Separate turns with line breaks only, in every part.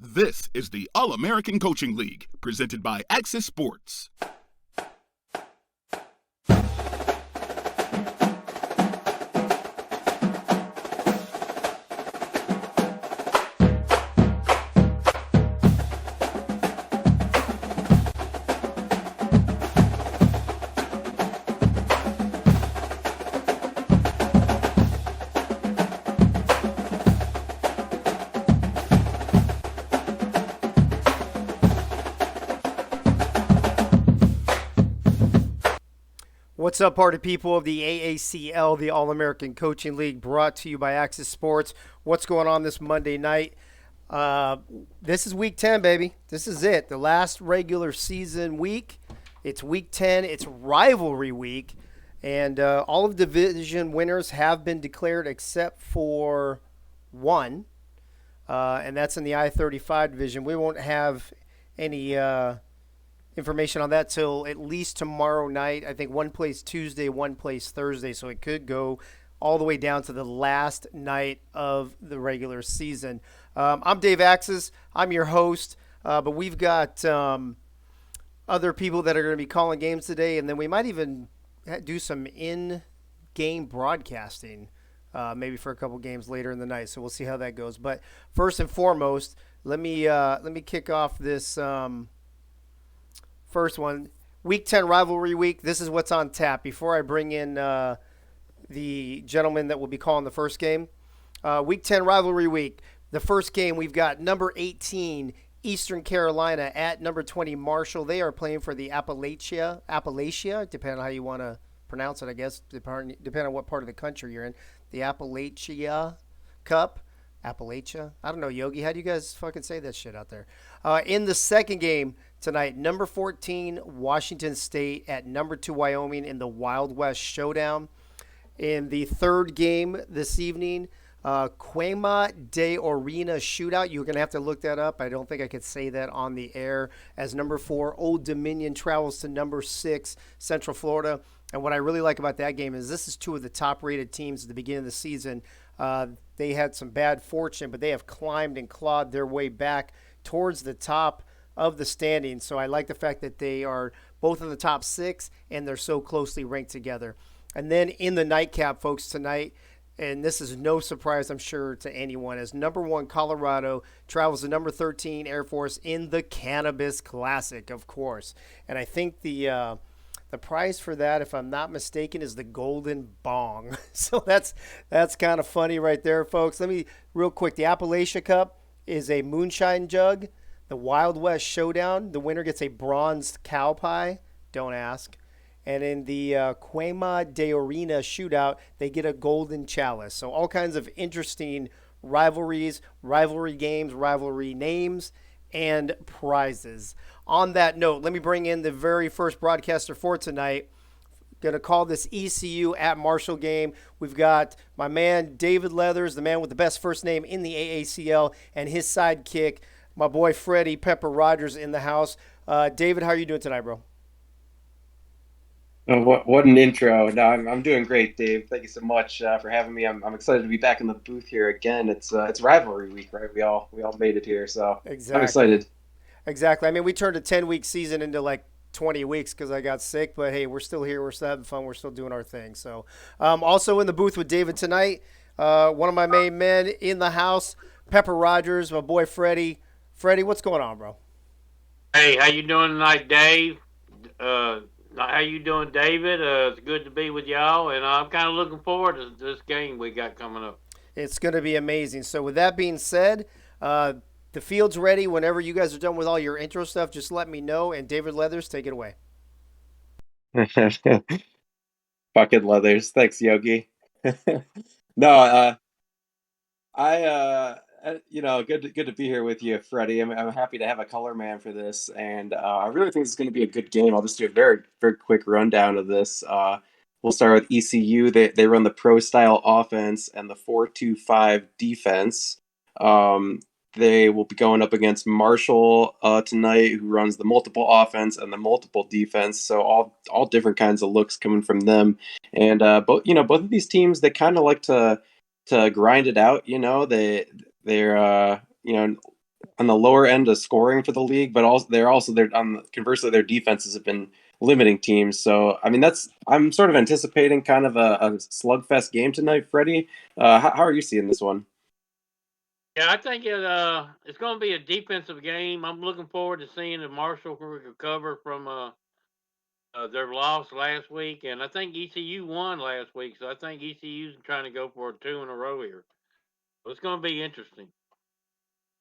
This is the All-American Coaching League, presented by Axis Sports.
What's up, party people of the AACL, the All-American Coaching League, brought to you by Axis Sports. What's going on this Monday night? This is Week 10, baby. This is it, the last regular season week. It's Week 10. It's Rivalry Week, and all of the division winners have been declared except for one, and that's in the I-35 division. We won't have any information on that till at least tomorrow night. I think one plays Tuesday, one plays Thursday, so it could go all the way down to the last night of the regular season. I'm Dave Axis. I'm your host, but we've got other people that are going to be calling games today, and then we might even do some in-game broadcasting maybe for a couple games later in the night, so we'll see how that goes. But first and foremost, let me kick off this first one. Week 10 Rivalry Week. This is what's on tap. Before I bring in the gentleman that will be calling the first game, Week 10 Rivalry Week. The first game, we've got number 18 Eastern Carolina at number 20 Marshall. They are playing for the Appalachia, depending on how you want to pronounce it, I guess, depending on what part of the country you're in. The Appalachia Cup. Appalachia. I don't know, Yogi. How do you guys fucking say that shit out there? In the second game tonight, number 14 Washington State at number 2 Wyoming in the Wild West Showdown. In the third game this evening, Quema de Orina Shootout. You're going to have to look that up. I don't think I could say that on the air, as number 4 Old Dominion travels to number 6 Central Florida. And what I really like about that game is this is two of the top-rated teams at the beginning of the season. They had some bad fortune, but they have climbed and clawed their way back towards the top of the standings. So I like the fact that they are both in the top 6 and they're so closely ranked together. And then in the nightcap, folks, tonight, and this is no surprise, I'm sure, to anyone, as number 1 Colorado travels to number 13 Air Force in the Cannabis Classic, of course. And I think the prize for that, if I'm not mistaken, is the Golden Bong. So that's kind of funny right there, folks. Let me, real quick, the Appalachia Cup is a moonshine jug. The Wild West Showdown, the winner gets a bronzed cow pie. Don't ask. And in the Quema de Orina Shootout, they get a golden chalice. So all kinds of interesting rivalries, rivalry games, rivalry names, and prizes. On that note, let me bring in the very first broadcaster for tonight. Going to call this ECU at Marshall game. We've got my man David Leathers, the man with the best first name in the AACL, and his sidekick, my boy Freddie Pepper Rogers, in the house. David, how are you doing tonight, bro?
Oh, what an intro. No, I'm doing great, Dave. Thank you so much for having me. I'm excited to be back in the booth here again. It's rivalry week, right? We all made it here, so I'm
Exactly.
excited.
Exactly. I mean, we turned a 10-week season into like 20 weeks because I got sick, but hey, we're still here. We're still having fun. We're still doing our thing. So, also in the booth with David tonight, one of my main men in the house, Pepper Rogers, my boy Freddie. Freddie, what's going on, bro?
Hey, how you doing tonight, Dave? How you doing, David? It's good to be with y'all, and I'm kind of looking forward to this game we got coming up.
It's going to be amazing. So, with that being said, the field's ready. Whenever you guys are done with all your intro stuff, just let me know. And David Leathers, take it away.
Fucking leathers. Thanks, Yogi. No, good to be here with you, Freddie. I'm happy to have a color man for this, and I really think it's going to be a good game. I'll just do a very, very quick rundown of this. We'll start with ECU. They run the pro style offense and the 4-2-5 defense. They will be going up against Marshall tonight, who runs the multiple offense and the multiple defense. So all different kinds of looks coming from them. And both of these teams, they kind of like to grind it out. They're on the lower end of scoring for the league, but also they're conversely their defenses have been limiting teams. So I mean I'm sort of anticipating kind of a slugfest game tonight, Freddie. How are you seeing this one?
Yeah, I think it's going to be a defensive game. I'm looking forward to seeing if Marshall can recover from their loss last week, and I think ECU won last week, so I think ECU's trying to go for 2 in a row here. So it's going to be interesting.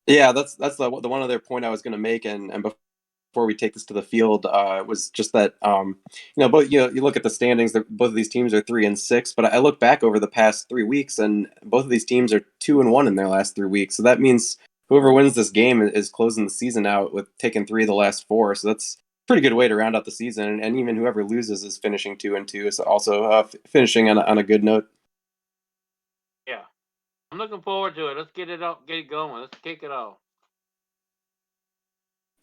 Yeah, that's the one other point I was going to make, and before we take this to the field, was just that but you look at the standings. Both of these teams are 3-6, but I look back over the past 3 weeks, and both of these teams are 2-1 in their last 3 weeks. So that means whoever wins this game is closing the season out with taking 3 of the last 4. So that's a pretty good way to round out the season. And even whoever loses is finishing 2-2. So also finishing on a good note.
Yeah, I'm looking forward to it. Let's get it up, get it going. Let's kick it off.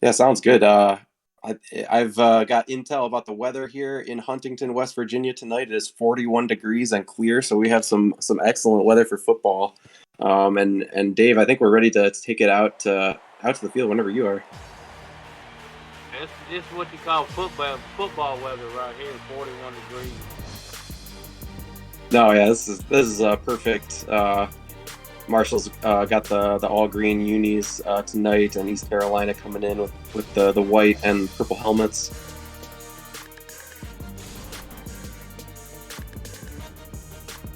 Yeah, sounds good. I've got intel about the weather here in Huntington, West Virginia tonight. It is 41 degrees and clear, so we have some excellent weather for football. And Dave, I think we're ready to take it out to the field whenever you are.
This is what you call football weather right here, 41 degrees.
No, yeah, this is perfect. Marshall's got the all green unis tonight, and East Carolina coming in with the white and purple helmets.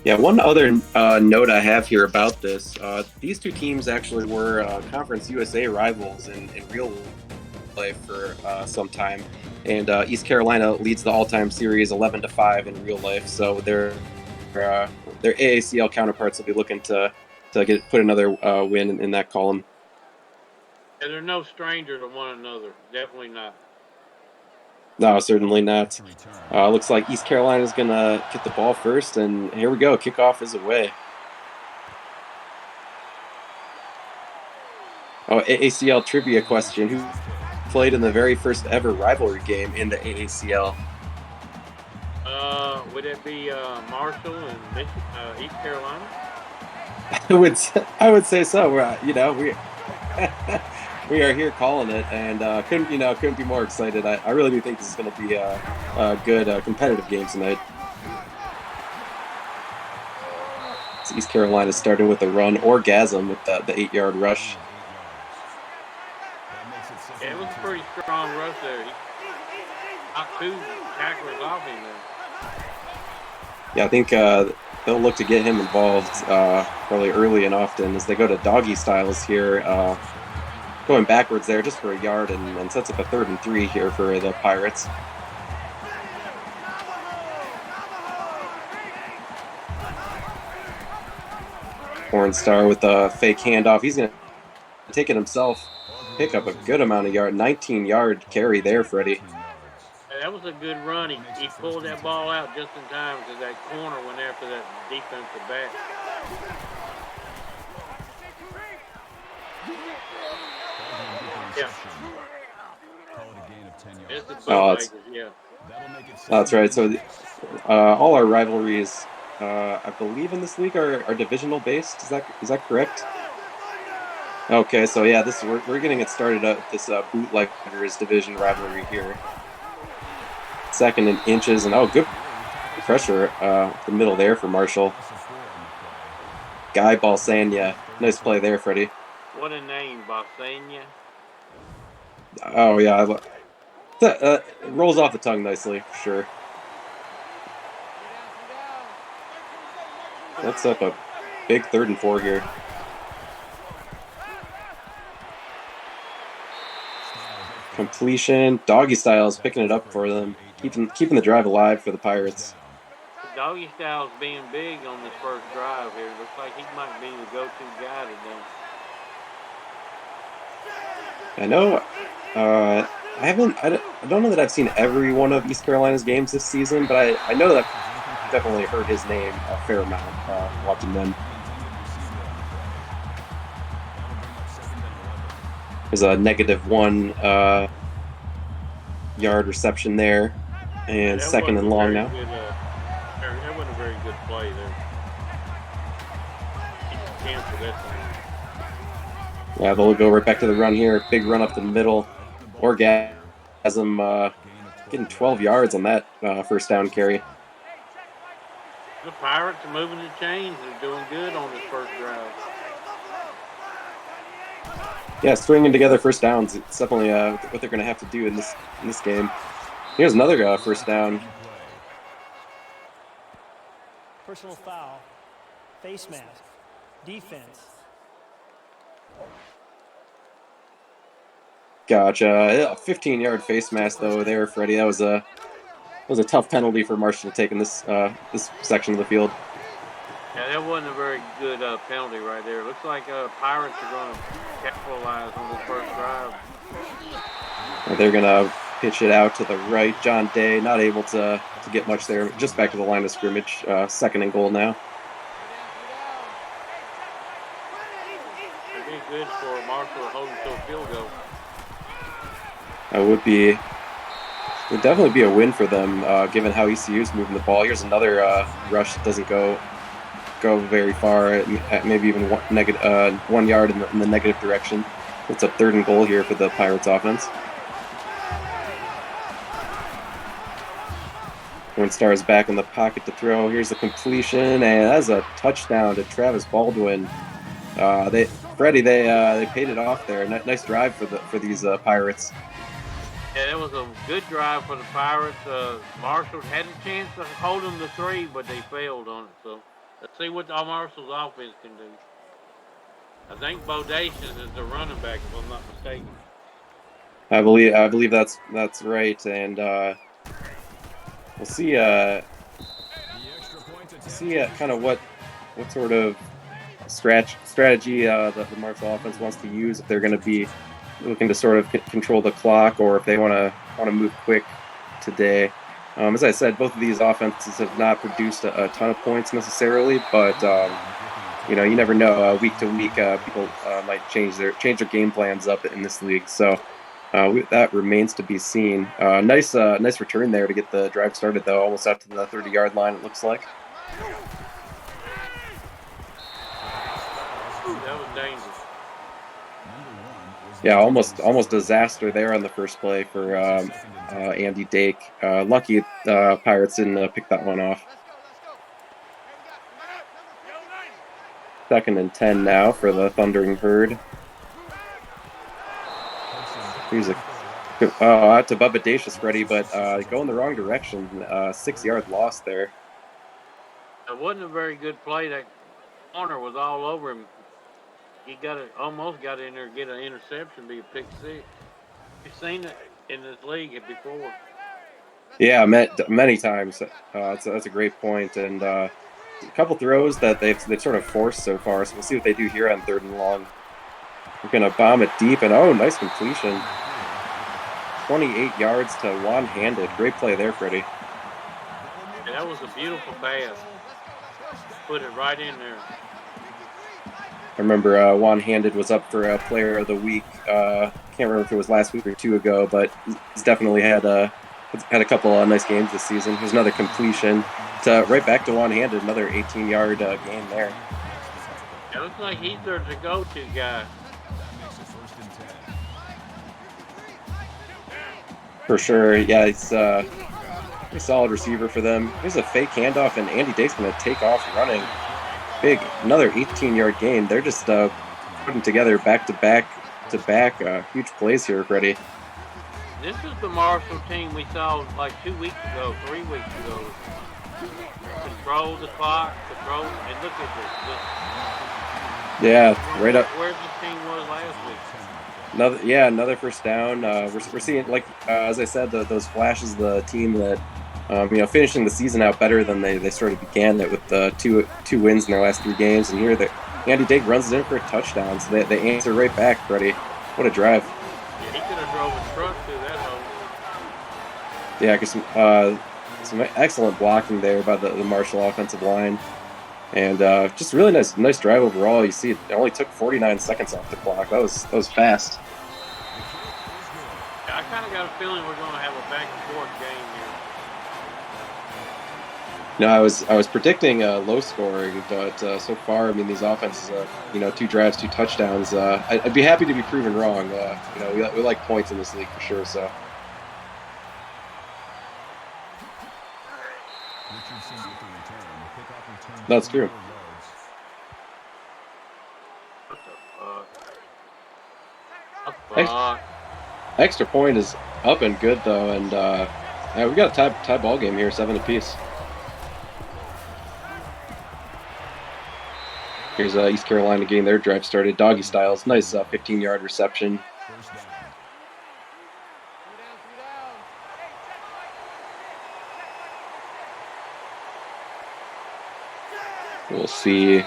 Yeah, one other note I have here about this: these two teams actually were Conference USA rivals in real life for some time, and East Carolina leads the all-time series 11-5 in real life. So their AACL counterparts will be looking to put another win in that column.
Yeah, they're no stranger to one another. Definitely not.
No, certainly not. Looks like East Carolina is going to get the ball first, and here we go. Kickoff is away. Oh, AACL trivia question. Who played in the very first ever rivalry game in the AACL?
Would it be Marshall and East Carolina?
I would say so. We are here calling it, and couldn't be more excited. I really do think this is going to be a good competitive game tonight. So East Carolina starting with a run orgasm with the 8-yard rush.
Yeah, it was a pretty strong rush there. He knocked 2 tacklers off him there.
Yeah, I think they'll look to get him involved probably early and often as they go to doggy styles here. Going backwards there just for a yard and sets up a 3rd and 3 here for the Pirates. Hornstar with a fake handoff. He's going to take it himself. Pick up a good amount of yard. 19-yard carry there, Freddie.
That was a good run. He pulled that ball out just in time because that corner went after that defensive back. Yeah. It's the bootleggers, yeah.
That's right. So all our rivalries, I believe in this league are divisional based. Is that correct? Okay, so yeah, we're getting it started up. This bootleggers division rivalry here. 2nd and inches, and good pressure the middle there for Marshall. Guy Balsania, nice play there, Freddie.
What a name, Balsania.
Oh yeah, it rolls off the tongue nicely for sure. That's up a big 3rd and 4 here. Completion, doggy styles picking it up for them, keeping the drive alive for the Pirates.
Doggy styles being big on this first drive here. Looks like he might be the go-to guy today.
I know. I don't know that I've seen every one of East Carolina's games this season, but I know that I've definitely heard his name a fair amount watching them. There's a -1 yard reception there, and 2nd and long now.
That wasn't a very good play there. He canceled that thing.
Yeah, they'll go right back to the run here. Big run up the middle. Orgasm getting 12 yards on that first down carry.
The Pirates are moving the chains. They're doing good on this first drive.
Yeah, stringing together first downs. It's definitely what they're going to have to do in this game. Here's another first down.
Personal foul, face mask, defense.
Gotcha. A 15-yard face mask though there, Freddie. That was a tough penalty for Marshall to take in this section of the field.
Yeah, that wasn't a very good penalty right there. Looks like Pirates are going to capitalize on this first drive.
They're going to pitch it out to the right. John Day not able to get much there. Just back to the line of scrimmage. Second and goal now.
It'd be good for Marshall to hold him to a field goal.
That would definitely be a win for them, given how ECU is moving the ball. Here's another rush that doesn't go very far, maybe even 1 yard in the negative direction. It's a third and goal here for the Pirates offense. Winstar is back in the pocket to throw. Here's the completion, and that's a touchdown to Travis Baldwin. They paid it off there. Nice drive for these Pirates.
Yeah, that was a good drive for the Pirates. Marshall had a chance to hold them to 3, but they failed on it. So let's see what Marshall's offense can do. I think Bodacious is the running back, if I'm not mistaken.
I believe that's right, and we'll see kind of what sort of strategy the Marshall offense wants to use, if they're going to be looking to sort of control the clock, or if they want to move quick today. As I said, both of these offenses have not produced a ton of points necessarily, but you never know. Week to week, people might change their game plans up in this league. So that remains to be seen. Nice return there to get the drive started, though. Almost out to the 30-yard line, it looks like.
That was dangerous.
Yeah, almost disaster there on the first play for Andy Dake. Lucky Pirates didn't pick that one off. 2nd and 10 now for the Thundering Herd. Here's out to Bubba Dacious, Freddie, but going the wrong direction. 6-yard loss there.
It wasn't a very good play. That corner was all over him. He almost got in there, get an interception, be a pick 6. You've seen it in this league before.
Yeah, many times. That's a great point, and a couple throws that they've sort of forced so far. So we'll see what they do here on 3rd and long. We're gonna bomb it deep, and nice completion. 28 yards to one-handed. Great play there, Freddie.
Yeah, that was a beautiful pass. Put it right in there.
I remember one-handed was up for Player of the Week. Can't remember if it was last week or 2 ago, but he's definitely had a couple nice games this season. There's another completion right back to one-handed. Another 18-yard game there.
It looks like he's their go-to guy.
For sure, yeah, he's a solid receiver for them. Here's a fake handoff, and Andy Dake's going to take off running. Big, another 18-yard gain. They're just putting together back-to-back huge plays here, Freddie.
This is the Marshall team we saw like 2 weeks ago, 3 weeks ago. Control the clock, and look at this.
Yeah, right up.
Where this team was last week.
Another first down. We're seeing, like as I said, those flashes of the team that finishing the season out better than they sort of began it, with two wins in their last 3 games. And here Andy Dake runs it in for a touchdown, so they answer right back, Freddie. What a drive!
Yeah, he could have drove his truck through that hole.
Yeah, because some excellent blocking there by the Marshall offensive line, and just really nice drive overall. You see, it only took 49 seconds off the clock. That was fast.
I kind of got a feeling we're going to have a back and forth game
No, I was predicting low scoring, but so far, I mean, these offenses, 2 drives, 2 touchdowns. I'd be happy to be proven wrong. We like points in this league for sure. So that's true. Extra point is up and good though, and yeah, we got a tie ball game here, 7 apiece. Here's East Carolina getting their drive started. Doggy styles, nice 15-yard reception. We'll see.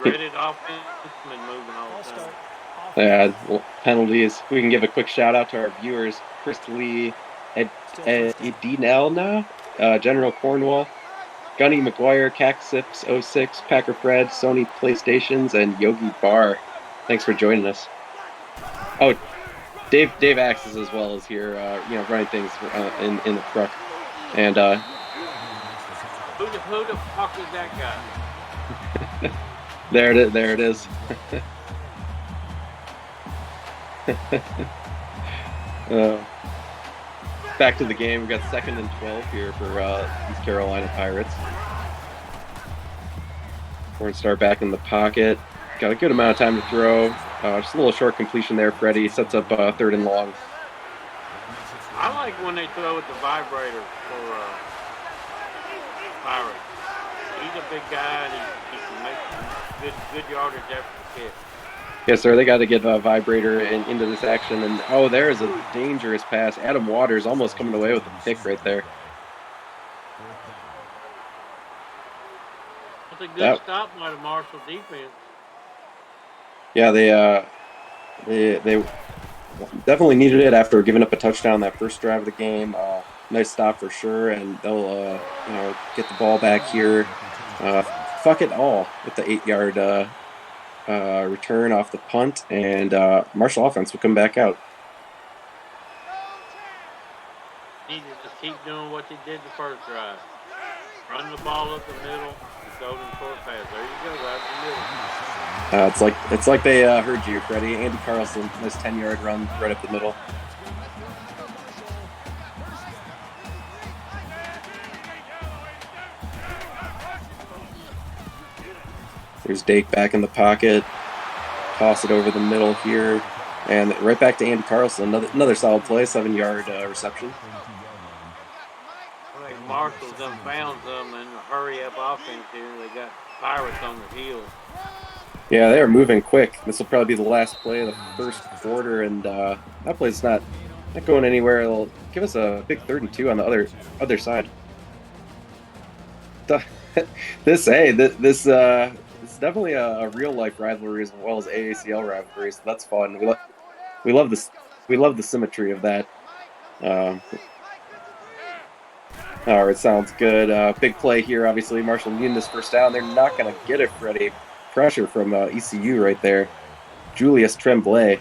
Graded offense and moving all the time.
Yeah, well, penalties. We can give a quick shout out to our viewers: Chris Lee, Edinelna, General Cornwall, Gunny McGuire, Caxips06, Packer Fred, Sony PlayStations, and Yogi Bar. Thanks for joining us. Oh, Dave Axes as well is here, running things in the truck. And
who the fuck is that guy?
there it is. Back to the game. We got 2nd and 12 here for East Carolina Pirates. Cornstar back in the pocket. Got a good amount of time to throw. Just a little short completion there. Freddie sets up 3rd and long.
I like when they throw with the vibrator for Pirates. He's a big guy and he can make good yardage after the kick.
Yes, sir. They got to get a vibrator into this action. And, there's a dangerous pass. Adam Waters almost coming away with a pick right there.
That's a good stop by the Marshall defense.
Yeah, they definitely needed it after giving up a touchdown that first drive of the game. Nice stop for sure, and they'll get the ball back here. Fuck it all with the 8-yard return off the punt, and Marshall offense will come back out.
Need to just keep doing what they did the first drive. Run the ball up the middle and throw them short pass. There you go, right in the middle.
It's like they heard you, Freddie. Andy Carlson, nice 10-yard run right up the middle. There's Dake back in the pocket. Toss it over the middle here. And right back to Andy Carlson. Another solid play, 7-yard reception.
I think Marshall's done found them in a hurry-up offense here. They got Pirates on the heels.
Yeah, they are moving quick. This will probably be the last play of the first quarter, and that play's not going anywhere. It'll give us a big 3rd and 2 on the other side. This it's definitely a real life rivalry as well as AACL rivalry, so that's fun. We love this. We love the symmetry of that. All right, sounds good. Big play here, obviously. Marshall needing this first down. They're not going to get it, Freddie. Pressure from ECU right there. Julius Tremblay.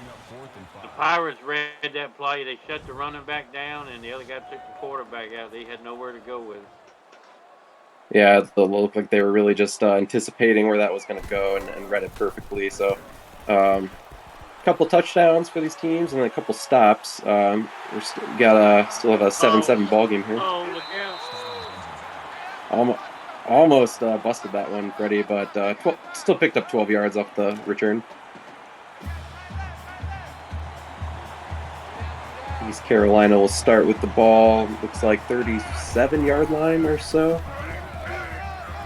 The Pirates read that play. They shut the running back down, and the other guy took the quarterback out. They had nowhere to go with it.
Yeah, it looked like they were really just anticipating where that was going to go and read it perfectly. So, a couple touchdowns for these teams and then a couple stops. Still have a 7-7 ball game here.
Oh, look out.
Almost busted that one, Freddie, but still picked up 12 yards off the return. East Carolina will start with the ball. Looks like 37-yard line or so.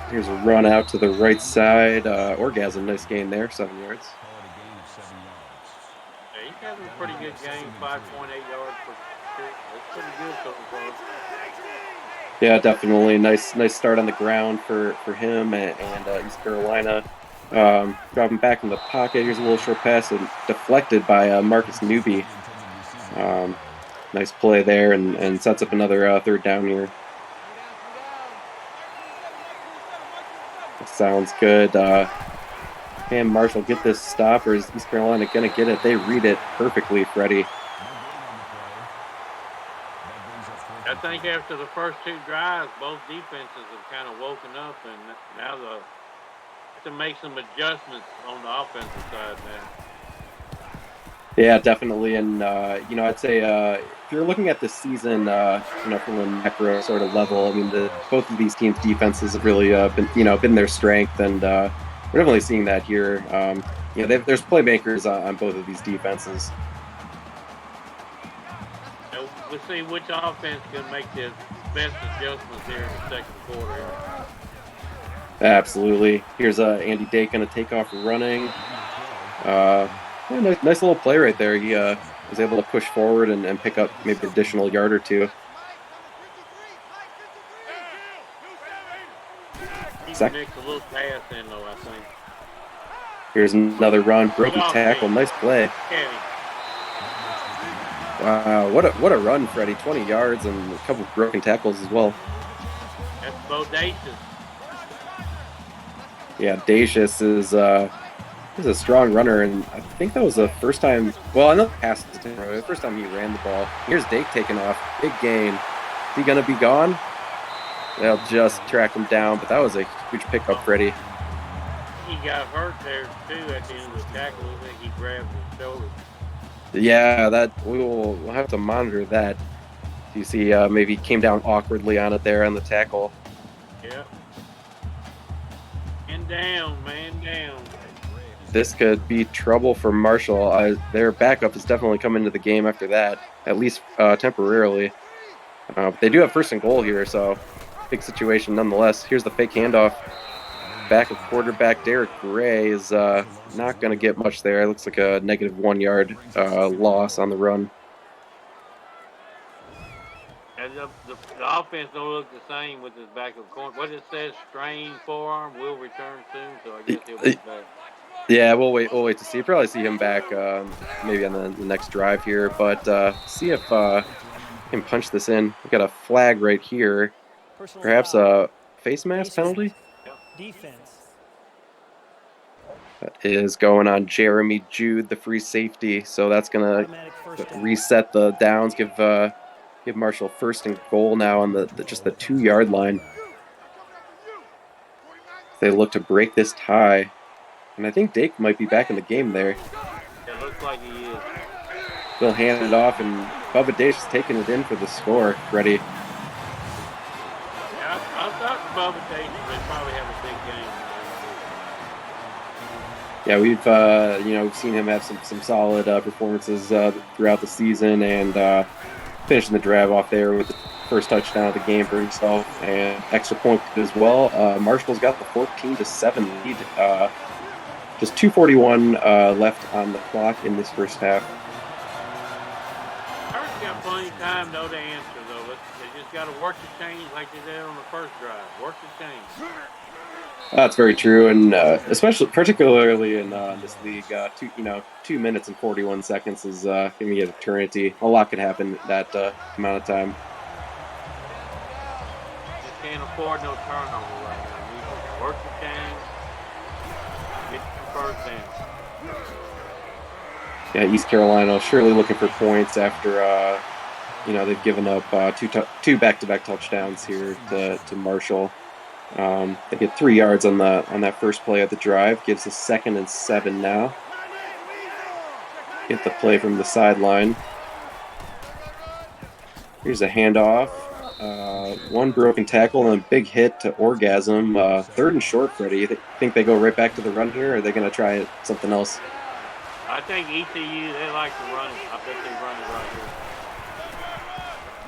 Here's a run out to the right side. Orgasm, nice gain there, 7 yards.
Yeah, he's having a pretty good game, 5.8 yards per kick. That's pretty good so far.
Yeah, definitely. Nice start on the ground for him and East Carolina. Dropping back in the pocket. Here's a little short pass and deflected by Marcus Newby. Nice play there and sets up another 3rd down here. Sounds good. Can Marshall get this stop, or is East Carolina going to get it? They read it perfectly, Freddie.
I think after the first two drives, both defenses have kind of woken up, and now to make some adjustments on the offensive side now.
Yeah, definitely. And, I'd say if you're looking at this season, from a macro sort of level, I mean, both of these teams' defenses have really been their strength. And we're definitely seeing that here. There's playmakers on both of these defenses.
We'll see which offense can make the best adjustments here in the second quarter.
Absolutely. Here's Andy Dake going to take off running. Nice little play right there. He was able to push forward and pick up maybe an additional yard or two.
He mixed a little pass in, though, I think.
Here's another run. Broken tackle. Nice play. Wow, what a run, Freddie. 20 yards and a couple of broken tackles as well.
That's bodacious.
Yeah, Dacious is a strong runner, and I think that was the first time. Well, I know the first time he ran the ball. Here's Dake taking off. Big gain. Is he going to be gone? They'll just track him down, but that was a huge pickup, Freddie.
He got hurt there, too, at the end of the tackle. I think he grabbed his shoulder.
Yeah, we'll have to monitor that. You see, maybe he came down awkwardly on it there on the tackle.
Yeah. Man down.
This could be trouble for Marshall. Their backup has definitely come into the game after that, at least temporarily. But they do have first and goal here, so big situation nonetheless. Here's the fake handoff. Back of quarterback Derek Gray is not going to get much there. It looks like a negative 1 yard loss on the run.
And the offense don't look the same with his backup corner. What it says, strained forearm, will return soon, so I guess he'll be back.
Yeah, we'll wait to see. Probably see him back maybe on the next drive here, but see if he can punch this in. We've got a flag right here. Perhaps a face mask penalty?
Defense.
That is going on Jeremy Jude, the free safety. So that's going to reset the downs, give Marshall first and goal now on just the 2 yard line. They look to break this tie. And I think Dake might be back in the game there.
It looks like he is.
They'll hand it off, and Bubba Dace is taking it in for the score. Ready?
Yeah, I thought Bubba Dace would probably have a big game.
Yeah, we've seen him have some solid performances throughout the season, and finishing the drive off there with the first touchdown of the game for himself, and extra point as well. Marshall's got the 14-7 lead. Just 2:41 left on the clock in this first half.
Hurts got plenty of time, though, to answer, though. They just got to work the chains like they did on the first drive. Work the chains.
That's very true, and particularly in this league, 2 minutes and 41 seconds is going to be an eternity. A lot could happen in that amount of time.
Just can't afford no turnover right now. You can work the chains. First down.
Yeah, East Carolina surely looking for points after they've given up two back-to-back touchdowns here to Marshall. They get 3 yards on that first play of the drive. Gives us 2nd and 7 now. Get the play from the sideline. Here's a handoff. One broken tackle and a big hit to Orgasm. 3rd and short, Freddie. You think they go right back to the run here, or are they going to try something else?
I think ECU, they like to run it. I bet they run it right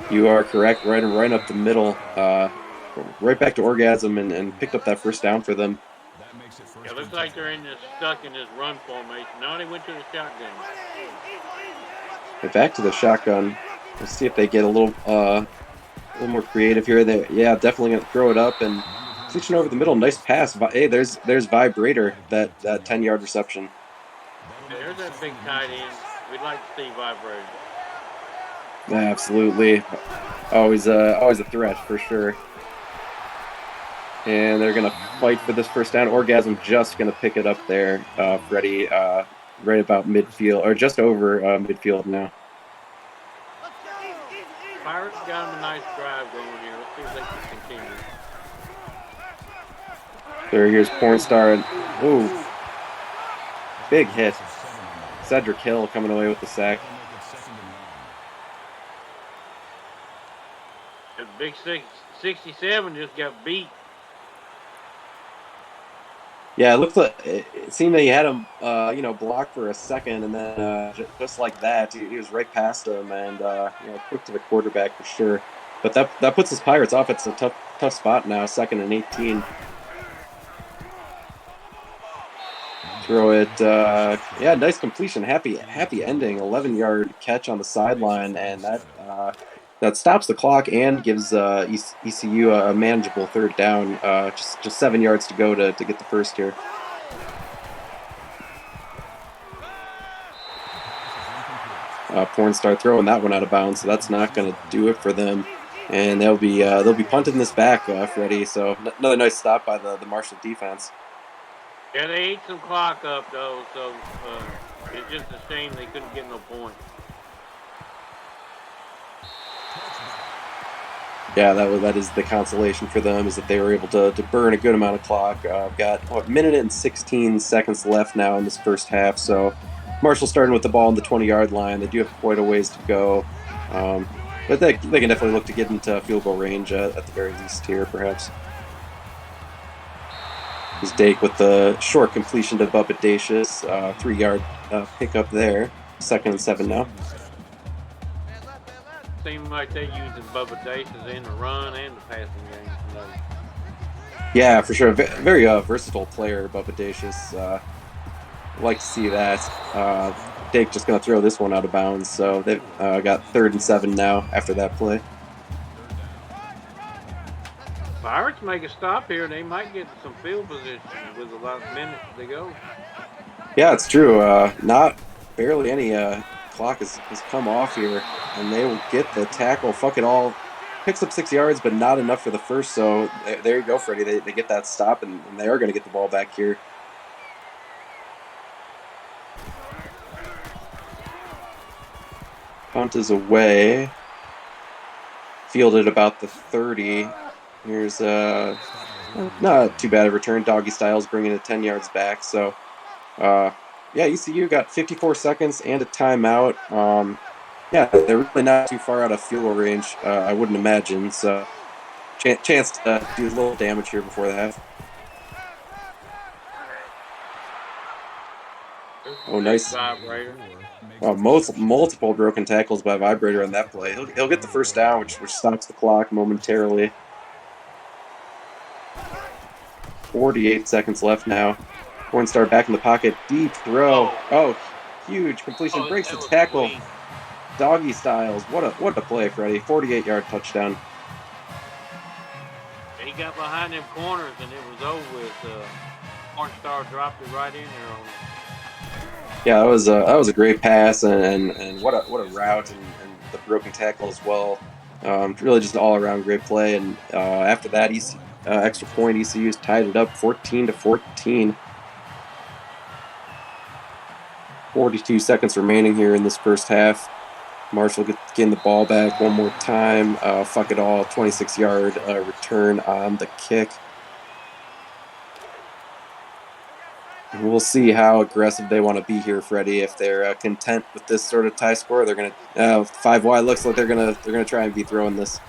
here.
You are correct. Right up the middle. Right back to Orgasm and picked up that first down for them.
Yeah, looks like they're stuck in this run formation. Now they went to the shotgun.
Back to the shotgun. Let's see if they get a little more creative here. Yeah, definitely going to throw it up and switching over the middle. Nice pass. Hey, there's Vibrator, that 10-yard reception.
There's that big tight end. We'd like to see Vibrator.
Absolutely. Always a threat for sure. And they're going to fight for this first down. Orgasm just going to pick it up there, Freddie, right about midfield, or just over midfield now.
Pirates got them a nice drive going here. Let's see if they can continue.
There, here's Pornstar. Ooh, big hit. Cedric Hill coming away with the sack.
The big 67 just got beat.
Yeah, it looked like it seemed that he had him, blocked for a second, and then just like that, he was right past him, and quick to the quarterback for sure. But that puts his Pirates off. It's a tough spot now, 2nd and 18. Throw it, nice completion, happy ending, 11-yard catch on the sideline, and that stops the clock and gives ECU a manageable 3rd down. Just 7 yards to go to get the first here. Pornstar throwing that one out of bounds, so that's not going to do it for them. And they'll be punting this back, Freddie. So another nice stop by the Marshall defense.
Yeah, they ate some clock up though, so it's just a shame they couldn't get no point.
Yeah, that is the consolation for them, is that they were able to burn a good amount of clock. Got a minute and 16 seconds left now in this first half, so Marshall starting with the ball on the 20-yard line. They do have quite a ways to go, but they can definitely look to get into field goal range at the very least here, perhaps. Here's Dake with the short completion to Bubba Dacius, 3-yard pickup there. 2nd and 7 now.
Seems like they're using Bubba Dacius in the run and the passing game tonight.
Yeah, for sure. Very versatile player, Bubba Dacius. Like to see that. Dake just going to throw this one out of bounds, so they've got 3rd and 7 now after that play.
Pirates make a stop here, they might get some field position with a lot of minutes to go.
Yeah, it's true. Not barely any clock has come off here, and they will get the tackle. Fuck it all. Picks up 6 yards, but not enough for the first, so there you go, Freddie. They get that stop, and they are going to get the ball back here. Punt is away. Fielded about the 30. Here's not too bad a return. Doggy Styles bringing it 10 yards back. So, ECU got 54 seconds and a timeout. They're really not too far out of field goal range, I wouldn't imagine. So, chance to do a little damage here before the half. Oh, nice. Wow, multiple broken tackles by Vibrator on that play. He'll get the first down, which stops the clock momentarily. 48 seconds left now. Pornstar back in the pocket. Deep throw. Oh, huge completion. Breaks the tackle. Doggy Styles. What a play, Freddie. 48-yard touchdown.
He got behind them corners and it was over with. Pornstar dropped it right in there on him.
Yeah, that was a great pass, and what a route, and the broken tackle as well. Really just an all-around great play. And after that, extra point, ECU's tied it up 14-14. 42 seconds remaining here in this first half. Marshall getting the ball back one more time. Fuck it all, 26-yard return on the kick. We'll see how aggressive they want to be here, Freddie. If they're content with this sort of tie score, they're gonna 5 wide. Looks like they're gonna try and be throwing this.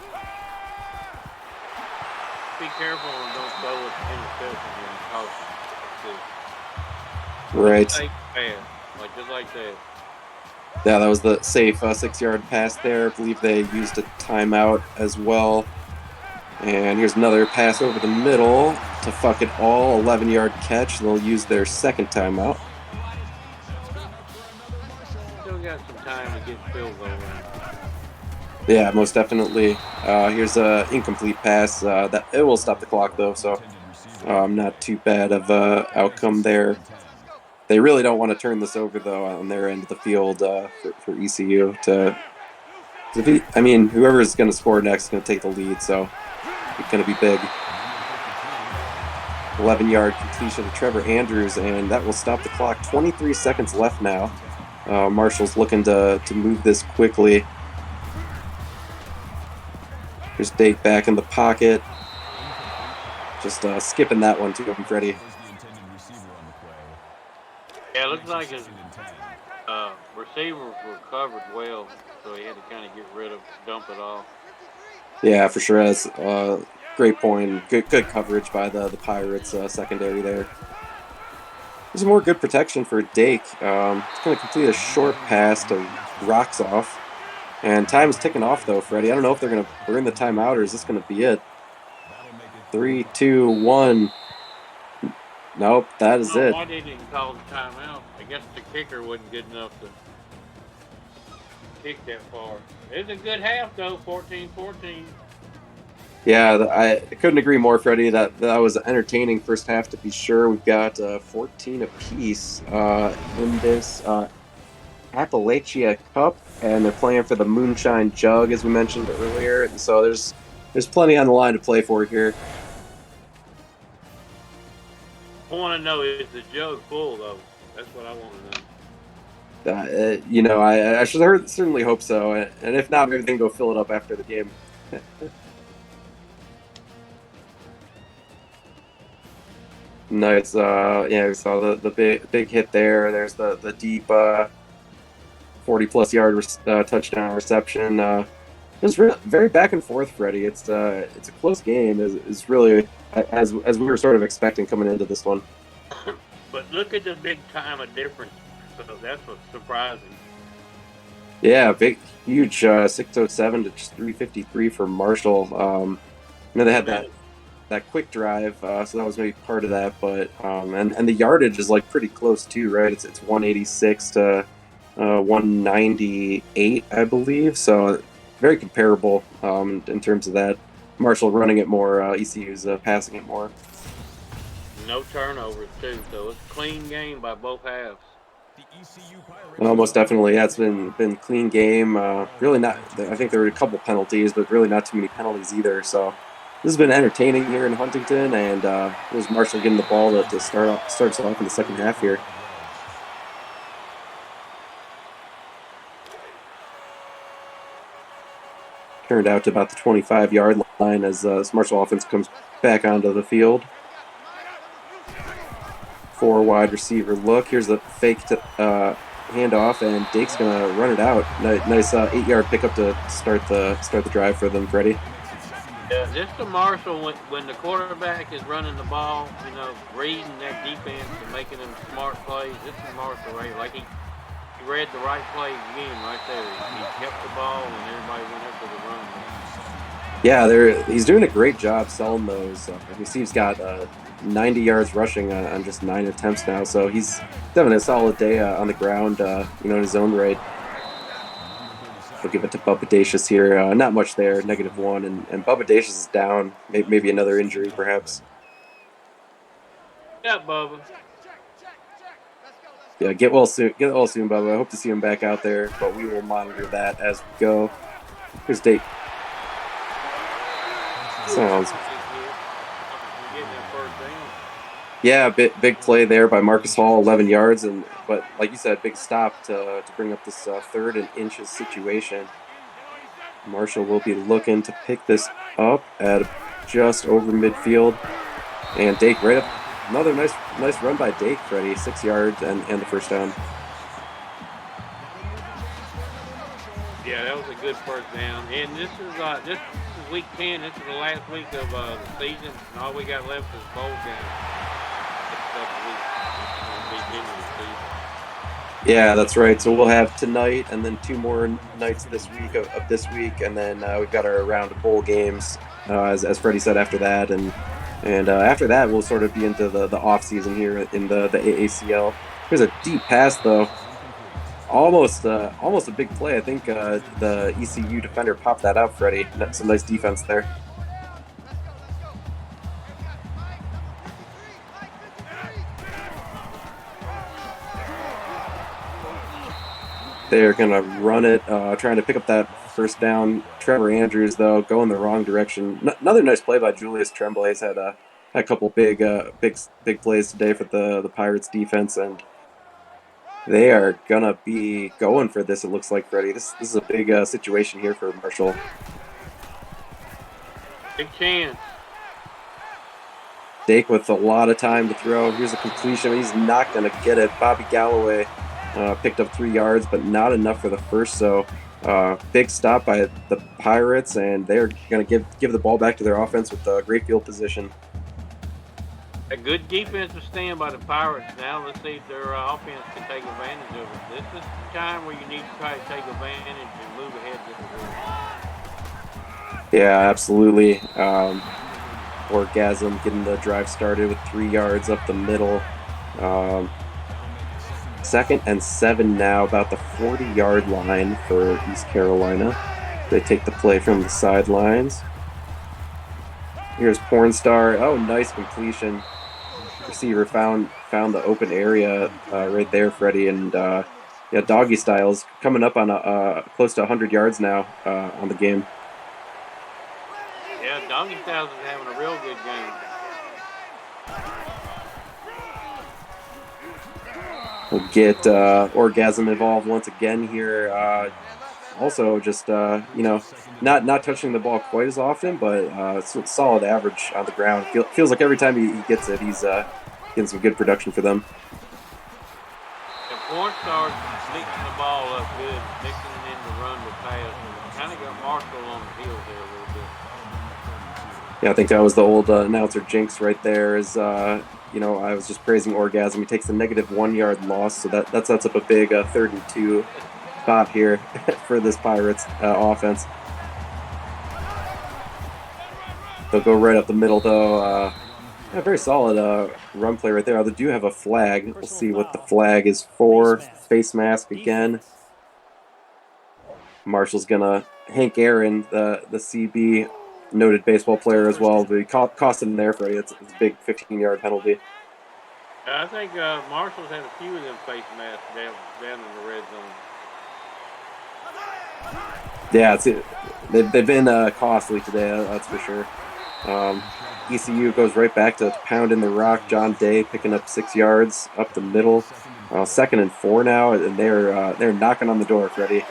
Be careful and don't throw it interception.
Right.
Just like that.
Yeah, that was the safe 6-yard pass there. I believe they used a timeout as well. And here's another pass over the middle to fuck it all. 11-yard catch. They'll use their second timeout.
Still got some time to get field goal.
Yeah, most definitely. Here's an incomplete pass. That it will stop the clock though, so not too bad of outcome there. They really don't want to turn this over though on their end of the field for ECU whoever is going to score next is going to take the lead, so it's going to be big. 11-yard completion to Trevor Andrews, and that will stop the clock. 23 seconds left now. Marshall's looking to move this quickly. Here's Dake back in the pocket. Just skipping that one to him, Freddie.
Yeah, it looks like his receivers were covered well, so he had to kind of get rid of, dump it off.
Yeah, for sure. That's great point. Good coverage by the Pirates secondary there. There's more good protection for Dake. It's going to complete a short pass to Rocks off. And time is ticking off, though, Freddie. I don't know if they're going to burn the timeout or is this going to be it? 3, 2, 1. Nope, that is it.
Why they didn't call the timeout? I guess the kicker wasn't good enough to kick that far. It's a good half, though, 14-14.
Yeah, I couldn't agree more, Freddie. That was an entertaining first half to be sure. We've got 14 apiece in this Appalachia Cup, and they're playing for the Moonshine Jug, as we mentioned earlier. And so there's plenty on the line to play for here.
I want to know, is the jug full, though? That's what I want to
I
know.
certainly hope so. And if not, maybe they can go fill it up after the game. Nice. Yeah, we saw the big hit there. There's the deep 40-plus yard touchdown reception. Just very back and forth, Freddie. It's a close game. Is really as we were sort of expecting coming into this one.
But look at the big time of difference. So that's what's surprising.
Yeah, big, huge 607 to just 353 for Marshall. They had that quick drive, so that was maybe part of that. But and the yardage is like pretty close too, right? It's 186 to 198, I believe. So very comparable in terms of that. Marshall running it more, ECU's passing it more.
No turnovers too, so it's a clean game by both halves.
Most definitely, yeah, it's been clean game. Really not. I think there were a couple penalties, but really not too many penalties either. So this has been entertaining here in Huntington, and it was Marshall getting the ball to starts off in the second half here. Turned out to about the 25-yard line as this Marshall offense comes back onto the field. 4 wide receiver look. Here's the fake handoff, and Dake's gonna run it out. Nice 8-yard pickup to start the drive for them, Freddie.
Yeah, this is Marshall when the quarterback is running the ball, reading that defense and making them smart plays. This is Marshall, right? Like he read the right play again right there. He kept the ball and everybody went up for the run.
Yeah, he's doing a great job selling those. You see, he's got 90 yards rushing on just 9 attempts now, so he's having a solid day on the ground, in his own right. We'll give it to Bubba Dacius here. Not much there, -1, and Bubba Dacius is down. Maybe another injury, perhaps.
Yeah, Bubba.
Yeah, get well soon, Bubba. I hope to see him back out there, but we will monitor that as we go. Here's Dake. Sounds. Yeah, big play there by Marcus Hall, 11 yards, but like you said, big stop to bring up this 3rd and inches situation. Marshall will be looking to pick this up at just over midfield, and Dake right up. Another nice run by Dake, Freddie, 6 yards and the first down.
Yeah, that was a good first down, and this is week 10. This is the last week of the season, and all we got left is bowl game.
Yeah, that's right. So we'll have tonight and then 2 more nights this week of this week, and then we've got our round of bowl games, as Freddie said, after that, and after that we'll sort of be into the off season here in the AACL. Here's a deep pass though, almost a big play. I think the ECU defender popped that out, Freddie. Some nice defense there. They're going to run it, trying to pick up that first down. Trevor Andrews, though, going the wrong direction. Another nice play by Julius Tremblay. He's had a couple big plays today for the Pirates defense, and they are going to be going for this, it looks like, Freddie. This is a big situation here for Marshall.
Big chance.
Dake with a lot of time to throw. Here's a completion. He's not going to get it. Bobby Galloway picked up 3 yards, but not enough for the first. So big stop by the Pirates, and they're going to give the ball back to their offense with great field position.
A good defensive stand by the Pirates. Now let's see if their offense can take advantage of it. This is the time where you need to try to take advantage and move ahead just a little.
Yeah, absolutely. Orgasm getting the drive started with 3 yards up the middle. 2nd and 7 now, about the 40-yard line for East Carolina. They take the play from the sidelines. Here's Pornstar. Oh, nice completion. Receiver found the open area right there, Freddie, and yeah, doggy styles coming up on close to 100 yards now on the game.
Yeah, Doggy Styles is having a real good game.
We'll get Orgasm involved once again here. Also, just not touching the ball quite as often, but it's a solid average on the ground. Feels like every time he gets it, he's getting some good production for them.
And Pornstar's mixing the ball up good, mixing it in the run with pass. Kind of got Marshall on the heels there a little bit.
Yeah, I think that was the old announcer jinx right there. I was just praising Orgasm. He takes a negative -1 yard loss, so that sets up a big 3rd and 2 spot here for this Pirates offense. They'll go right up the middle, though. Yeah, very solid run play right there. They do have a flag. We'll see what the flag is for. Face mask again. Marshall's gonna Hank Aaron, the CB noted baseball player as well. But he cost him there for it's a big 15-yard penalty.
I think Marshall's had a few of them face masks down in the red zone.
Yeah, they've been costly today, that's for sure. ECU goes right back to pounding the rock. John Day picking up 6 yards up the middle. 2nd and 4 now, and they're knocking on the door, Freddie.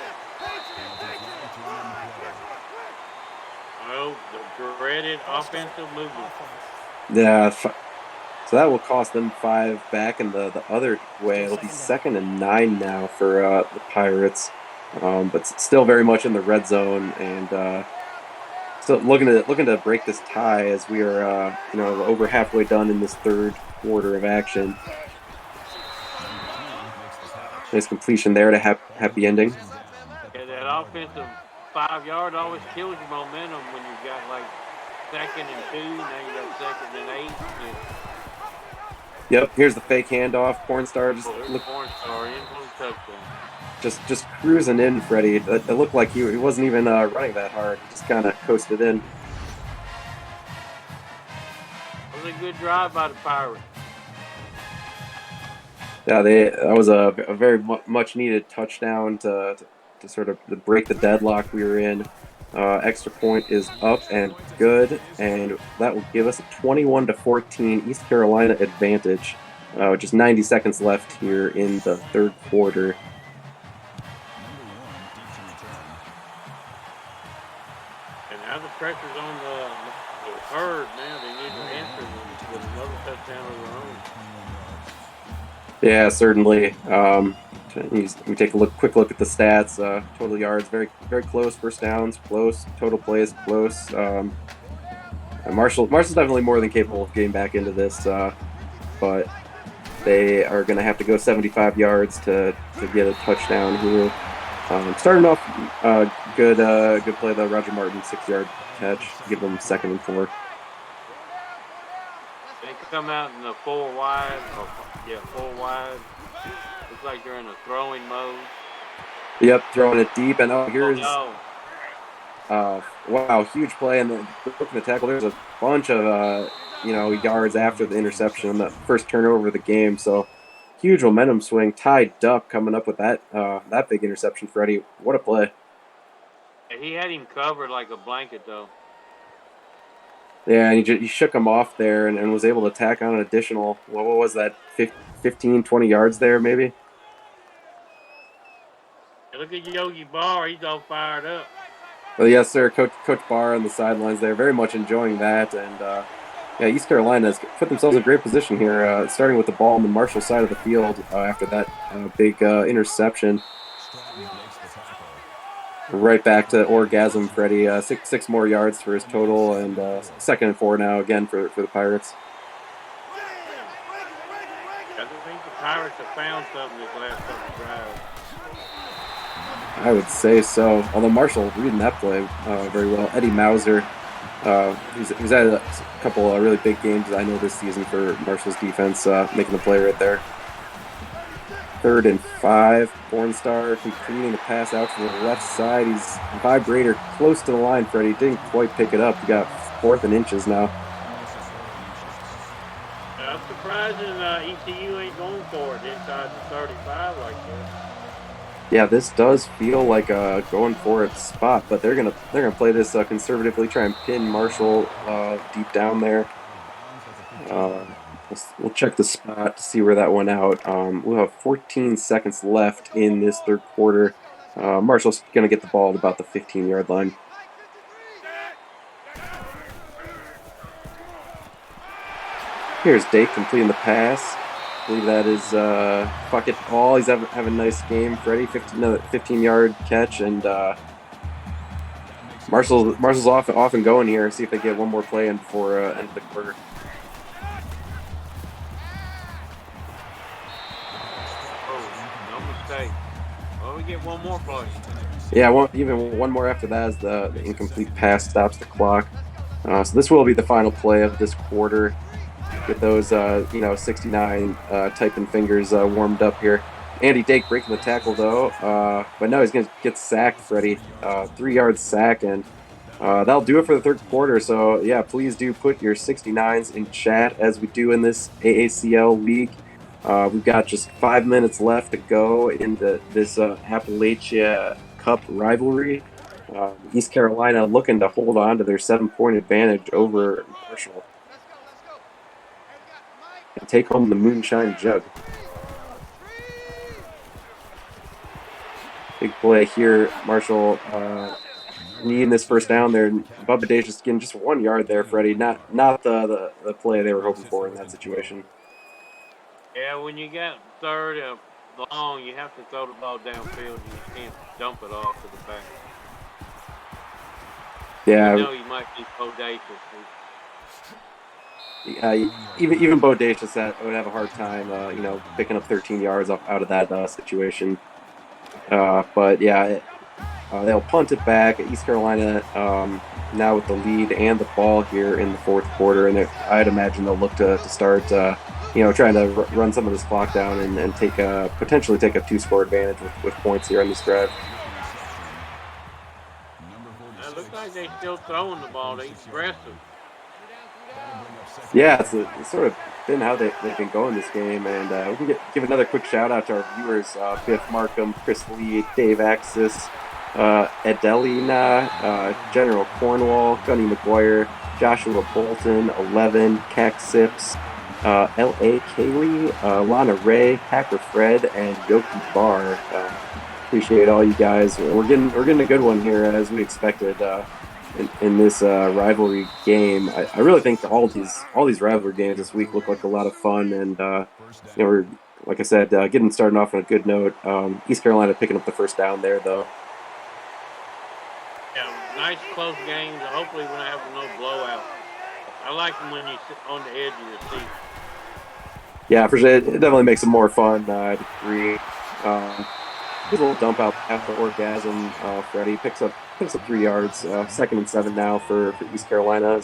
Well, the dreaded offensive movement.
Yeah, so that will cost them 5 back, and the other way it'll be 2nd and 9 now for the Pirates, but still very much in the red zone, and still looking to break this tie as we are over halfway done in this 3rd quarter of action. Nice completion there to happy ending.
Yeah, that offensive 5 yard always kills your momentum when you've got like 2nd and 2. Now you got 2nd and 8.
Yep, here's the fake handoff. Pornstar just cruising in, Freddie. It looked like he wasn't even running that hard. He just kind of coasted in.
It was a good drive by the Pirates.
Yeah, that was a very much needed touchdown to sort of break the deadlock we were in. Extra point is up and good, and that will give us a 21-14 East Carolina advantage. Just 90 seconds left here in the 3rd quarter.
And now the pressure's on the Birds. Now they need to answer with another touchdown of their own.
Yeah, certainly. We take a quick look at the stats. Total yards, very very close. First downs, close. Total plays, close. Marshall's definitely more than capable of getting back into this, but they are going to have to go 75 yards to get a touchdown here. Starting off, good play though. Roger Martin, 6-yard catch, give them 2nd and 4.
They come out in the 4 wide. 4 wide. Looks like they're in a throwing mode.
Yep, throwing it deep, and here's
no.
wow, huge play, and then broken the tackle. There's a bunch of yards after the interception on the first turnover of the game. So huge momentum swing. Ty Duck coming up with that big interception, Freddie. What a play!
He had him covered like a blanket, though.
Yeah, and he shook him off there and was able to tack on an additional, what was that, 15, 20 yards there maybe?
Look at Yogi Barr. He's all fired up.
Well, yes, sir. Coach Barr on the sidelines there, very much enjoying that. And yeah, East Carolina has put themselves in a great position here, starting with the ball on the Marshall side of the field after that big interception. Right back to orgasm, Freddie. Six more yards for his total, and 2nd and 4 now again for the Pirates.
I think the Pirates have found something this last couple of drives.
I would say so. Although Marshall reading that play very well. Eddie Mauser, he's had a couple really big games I know this season for Marshall's defense, making the play right there. 3rd and 5. Pornstar completing the pass out to the left side. He's vibrator close to the line, Freddie. Didn't quite pick it up. He got 4th and inches now.
I'm surprising ECU ain't going for it inside the 35 like this.
Yeah, this does feel like a going for it spot, but they're gonna play this conservatively, try and pin Marshall deep down there. We'll check the spot to see where that went out. We'll have 14 seconds left in this 3rd quarter. Marshall's gonna get the ball at about the 15-yard line. Here's Dake completing the pass. I believe that is pocket ball. He's having a nice game, Freddie. 15-yard catch, and Marshall's off and going here. See if they get one more play in before end of the quarter.
No mistake. Well, we get one more play.
Yeah, even one more after that as the incomplete pass stops the clock. So this will be the final play of this quarter. Get those 69 typing fingers warmed up here. Andy Dake breaking the tackle though, but now he's going to get sacked, Freddie. 3-yard sack, and that'll do it for the 3rd quarter. So yeah, please do put your 69s in chat as we do in this AACL league. We've got just 5 minutes left to go in this Appalachia Cup rivalry. East Carolina looking to hold on to their 7-point advantage over Marshall and take home the Moonshine Jug. Big play here, Marshall needing this 1st down there. Bubba Day just getting just 1 yard there, Freddie. Not the play they were hoping for in that situation.
Yeah, when you got 3rd and long, you have to throw the ball downfield. You can't dump it off to the back.
Yeah.
You know you might be bodacious.
Even bodacious would have a hard time, picking up 13 yards out of that situation. But yeah, they'll punt it back. East Carolina now with the lead and the ball here in the 4th quarter, and I'd imagine they'll look to start, trying to run some of this clock down and potentially take a 2-score advantage with points here on this drive.
It looks like they're still throwing the ball. They're aggressive.
Yeah, it's sort of been how they've been going this game, and we can give another quick shout out to our viewers: Biff Markham, Chris Lee, Dave Axis, Adelina, General Cornwall, Gunny McGuire, Joshua Bolton, 11, Cac Sips, L.A. Kaylee, Lana Ray, Hacker Fred, and Yoki Barr. Appreciate all you guys. We're getting a good one here as we expected. In this rivalry game, I really think all these rivalry games this week look like a lot of fun, and we're, like I said, getting started off on a good note. East Carolina picking up the 1st down there, though.
Yeah, nice close games. Hopefully, we're not having no blowout. I like them when you sit on the edge of your seat.
Yeah, for sure. It definitely makes it more fun. I'd agree. Here's a little dump out after orgasm. Freddie picks up 3 yards. 2nd and 7 now for East Carolina.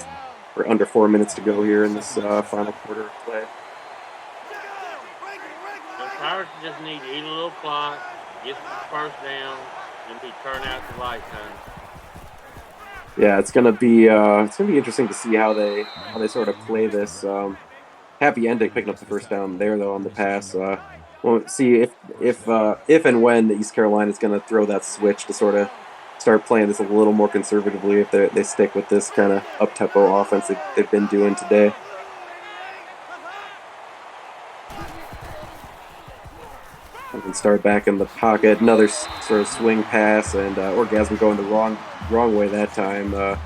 We're under 4 minutes to go here in this final quarter of play.
The Pirates just need to eat a little clock, get the 1st down, and be turn out the light time.
Yeah, it's gonna be interesting to see how they sort of play this. Happy ending picking up the 1st down there though on the pass. We'll see if and when East Carolina is going to throw that switch to sort of start playing this a little more conservatively, if they stick with this kind of up-tempo offense they've been doing today. and start back in the pocket. Another sort of swing pass, and Orgasm going the wrong way that time.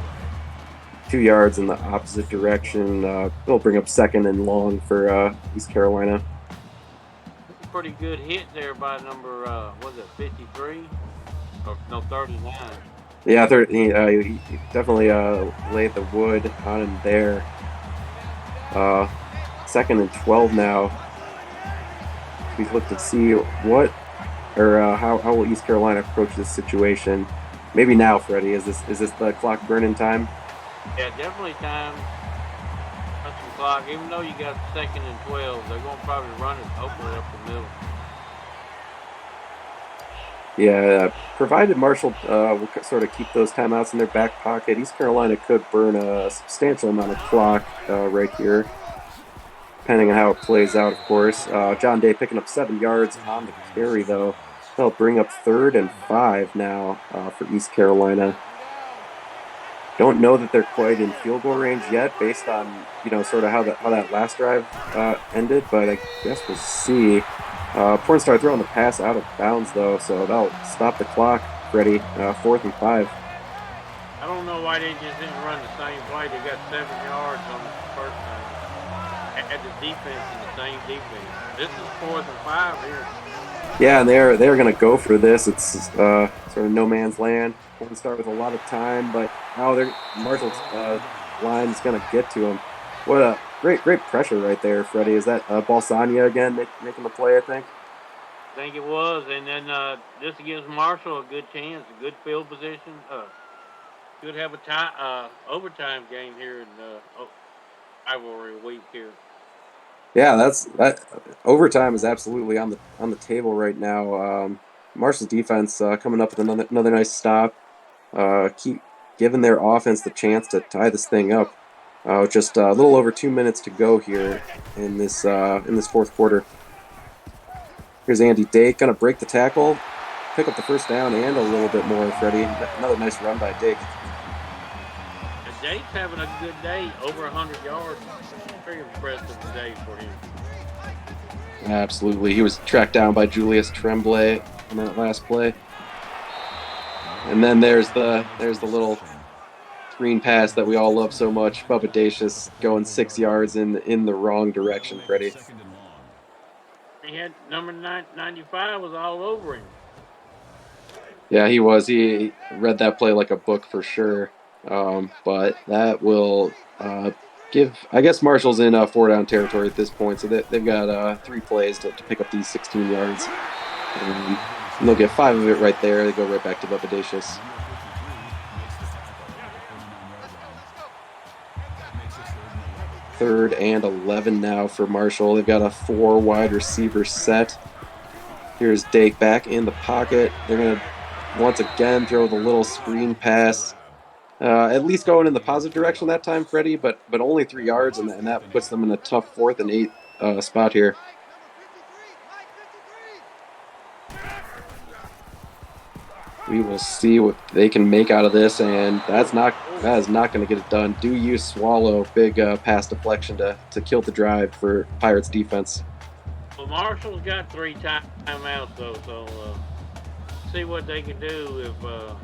2 yards in the opposite direction. It'll bring up second and long for East Carolina.
Pretty good hit there by number, was it 53? Or no, 39.
Yeah, he definitely laid the wood on him there. Second and 12 now. We look to see how will East Carolina approach this situation. Maybe now, Freddie. Is this the clock burning time?
Yeah, definitely time. That's some clock. Even though you got second and 12, they're going to probably run it hopefully up the middle.
Yeah, provided Marshall will sort of keep those timeouts in their back pocket, East Carolina could burn a substantial amount of clock right here, depending on how it plays out, of course. John Day picking up 7 yards on the carry, though. They'll bring up 3rd and 5 now for East Carolina. Don't know that they're quite in field goal range yet, based on sort of how that last drive ended, but I guess we'll see. Pornstar throwing the pass out of bounds, though, so that'll stop the clock, Freddie. 4th and 5.
I don't know why they just didn't run the same play. They got 7 yards on the first time. Had the defense in the same defense. This is 4th and 5 here.
Yeah, and they're going to go for this. It's sort of no man's land. Pornstar with a lot of time, but now Marshall's line is going to get to him. What a great pressure right there, Freddie. Is that Balsania again making the play, I think?
I think it was, and then this gives Marshall a good chance, a good field position. Could have a overtime game here in rivalry week here.
Yeah, that overtime is absolutely on the table right now. Marshall's defense coming up with another nice stop. Keep giving their offense the chance to tie this thing up. Just a little over 2 minutes to go here in this 4th quarter. Here's Andy Dake, gonna break the tackle, pick up the first down and a little bit more. Freddie, another nice run by Dake.
And Dake's having a good day, over 100 yards. Very impressive day for him.
Absolutely, he was tracked down by Julius Tremblay on that last play. And then there's the little screen pass that we all love so much. Bubba Dacius going 6 yards in the wrong direction, Freddie.
He had number 95 was all over him.
Yeah, he was. He read that play like a book for sure. But that will give, I guess Marshall's in 4-down territory at this point, so they've got 3 plays to pick up these 16 yards. And they'll get 5 of it right there. They go right back to Bubba Dacius. Third and 11 now for Marshall. They've got a 4 wide receiver set. Here's Dake back in the pocket. They're going to once again throw the little screen pass. At least going in the positive direction that time, Freddie, but only 3 yards, and that puts them in a tough 4th and 8 spot here. We will see what they can make out of this, and that is not going to get it done. Do you swallow? Big pass deflection to kill the drive for Pirates defense.
Well, Marshall's got 3 timeouts though, so see what they can do if the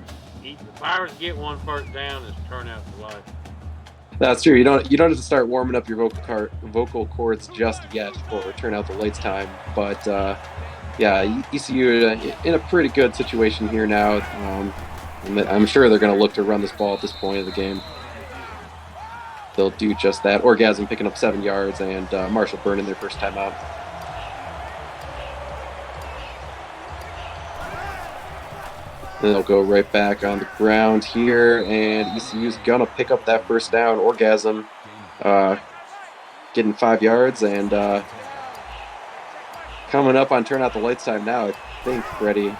Pirates get 1 first down. It's turn out the light.
That's true. You don't have to start warming up your vocal cords just yet for turn out the lights time, but. Yeah, ECU in a pretty good situation here now. I'm sure they're going to look to run this ball at this point of the game. They'll do just that. Orgasm picking up 7 yards, and Marshall burning their first timeout. Then they'll go right back on the ground here, and ECU's going to pick up that first down. Orgasm getting 5 yards, and coming up on turn out the lights time now, I think, Freddie.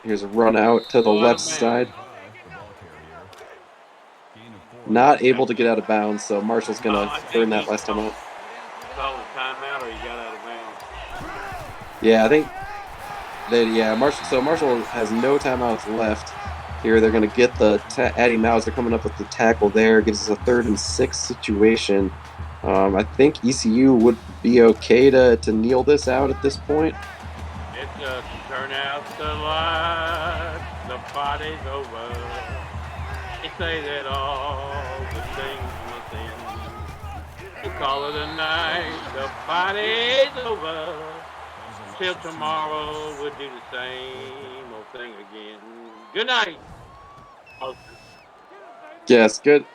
Here's a run out to the left side. Not able to get out of bounds, so Marshall's going to burn that last time out.
Call a timeout or he got out of bounds?
Yeah, I think that, Marshall has no timeouts left. Here they're going to get the Eddie Mauser coming up with the tackle there. Gives us a 3rd and 6 situation. I think ECU would be okay to kneel this out at this point.
It's just turn out the lights, the party's over. They say that all the things must end. You call it a night, the party's over. Till tomorrow we'll do the same old thing again. Good night.
Yes, good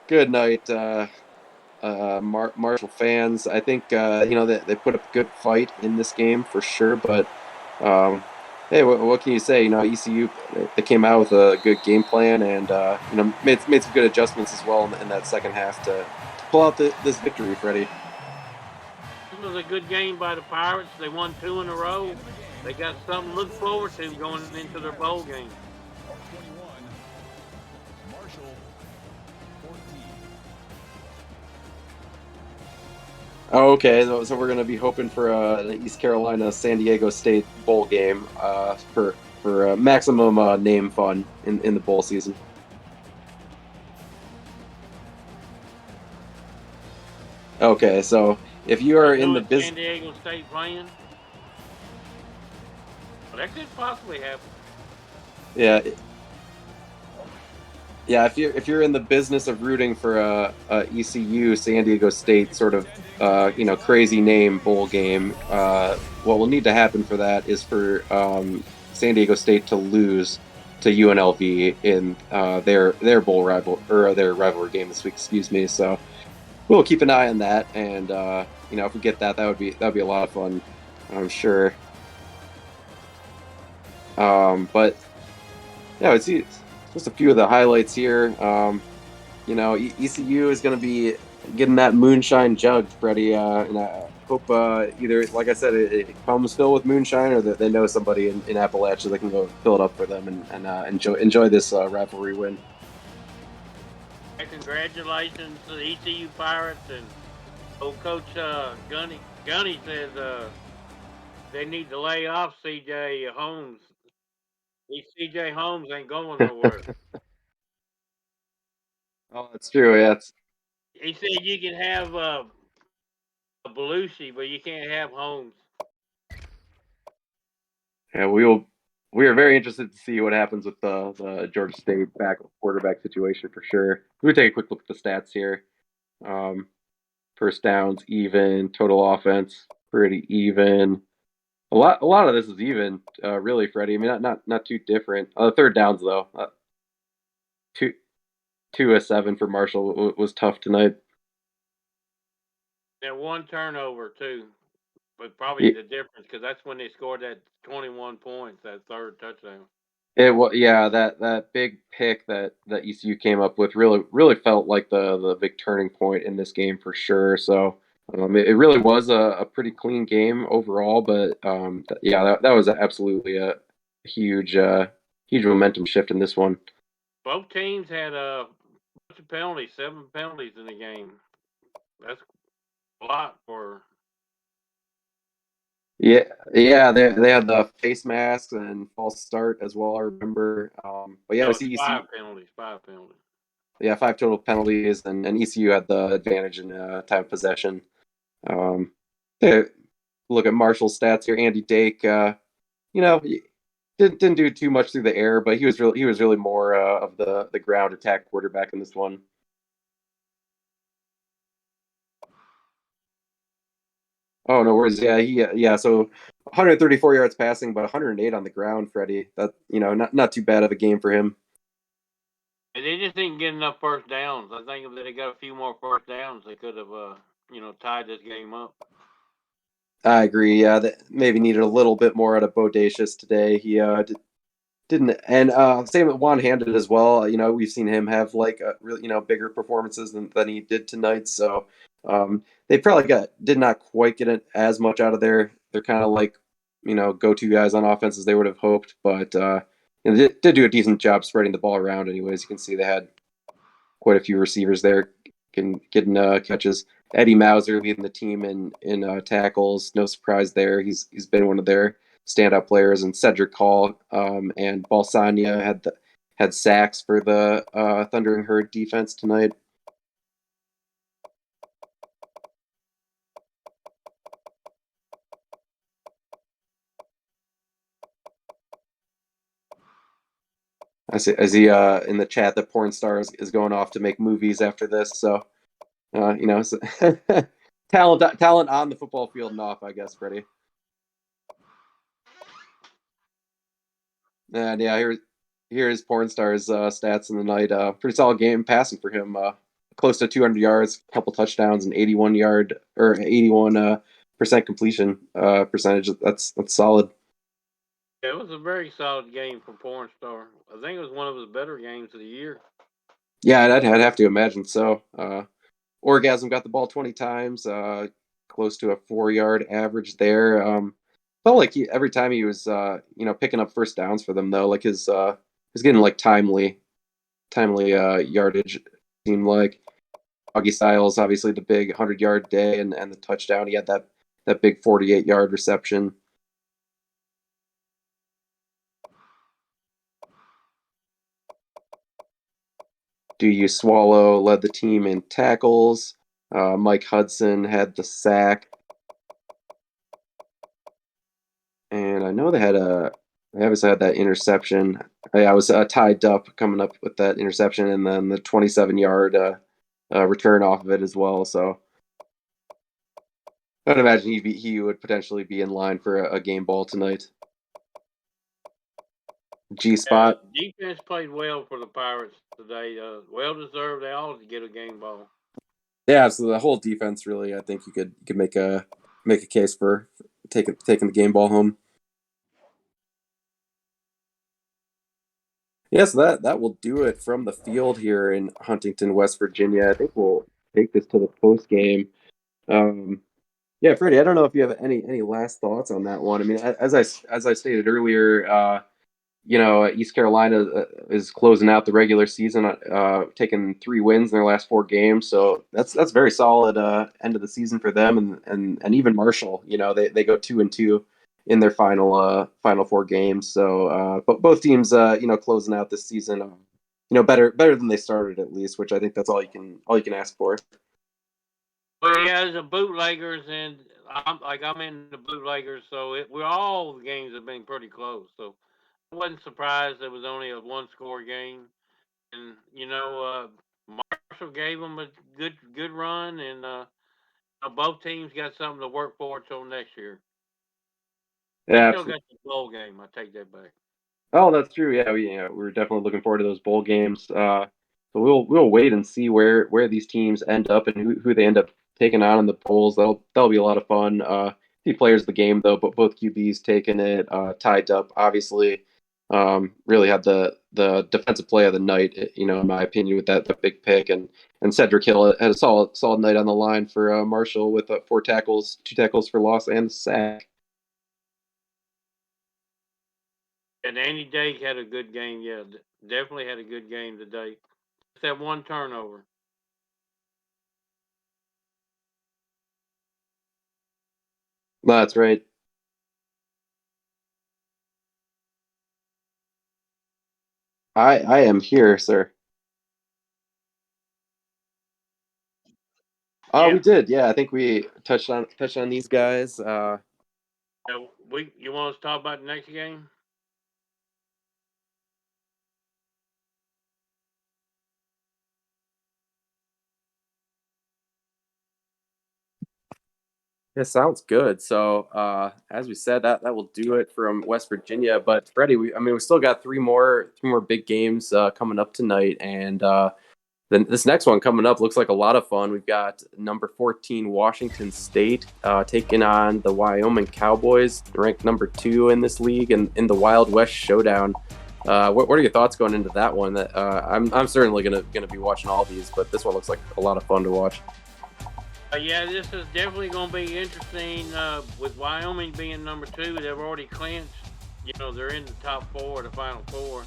night, Marshall fans. I think they put up a good fight in this game for sure. But hey, what can you say? ECU, they came out with a good game plan and made some good adjustments as well in that second half to pull out this victory, Freddie.
This was a good game by the Pirates. They won 2 in a row. They got something to look forward to going into their bowl game.
Oh, okay, so we're going to be hoping for the East Carolina San Diego State bowl game for maximum name fun in the bowl season. Okay, so if you are in the business,
San Diego State playing, well, that could possibly happen.
yeah. Yeah, if you're in the business of rooting for ECU San Diego State sort of crazy name bowl game, what will need to happen for that is for San Diego State to lose to UNLV in their bowl rival or their rivalry game this week. Excuse me. So we'll keep an eye on that, and if we get that would be a lot of fun, I'm sure. But yeah, it's just a few of the highlights here. ECU is going to be getting that moonshine jug, Freddie, and I hope either, like I said, it comes filled with moonshine, or that they know somebody in Appalachia that can go fill it up for them and enjoy this rivalry win.
Congratulations to the ECU Pirates and old Coach Gunny. Gunny says they need to lay off C.J. Holmes. C.J. Holmes ain't going nowhere.
Oh, that's true. Yeah.
He said you can have Belushi, but you can't have Holmes.
Yeah, we are very interested to see what happens with the Georgia State quarterback situation for sure. We'll take a quick look at the stats here. First downs even, total offense pretty even. A lot of this is even, really, Freddie. I mean, not too different. Third downs though, 2 of 7 for Marshall was tough tonight.
And 1 turnover too, but probably the difference because that's when they scored that 21 points, that 3rd touchdown.
That big pick that ECU came up with really felt like the big turning point in this game for sure. So it really was a pretty clean game overall, but that was absolutely a huge momentum shift in this one.
Both teams had a bunch of penalties, 7 penalties in the game. That's a lot for.
Yeah, they had the face masks and false start as well. I remember, but yeah,
No,
I see ECU.
5 penalties.
Yeah, 5 total penalties, and ECU had the advantage in time of possession. Look at Marshall's stats here. Andy Dake, didn't do too much through the air, but he was really more of the ground attack quarterback in this one. Oh, no worries. Yeah. So 134 yards passing, but 108 on the ground, Freddie. That not too bad of a game for him.
And they just didn't get enough first downs. I think if they got a few more first downs, they could have, tied this game up.
I agree. Yeah, that maybe needed a little bit more out of Bodacious today. He didn't, and same with one-handed as well. We've seen him have like really bigger performances than he did tonight. So they probably did not quite get it as much out of their kind of like go-to guys on offense as they would have hoped, but they did do a decent job spreading the ball around. Anyways, you can see they had quite a few receivers there getting catches. Eddie Mauser leading the team in tackles. No surprise there. He's been one of their standout players, and Cedric Hall and Balsania had sacks for the Thundering Herd defense tonight. I see in the chat that porn star is going off to make movies after this. So, talent on the football field and off, I guess, Freddie. And yeah, here's porn star's stats in the night. Pretty solid game passing for him. Close to 200 yards, a couple touchdowns, and 81% completion percentage. That's solid.
It was a very solid game for Porn Star. I think it was one of his better games of the year.
Yeah, I'd have to imagine so. Orgasm got the ball 20 times, close to a 4-yard average there. Felt like every time he was, picking up first downs for them though. Like he's getting like timely yardage. Seemed like Augie Styles, obviously the big 100-yard day and the touchdown. He had that big 48-yard reception. Do You Swallow led the team in tackles. Mike Hudson had the sack. And I know they obviously had that interception. I was tied up coming up with that interception and then the 27-yard return off of it as well. So I'd imagine he would potentially be in line for a game ball tonight. G-Spot.
Defense played well for the Pirates today. Well deserved. They all get a game ball.
Yeah, so the whole defense really, I think you could make a case for taking the game ball home. Yes, that will do it from the field here in Huntington, West Virginia. I think we'll take this to the post game. Yeah, Freddie, I don't know if you have any last thoughts on that one. I mean, as I stated earlier, East Carolina is closing out the regular season, taking 3 wins in their last 4 games. So that's very solid end of the season for them, and even Marshall. They go 2-2 in their final 4 games. So, but both teams, closing out this season, better than they started at least, which I think that's all you can ask for.
Well, yeah, as a bootleggers, and I'm in the bootleggers, so all the games have been pretty close. So I wasn't surprised it was only a 1-score game, and Marshall gave them a good run, and both teams got something to work forward till next year.
Yeah,
Still got the bowl game. I take that back.
Oh, that's true. Yeah, we're definitely looking forward to those bowl games. So we'll wait and see where these teams end up and who they end up taking on in the polls. That'll be a lot of fun. Few players of the game though, but both QBs taking it, tied up. Obviously, really had the defensive play of the night. In my opinion, with that big pick, and Cedric Hill had a solid night on the line for Marshall with 4 tackles, 2 tackles for loss, and a sack.
And Andy Dake had a good game. Yeah, definitely had a good game today. Just that 1 turnover.
That's right. I am here, sir. Oh,
Yeah.
we did. Yeah, I think we touched on these guys.
You want us to talk about the next game?
Yeah, sounds good. So, as we said, that will do it from West Virginia. But Freddie, we still got three more big games coming up tonight, and then this next one coming up looks like a lot of fun. We've got number 14 Washington State taking on the Wyoming Cowboys, ranked number 2 in this league, and in the Wild West Showdown. What are your thoughts going into that one? I'm certainly gonna be watching all these, but this one looks like a lot of fun to watch.
Yeah, this is definitely going to be interesting. With Wyoming being number 2, they've already clinched. They're in the top 4, the final 4.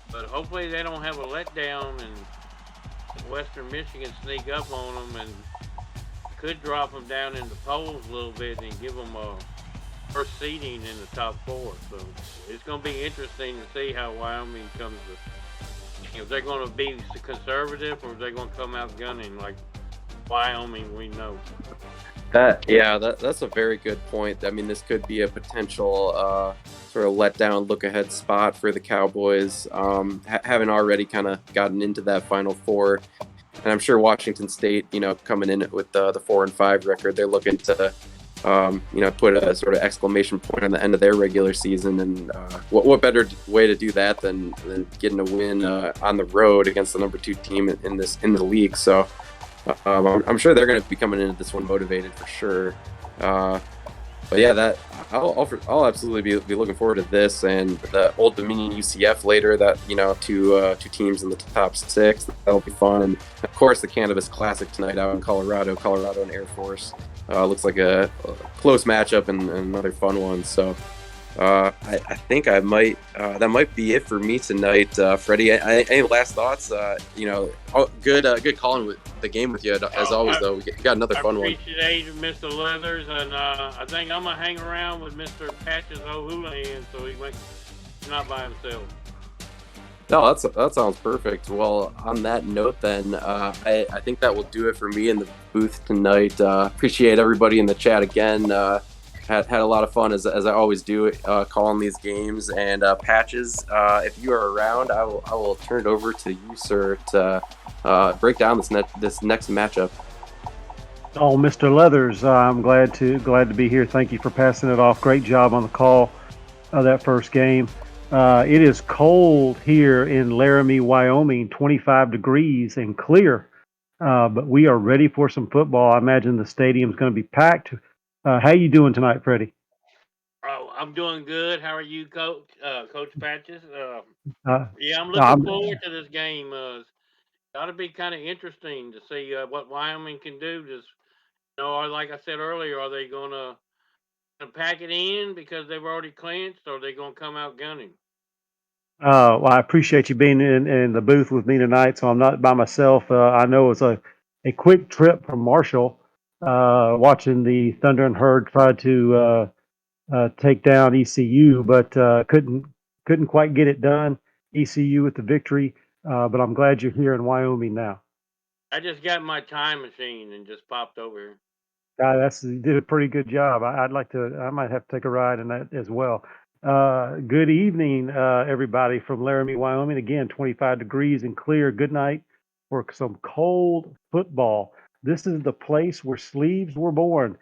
But hopefully they don't have a letdown and Western Michigan sneak up on them and could drop them down in the polls a little bit and give them a first seeding in the top 4. So it's going to be interesting to see how Wyoming comes If they're going to be conservative or if they're going to come out gunning like Wyoming, we know.
That's a very good point. I mean, this could be a potential sort of letdown, look ahead spot for the Cowboys, having already kind of gotten into that Final Four, and I'm sure Washington State, coming in with the 4-5 record, they're looking to put a sort of exclamation point on the end of their regular season. And what better way to do that than getting a win on the road against the number 2 team in the league? So I'm sure they're going to be coming into this one motivated for sure. But yeah, that I'll absolutely be looking forward to this and the Old Dominion UCF later. That two teams in the top 6. That'll be fun, and of course the Cannabis Classic tonight out in Colorado and Air Force. Looks like a close matchup and another fun one. So I think I might that might be it for me tonight. Freddie, any last thoughts? Good calling with the game with you as always. Though we got another fun one.
I appreciate Mr. Leathers, and I think I'm gonna hang around with Mr. Patches O'Houlihan so he's not by himself.
No, that sounds perfect. Well, on that note, then I think that will do it for me in the booth tonight. Appreciate everybody in the chat again. Had a lot of fun as I always do calling these games. And Patches, if you are around, I will turn it over to you, sir, to break down this next matchup.
Oh, Mr. Leathers, I'm glad to be here. Thank you for passing it off. Great job on the call of that first game. It is cold here in Laramie, Wyoming, 25 degrees and clear. But we are ready for some football. I imagine the stadium's going to be packed. How you doing tonight, Freddie?
Oh, I'm doing good. How are you, Coach? Coach Patches? Yeah, I'm looking forward to this game. It ought to be kind of interesting to see what Wyoming can do. Just or like I said earlier, are they going to pack it in because they've already clinched, or are they going to come out gunning?
Well, I appreciate you being in the booth with me tonight, so I'm not by myself. I know it's a quick trip from Marshall, watching the Thunder and Herd try to take down ECU, but couldn't quite get it done. ECU with the victory, but I'm glad you're here in Wyoming now.
I just got my time machine and just popped over here.
You did a pretty good job. I might have to take a ride in that as well. Good evening, everybody from Laramie, Wyoming. Again, 25 degrees and clear. Good night for some cold football. This is the place where sleeves were born.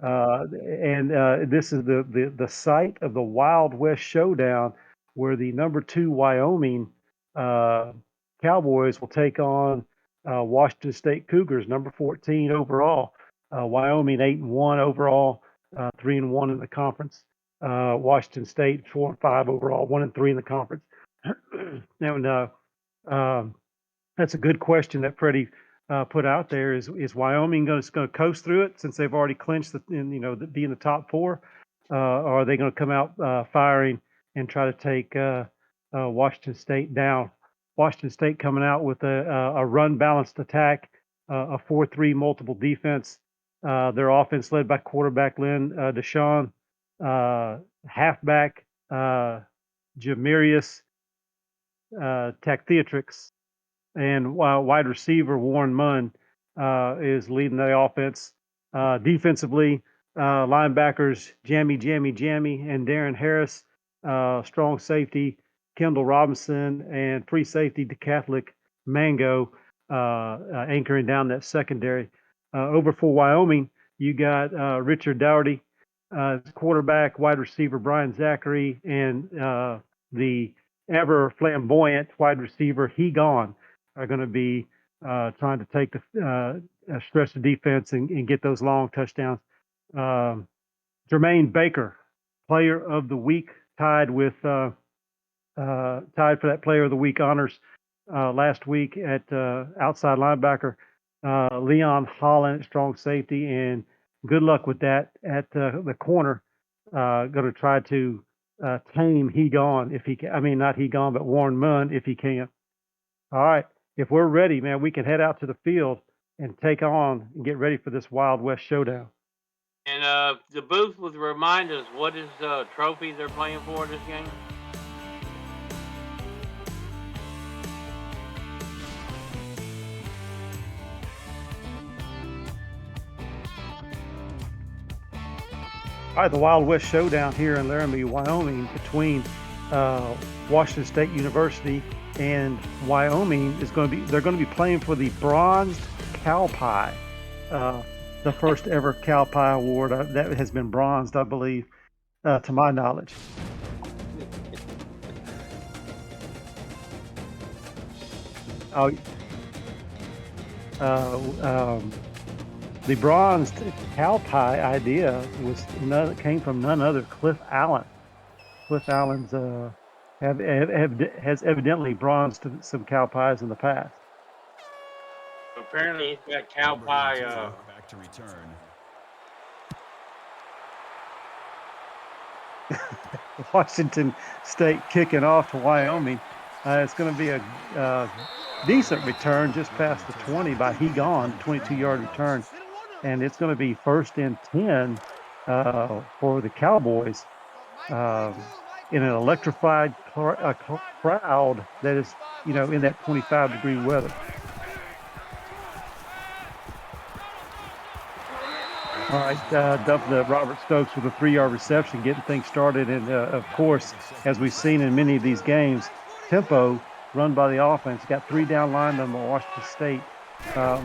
And this is the site of the Wild West Showdown, where the number 2 Wyoming Cowboys will take on Washington State Cougars, number 14 overall. Wyoming 8-1 overall, 3-1 in the conference. Washington State 4-5 overall, 1-3 in the conference. And that's a good question that Freddie put out there. Is Wyoming going to coast through it since they've already clinched be in the top 4? Or are they going to come out firing and try to take Washington State down? Washington State coming out with a run balanced attack, a 4-3 multiple defense. Their offense led by quarterback Lynn Deshawn, halfback Jamirius Tactheatrix, and wide receiver Warren Munn is leading the offense. Defensively, linebackers Jammy, and Darren Harris, strong safety Kendall Robinson, and free safety DeCatholic Mango anchoring down that secondary. Over for Wyoming, you got Richard Dougherty, quarterback, wide receiver Brian Zachary, and the ever flamboyant wide receiver Hegon are going to be trying to take stretch the defense and get those long touchdowns. Jermaine Baker, player of the week, tied for that player of the week honors last week at outside linebacker. Leon Holland, strong safety, and good luck with that at the corner. Going to try to tame Hegon if he can. I mean, not Hegon, but Warren Munn if he can. All right, if we're ready, man, we can head out to the field and take on and get ready for this Wild West Showdown.
And the booth would remind us what is the trophy they're playing for this game.
All right, the Wild West Showdown here in Laramie, Wyoming, between Washington State University and Wyoming is going to be. They're going to be playing for the bronzed cow pie, the first ever cow pie award that has been bronzed, I believe, to my knowledge. Oh, the bronzed cow pie idea came from none other Cliff Allen. Cliff Allen's has evidently bronzed some cow pies in the past.
Apparently, he's got cow pie.
Back to return.
Washington State kicking off to Wyoming. It's going to be a decent return just past the 20 by Hegon, 22-yard return. And it's going to be 1st and 10 for the Cowboys in an electrified crowd that is, in that 25-degree weather. All right, dump the Robert Stokes with a 3-yard reception, getting things started. And, of course, as we've seen in many of these games, tempo run by the offense. Got 3 down linemen on Washington State.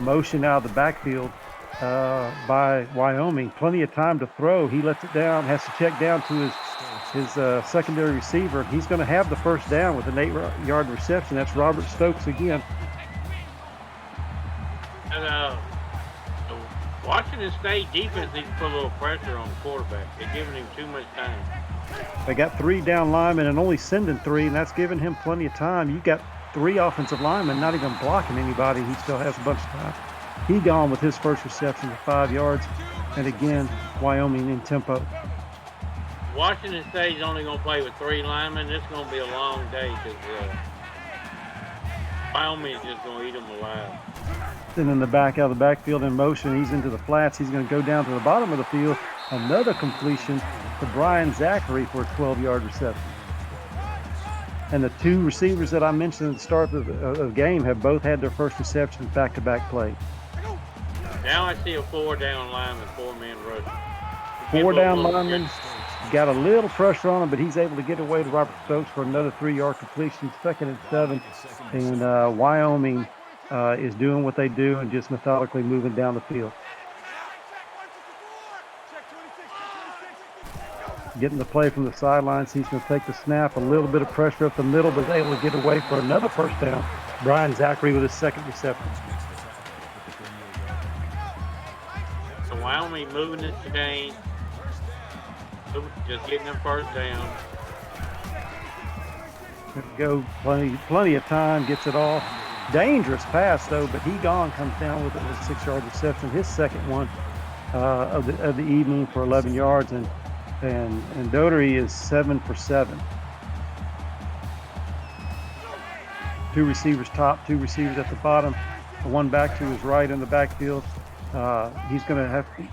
Motion out of the backfield by Wyoming. Plenty of time to throw. He lets it down, has to check down to his secondary receiver. He's going to have the first down with an 8-yard reception. That's Robert Stokes again.
And Washington State defense needs to put a little pressure on the quarterback. They're giving him too much time.
They got 3 down linemen and only sending 3, and that's giving him plenty of time. You got 3 offensive linemen not even blocking anybody. He still has a bunch of time. He gone with his first reception of 5 yards, and again, Wyoming in tempo.
Washington State's only going to play with 3 linemen. This is going to be a long day because Wyoming's just going to eat them alive.
Then in the back, out of the backfield in motion, he's into the flats. He's going to go down to the bottom of the field. Another completion to Brian Zachary for a 12-yard reception. And the 2 receivers that I mentioned at the start of the game have both had their first receptions back-to-back plays.
Now I see a 4-down lineman, 4-man rush.
4 down linemen, got a little pressure on him, but he's able to get away to Robert Stokes for another 3-yard completion, 2nd and 7. And Wyoming is doing what they do and just methodically moving down the field. Getting the play from the sidelines. He's going to take the snap, a little bit of pressure up the middle, but able to get away for another first down. Brian Zachary with his 2nd reception.
So Wyoming moving this game, just getting them first down.
Go plenty of time, gets it off. Dangerous pass though, but Hegon comes down with it with a 6-yard reception, his 2nd one of the evening for 11 yards, and Doherty is 7 for 7. 2 receivers top, 2 receivers at the bottom, 1 back to his right in the backfield. He's going to have to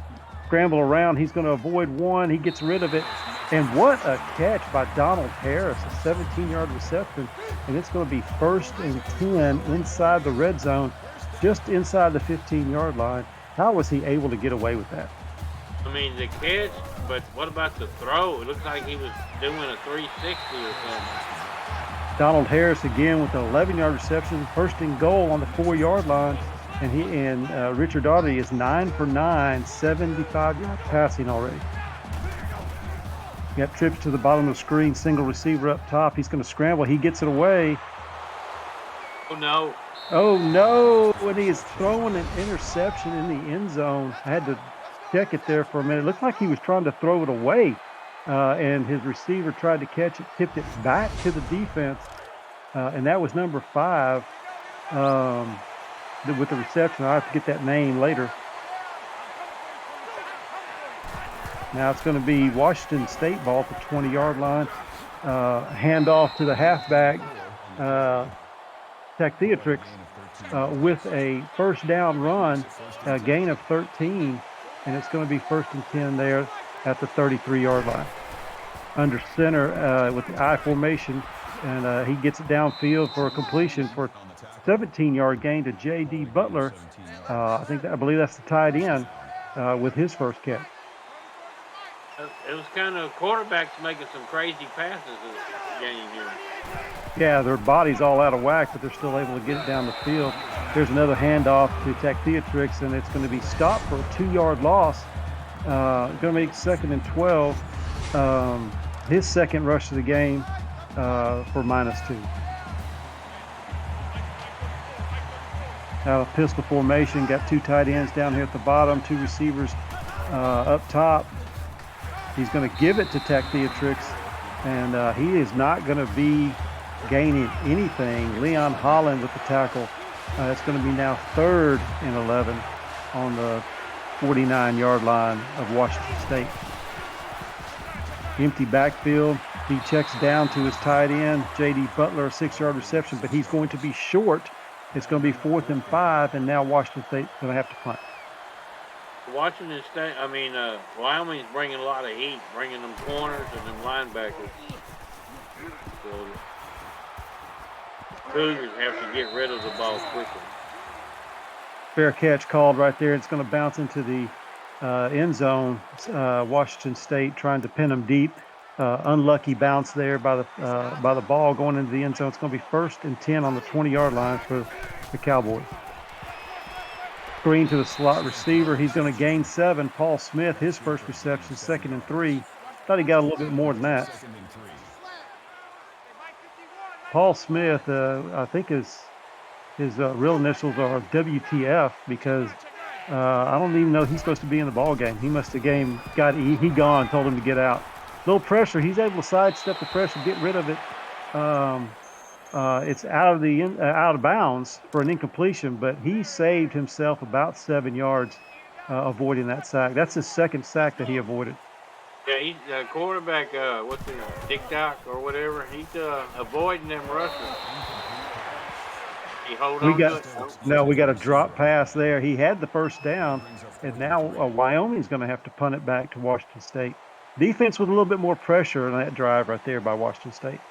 scramble around. He's going to avoid 1. He gets rid of it. And what a catch by Donald Harris, a 17-yard reception. And it's going to be 1st and 10 inside the red zone, just inside the 15-yard line. How was he able to get away with that?
I mean, the catch, but what about the throw? It looks like he was doing a 360 or something.
Donald Harris again with an 11-yard reception, 1st and goal on the 4-yard line. And Richard Daugherty is 9 for 9, 75-yard passing already. Got trips to the bottom of the screen, single receiver up top. He's going to scramble. He gets it away.
Oh, no.
Oh, no. When he is throwing an interception in the end zone. I had to check it there for a minute. It looked like he was trying to throw it away, and his receiver tried to catch it, tipped it back to the defense, and that was number 5 with the reception. I'll have to get that name later. Now it's going to be Washington State ball at the 20-yard line. Handoff to the halfback, Tech Theatrix, with a 1st down run, a gain of 13, and it's going to be 1st and 10 there at the 33-yard line. Under center with the I formation, and he gets it downfield for a completion for a 17-yard gain to J.D. Butler. I believe that's the tight end with his first catch.
It was kind of quarterbacks making some crazy passes this game here.
Yeah, their body's all out of whack, but they're still able to get it down the field. Here's another handoff to Tactheatrix, and it's going to be stopped for a 2-yard loss. Going to make 2nd and 12. His second rush of the game for -2. Out of pistol formation, got 2 tight ends down here at the bottom, 2 receivers up top. He's going to give it to Tactheatrix, and he is not going to be gaining anything. Leon Holland with the tackle. It's going to be now 3rd and 11 on the 49-yard line of Washington State. Empty backfield. He checks down to his tight end, J.D. Butler, a 6-yard reception, but he's going to be short. It's going to be 4th and 5, and now Washington State's going to have to punt.
Wyoming's bringing a lot of heat, bringing them corners and them linebackers. So Cougars have to get rid of the ball quickly.
Fair catch called right there. It's going to bounce into the end zone. Washington State trying to pin them deep. Unlucky bounce there by the ball going into the end zone. It's going to be 1st and 10 on the 20-yard line for the Cowboys. Screen to the slot receiver. He's going to gain 7. Paul Smith, his first reception, 2nd and 3. Thought he got a little bit more than that. Paul Smith, I think his real initials are WTF, because I don't even know he's supposed to be in the ball game. He must have he gone, told him to get out. Little pressure. He's able to sidestep the pressure, get rid of it. It's out of bounds for an incompletion, but he saved himself about 7 yards, avoiding that sack. That's his 2nd sack that he avoided.
Yeah, he's quarterback. What's his name? Dick Doc or whatever. He's avoiding them rushers.
We got a drop pass there. He had the first down, and now Wyoming's going to have to punt it back to Washington State. Defense with a little bit more pressure on that drive right there by Washington State.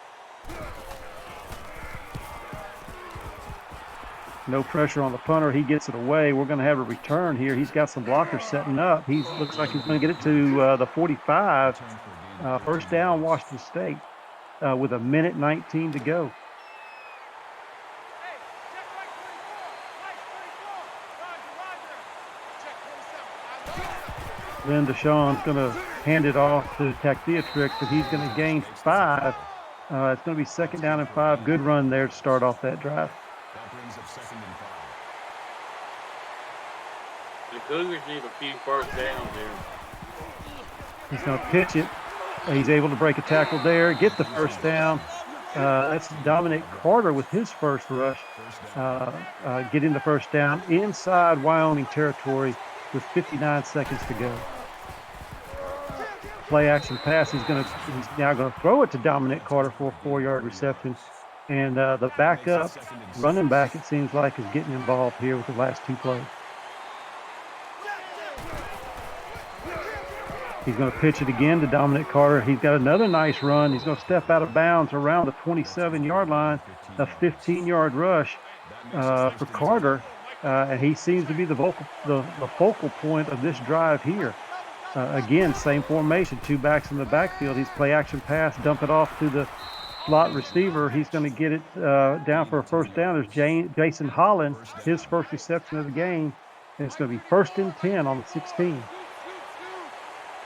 No pressure on the punter. He gets it away. We're going to have a return here. He's got some blockers setting up. He looks like he's going to get it to the 45. First down, Washington State, with 1:19 to go. Then Deshaun's going to hand it off to Tactheatrix, but he's going to gain 5. It's going to be 2nd down and 5. Good run there to start off that drive.
The Cougars need a few first downs here.
He's going to pitch it. He's able to break a tackle there, get the first down. That's Dominic Carter with his first rush, getting the first down inside Wyoming territory with 59 seconds to go. Play action pass. He's now going to throw it to Dominic Carter for a 4-yard reception. And the backup running back, it seems like, is getting involved here with the last 2 plays. He's going to pitch it again to Dominic Carter. He's got another nice run. He's going to step out of bounds around the 27-yard line, a 15-yard rush for Carter. And he seems to be the focal point of this drive here. Again, same formation, 2 backs in the backfield. He's play action pass, dump it off to the slot receiver. He's going to get it down for a first down. There's Jason Holland, his first reception of the game. And it's going to be 1st and 10 on the 16.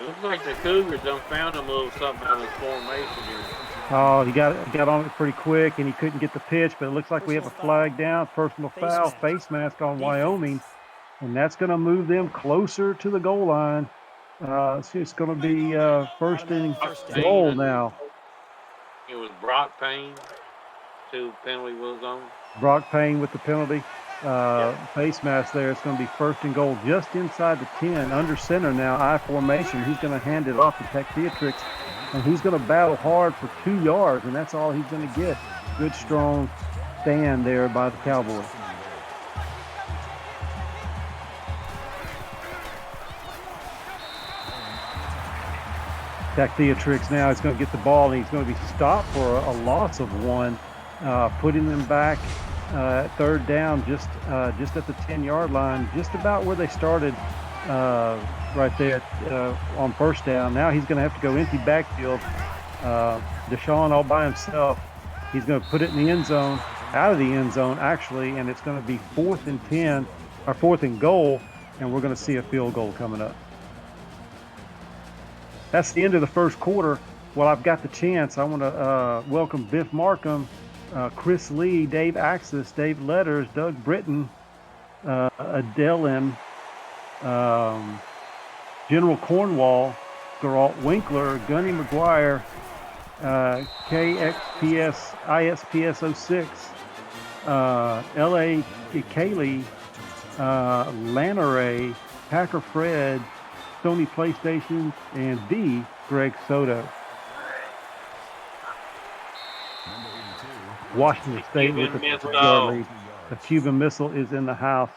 It looks like the Cougars done found a little something out of this formation here.
Oh, he got on it pretty quick, and he couldn't get the pitch, but it looks like we have a flag down, personal foul, face mask on Wyoming, and that's going to move them closer to the goal line. It's going to be 1st and goal now.
It was Brock Payne, 2 penalty was on.
Brock Payne with the penalty. Face mask there. It's going to be 1st and goal just inside the 10, under center now, I formation. He's going to hand it off to Tactheatrix, and he's going to battle hard for 2 yards, and that's all he's going to get. Good, strong stand there by the Cowboys. Tactheatrix now is going to get the ball, and he's going to be stopped for a loss of 1, putting them back 3rd down just at the 10-yard line, just about where they started right there on first down. Now he's going to have to go empty backfield. Deshaun all by himself. He's going to put it in the end zone, out of the end zone actually, and it's going to be 4th and 10 or 4th and goal, and we're going to see a field goal coming up. That's the end of the first quarter. Well, I've got the chance. I want to welcome Biff Markham, Chris Lee, Dave Axis, Dave Letters, Doug Britton, Adelin, General Cornwall, Geralt Winkler, Gunny McGuire, KXPS, ISPS 06, LA Kaylee, Lanneray, Packer Fred, Sony PlayStation, and D. Greg Soto. Washington State with the 3-yard lead. The Cuban Missile is in the house.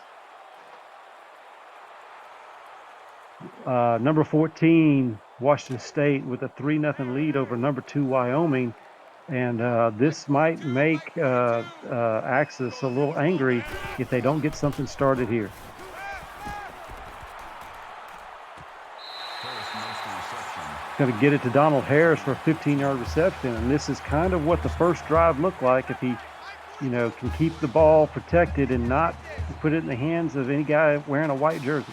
Number 14, Washington State with a 3-0 lead over number 2 Wyoming, and this might make Axis a little angry if they don't get something started here. Going to get it to Donald Harris for a 15-yard reception, and this is kind of what the first drive looked like. If he, can keep the ball protected and not put it in the hands of any guy wearing a white jersey.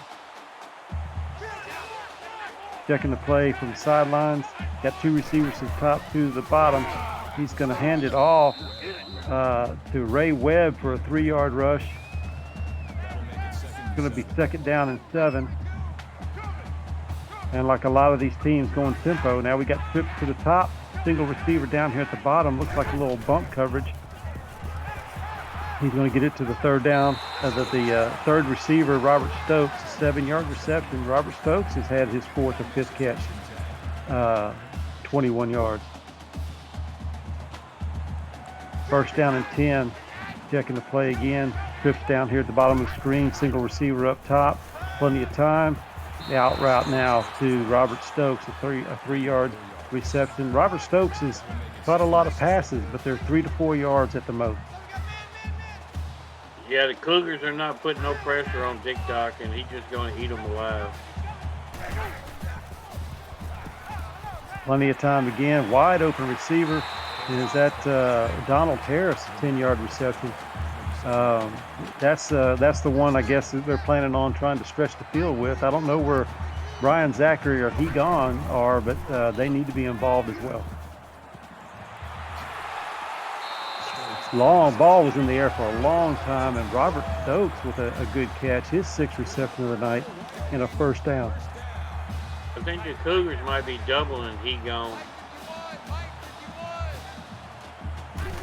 Checking the play from the sidelines. Got 2 receivers from top to the bottom. He's going to hand it off to Ray Webb for a 3-yard rush. It's going to be 2nd down and 7. And like a lot of these teams going tempo, now we got trips to the top, single receiver down here at the bottom. Looks like a little bump coverage. He's going to get it to the 3rd down. The 3rd receiver, Robert Stokes, 7-yard reception. Robert Stokes has had his 4th or 5th catch, 21 yards. 1st down and 10. Checking the play again. Trips down here at the bottom of the screen. Single receiver up top. Plenty of time. The out route now to Robert Stokes, a 3-yard reception. Robert Stokes has caught a lot of passes, but they're 3 to 4 yards at the most.
Yeah, the Cougars are not putting no pressure on TikTok, and he's just going to eat them alive.
Plenty of time again. Wide open receiver is that Donald Harris, 10-yard reception. That's the one I guess that they're planning on trying to stretch the field with. I don't know where Brian Zachary or He Gone are, but they need to be involved as well. Long ball was in the air for a long time, and Robert Stokes with a good catch, his 6th reception of the night, and a 1st down.
I think the Cougars might be doubling He Gone.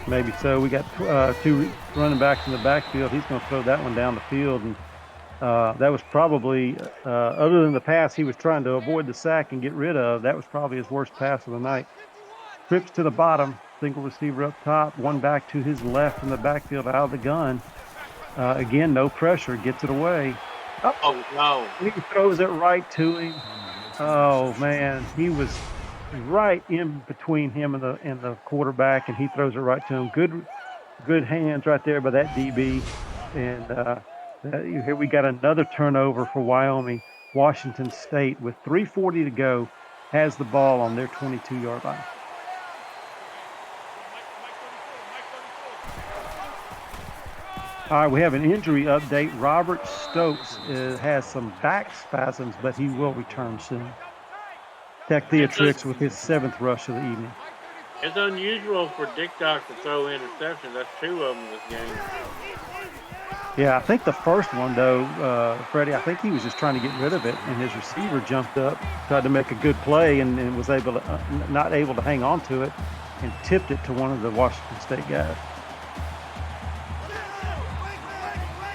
Maybe so. We got 2 running backs in the backfield. He's going to throw that one down the field, and that was probably, other than the pass he was trying to avoid the sack and get rid of, that was probably his worst pass of the night. Trips to the bottom, single receiver up top, 1 back to his left in the backfield out of the gun. Again, no pressure, gets it away.
Oh, no.
He throws it right to him. Oh, man, he was right in between him and the quarterback, and he throws it right to him. Good hands right there by that DB. And here we got another turnover for Wyoming. Washington State with 3:40 to go has the ball on their 22-yard line. All right, we have an injury update. Robert Stokes has some back spasms, but he will return soon. Tech Theatrix with his 7th rush of the evening.
It's unusual for TikTok to throw interceptions. That's 2 of them this game.
Yeah, I think the first one, though, Freddie, I think he was just trying to get rid of it, and his receiver jumped up, tried to make a good play, and was able to not able to hang on to it, and tipped it to one of the Washington State guys.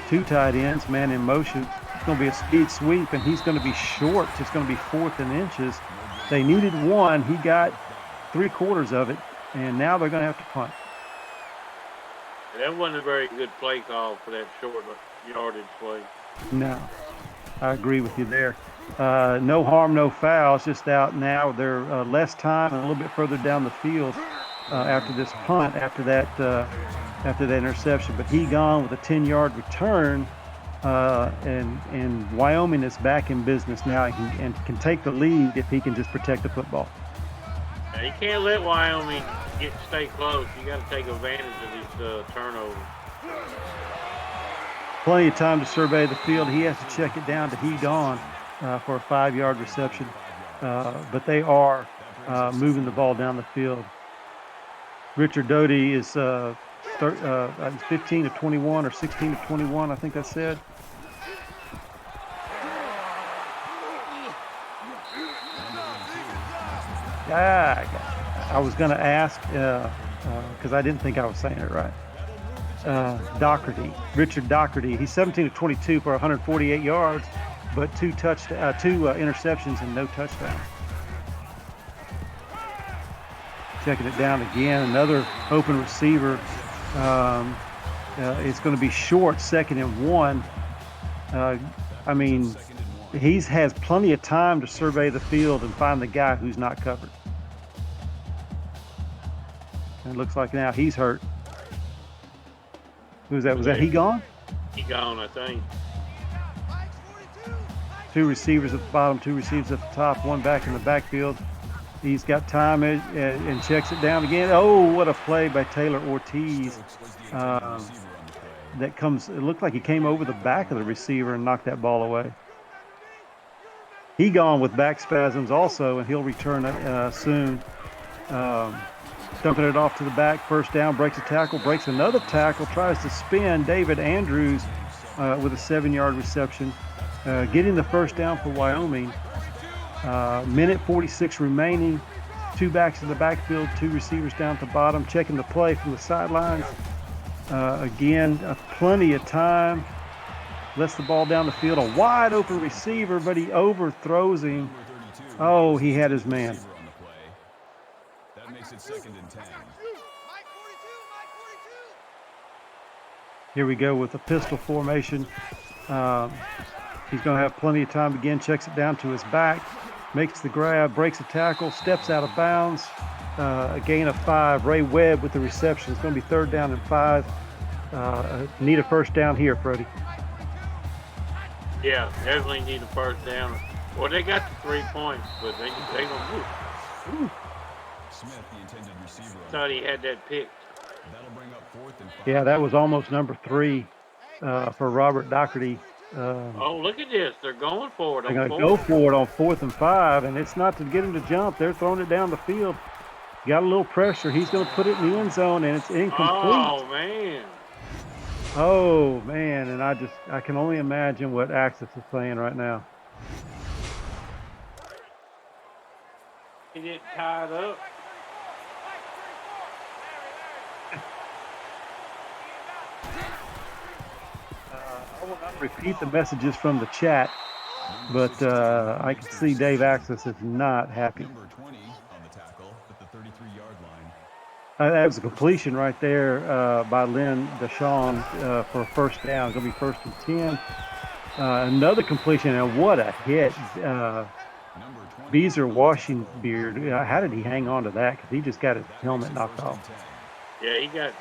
2 tight ends, man in motion. It's going to be a speed sweep, and he's going to be short. It's going to be 4th and inches. They needed 1. He got 3/4 of it, and now they're going to have to punt.
That wasn't a very good play call for that short yardage play.
No, I agree with you there. No harm, no foul. It's just out now. They're less time and a little bit further down the field after this punt, after that interception. But he gone with a 10-yard return and Wyoming is back in business now and can take the lead if he can just protect the football.
Yeah, you can't let Wyoming stay close. You got to take advantage of these turnovers.
Plenty of time to survey the field. He has to check it down to Hegon for a 5-yard reception, but they are moving the ball down the field. Richard Doty is 15 of 21 or 16 of 21, I think I said. I was going to ask because I didn't think I was saying it right. Doherty, Richard Doherty. He's 17 of 22 for 148 yards, but two interceptions and no touchdowns. Checking it down again, another open receiver. It's going to be short, 2nd and 1. I mean, he has plenty of time to survey the field and find the guy who's not covered. And it looks like now he's hurt. Who's that? Was that Hegon?
Hegon, I think.
2 receivers at the bottom, 2 receivers at the top, 1 back in the backfield. He's got time and checks it down again. Oh, what a play by Taylor Ortiz. That comes, it looked like he came over the back of the receiver and knocked that ball away. Hegon with back spasms also, and he'll return soon. Dumping it off to the back, 1st down, breaks a tackle, breaks another tackle, tries to spin. David Andrews with a 7-yard reception, getting the 1st down for Wyoming. Minute 46 remaining, 2 backs in the backfield, 2 receivers down at the bottom, checking the play from the sidelines. Again, plenty of time, lets the ball down the field, a wide open receiver, but he overthrows him. Oh, he had his man.
That makes it 2nd and 10.
Here we go with the pistol formation. He's going to have plenty of time again, checks it down to his back, makes the grab, breaks a tackle, steps out of bounds. A gain of 5. Ray Webb with the reception. It's going to be 3rd down and 5. Need a 1st down here, Freddie.
Yeah, definitely need a 1st down. Well, they got the 3 points, but they gonna move.
Smith, the intended receiver.
Thought he had that pick.
That'll bring up 4th and 5.
Yeah, that was almost number 3 for Robert Doherty.
Oh, look at this. They're going for it.
They're going to go for it on 4th and 5, and it's not to get him to jump. They're throwing it down the field. Got a little pressure. He's going to put it in the end zone, and it's incomplete. Oh, man. And I can only imagine what Axis is saying right now.
He didn't tie it up.
I will not repeat the messages from the chat, but I can see Dave Axis is not happy.
Number 20 on the tackle at the 33-yard line.
That was a completion right there by Lynn Deshawn for a 1st down. It's going to be 1st and 10. Another completion, and what a hit. Beezer Washingbeard, how did he hang on to that? Because he just got his helmet knocked off.
Yeah, he got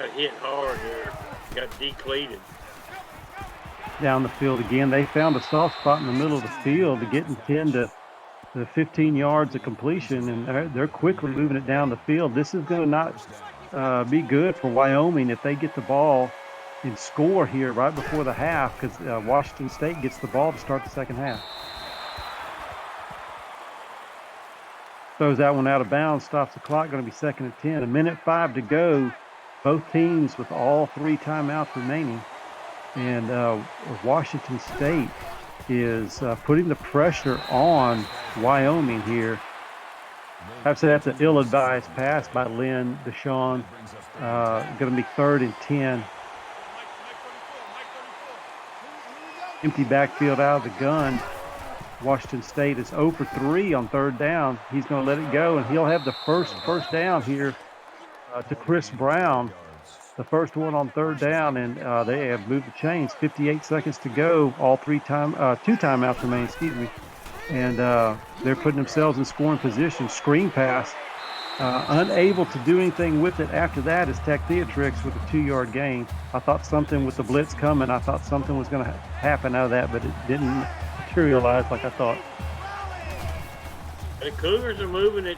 hit hard there. Got decleated.
Down the field again. They found a soft spot in the middle of the field to get in 10 to 15 yards of completion, and they're quickly moving it down the field. This is going to not be good for Wyoming if they get the ball and score here right before the half, because Washington State gets the ball to start the 2nd half. Throws that one out of bounds, stops the clock, going to be 2nd and 10. 1:05 to go. Both teams with all 3 timeouts remaining. And Washington State is putting the pressure on Wyoming here. I've said that's an ill-advised pass by Lynn Deshawn. Going to be 3rd and 10. Empty backfield out of the gun. Washington State is 0 for 3 on 3rd down. He's going to let it go, and he'll have the first down here to Chris Brown. The first one on 3rd down, and they have moved the chains. 58 seconds to go. All 2 timeouts remain, excuse me. And they're putting themselves in scoring position. Screen pass Unable to do anything with it after that is Tech Theatrix with a 2-yard gain. I thought something with the blitz coming. I thought something was going to happen out of that, but it didn't materialize like I thought.
The Cougars are moving it.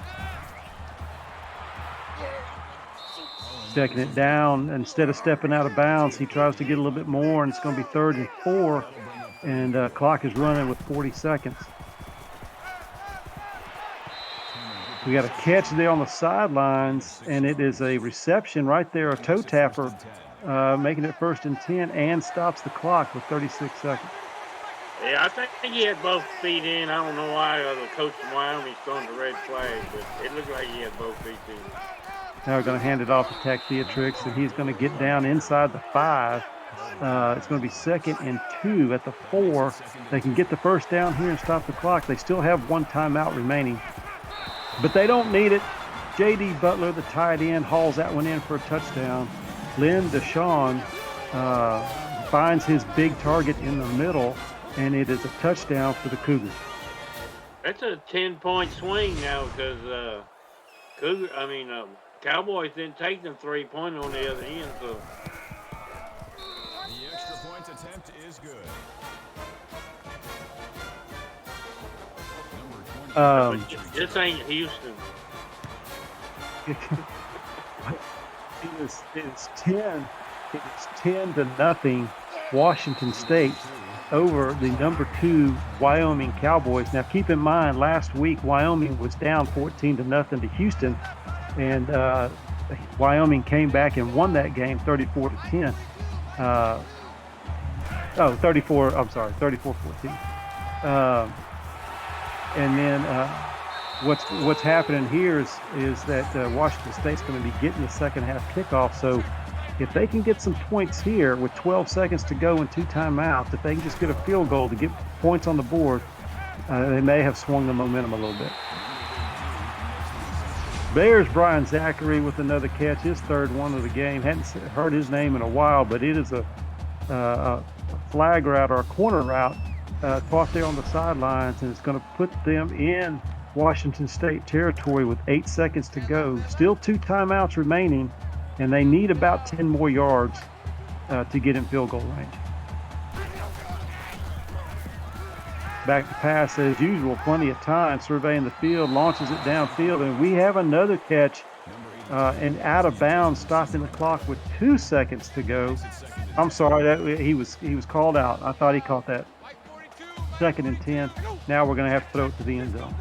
Checking it down. Instead of stepping out of bounds, he tries to get a little bit more, and it's going to be 3rd and 4, and clock is running with 40 seconds. We got a catch there on the sidelines, and it is a reception right there, a toe tapper, making it 1st and 10, and stops the clock with 36 seconds.
Yeah, I think he had both feet in. I don't know why the coach from Wyoming's throwing the red flag, but it looked like he had both feet in.
Now we're going to hand it off to Tech Theatrix, and he's going to get down inside the 5. It's going to be 2nd and 2 at the 4. They can get the first down here and stop the clock. They still have 1 timeout remaining, but they don't need it. J.D. Butler, the tight end, hauls that one in for a touchdown. Lynn Deshawn finds his big target in the middle, and it is a touchdown for the Cougars.
That's a 10-point swing now because Cowboys didn't take them 3-point on the other end, so.
The extra point attempt is good.
This ain't Houston.
It's 10-0 Washington State over the number 2 Wyoming Cowboys. Now keep in mind, last week Wyoming was down 14-0 to Houston, and Wyoming came back and won that game 34-10. 34-14. And then what's happening here is that Washington State's going to be getting the second half kickoff. So if they can get some points here with 12 seconds to go and 2 timeouts, if they can just get a field goal to get points on the board, they may have swung the momentum a little bit. Bears Brian Zachary with another catch, his 3rd one of the game. Hadn't heard his name in a while, but it is a flag route or a corner route caught there on the sidelines, and it's going to put them in Washington State territory with 8 seconds to go. Still 2 timeouts remaining, and they need about 10 more yards to get in field goal range. Back to pass as usual, plenty of time, surveying the field, launches it downfield, and we have another catch and out of bounds, stopping the clock with 2 seconds to go. I'm sorry, he was called out. I thought he caught that. 2nd and 10. Now we're going to have to throw it to the end zone.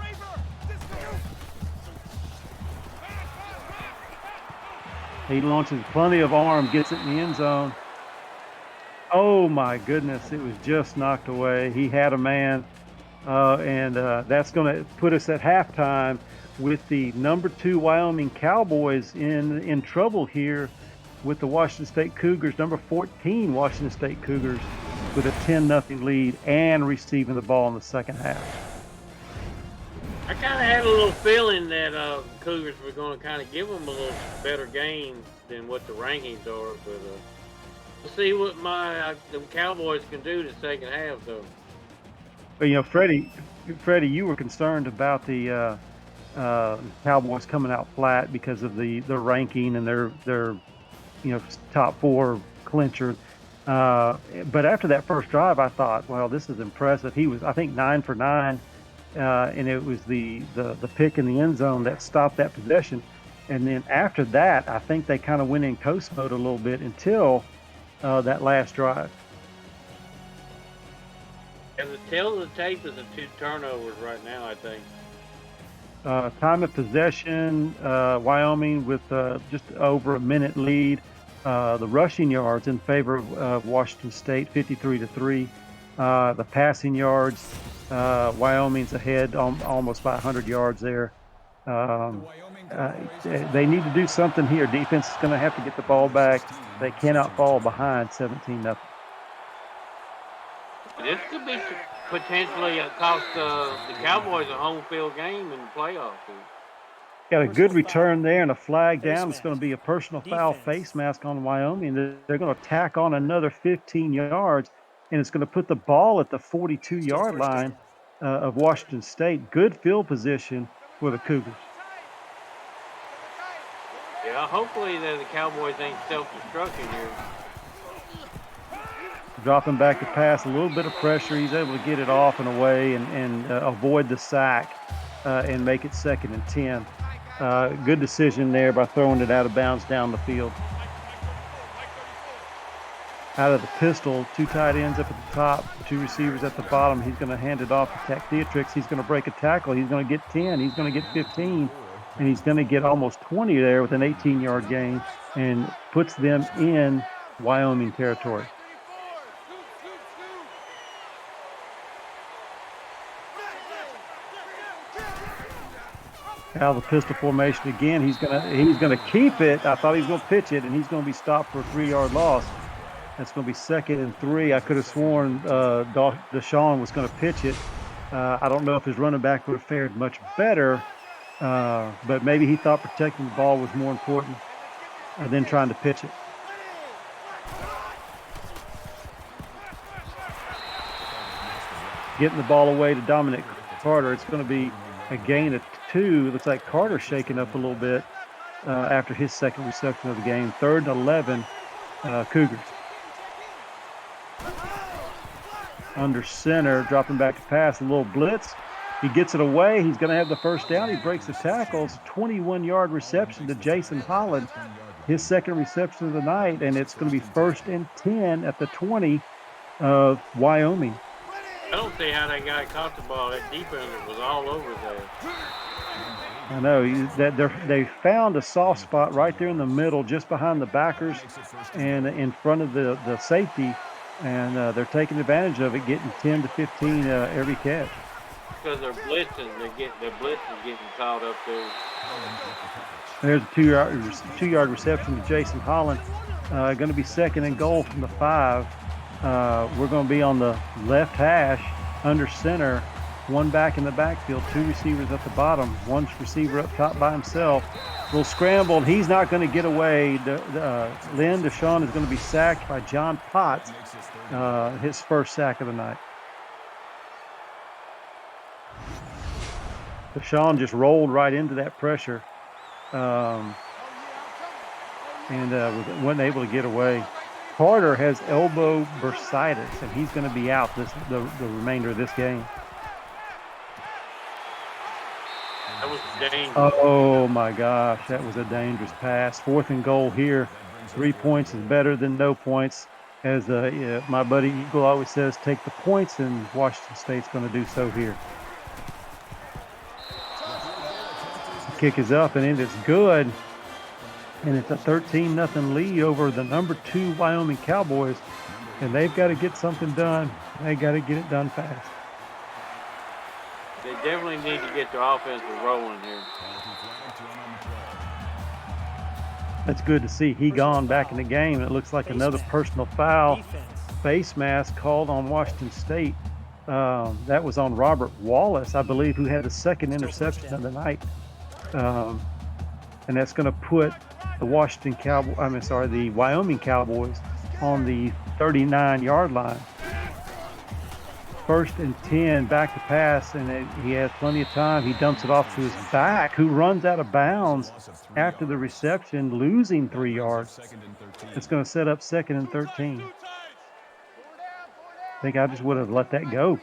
He launches plenty of arm, gets it in the end zone. Oh my goodness, it was just knocked away. He had a man, and that's going to put us at halftime with the number 2 Wyoming Cowboys in trouble here with the Washington State Cougars, number 14 Washington State Cougars, with a 10-0 lead and receiving the ball in the second half.
I kind of had a little feeling that Cougars were going to kind of give them a little better game than what the rankings are, but we'll see what the Cowboys can do the second half, though.
But Freddie, you were concerned about the Cowboys coming out flat because of the ranking and their top 4 clincher. But after that first drive, I thought, well, this is impressive. He was, I think, 9 for 9, and it was the pick in the end zone that stopped that possession. And then after that, I think they kind of went in coast mode a little bit until that last drive.
And the tail of the tape is the 2 turnovers right now, I think.
Time of possession, Wyoming with just over a minute lead. The rushing yards in favor of Washington State, 53-3. The passing yards, Wyoming's ahead almost by 100 yards there. They need to do something here. Defense is going to have to get the ball back. They cannot fall behind 17-0.
This could be potentially cost the Cowboys a home field game in the playoffs.
Got a good return there and a flag down. It's going to be a personal foul face mask on Wyoming. They're going to tack on another 15 yards, and it's going to put the ball at the 42-yard line of Washington State. Good field position for the Cougars.
Yeah, hopefully that the Cowboys ain't self-destructing here.
Dropping back to pass, a little bit of pressure. He's able to get it off and away and avoid the sack and make it 2nd and 10. Good decision there by throwing it out of bounds down the field. Out of the pistol, 2 tight ends up at the top, 2 receivers at the bottom. He's going to hand it off to Theatrix. He's going to break a tackle. He's going to get 10. He's going to get 15. And he's going to get almost 20 there with an 18-yard gain and puts them in Wyoming territory. Out of the pistol formation again. He's gonna keep it. I thought he was going to pitch it, and he's going to be stopped for a 3-yard loss. That's going to be 2nd and 3. I could have sworn Deshaun was going to pitch it. I don't know if his running back would have fared much better, but maybe he thought protecting the ball was more important than trying to pitch it. Getting the ball away to Dominic Carter. It's going to be a gain of 2. Looks like Carter shaking up a little bit after his 2nd reception of the game. 3rd and 11, Cougars. Under center, dropping back to pass, a little blitz. He gets it away. He's going to have the 1st down. He breaks the tackles. 21-yard reception to Jason Holland, his 2nd reception of the night, and it's going to be 1st and 10 at the 20 of Wyoming.
I don't see how that guy caught the ball. That defense was all over there.
I know they found a soft spot right there in the middle, just behind the backers and in front of the safety, and they're taking advantage of it, getting 10 to 15 every catch.
Because they're blitzing, their blitz is getting caught up there.
There's a 2-yard reception to Jason Holland. Going to be 2nd and goal from the 5. We're going to be on the left hash, under center, 1 back in the backfield, 2 receivers at the bottom, 1 receiver up top by himself. A little scramble, and he's not going to get away. Lynn Deshaun is going to be sacked by John Potts, his 1st sack of the night. Deshaun just rolled right into that pressure and wasn't able to get away. Carter has elbow bursitis, and he's going to be out the remainder of this game.
That was dangerous.
Oh, my gosh. That was a dangerous pass. 4th and goal here. 3 points is better than no points. As my buddy Eagle always says, take the points, and Washington State's going to do so here. The kick is up, and it is good. And it's a 13-0 lead over the number 2 Wyoming Cowboys. And they've got to get something done. They got to get it done fast.
They definitely need to get their offense rolling here.
That's good to see. He gone back in the game. It looks like another personal foul. Face mask called on Washington State. That was on Robert Wallace, I believe, who had the 2nd interception of the night. And that's going to put the Wyoming Cowboys on the 39-yard line. 1st and 10, back to pass, and he has plenty of time. He dumps it off to his back, who runs out of bounds after the reception, losing 3 yards. It's going to set up 2nd and 13. I think I just would have let that go.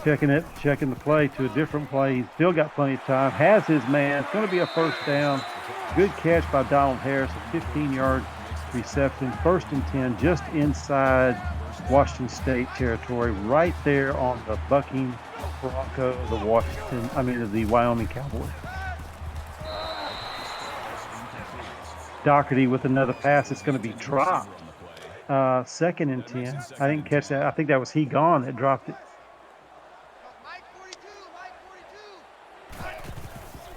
Checking the play to a different play. He's still got plenty of time. Has his man. It's going to be a 1st down. Good catch by Donald Harris, a 15-yard reception. 1st and 10, just inside Washington State territory, right there on the bucking bronco of the Wyoming Cowboys. Doherty with another pass. It's going to be dropped. 2nd and 10. I didn't catch that. I think that was Gone that dropped it.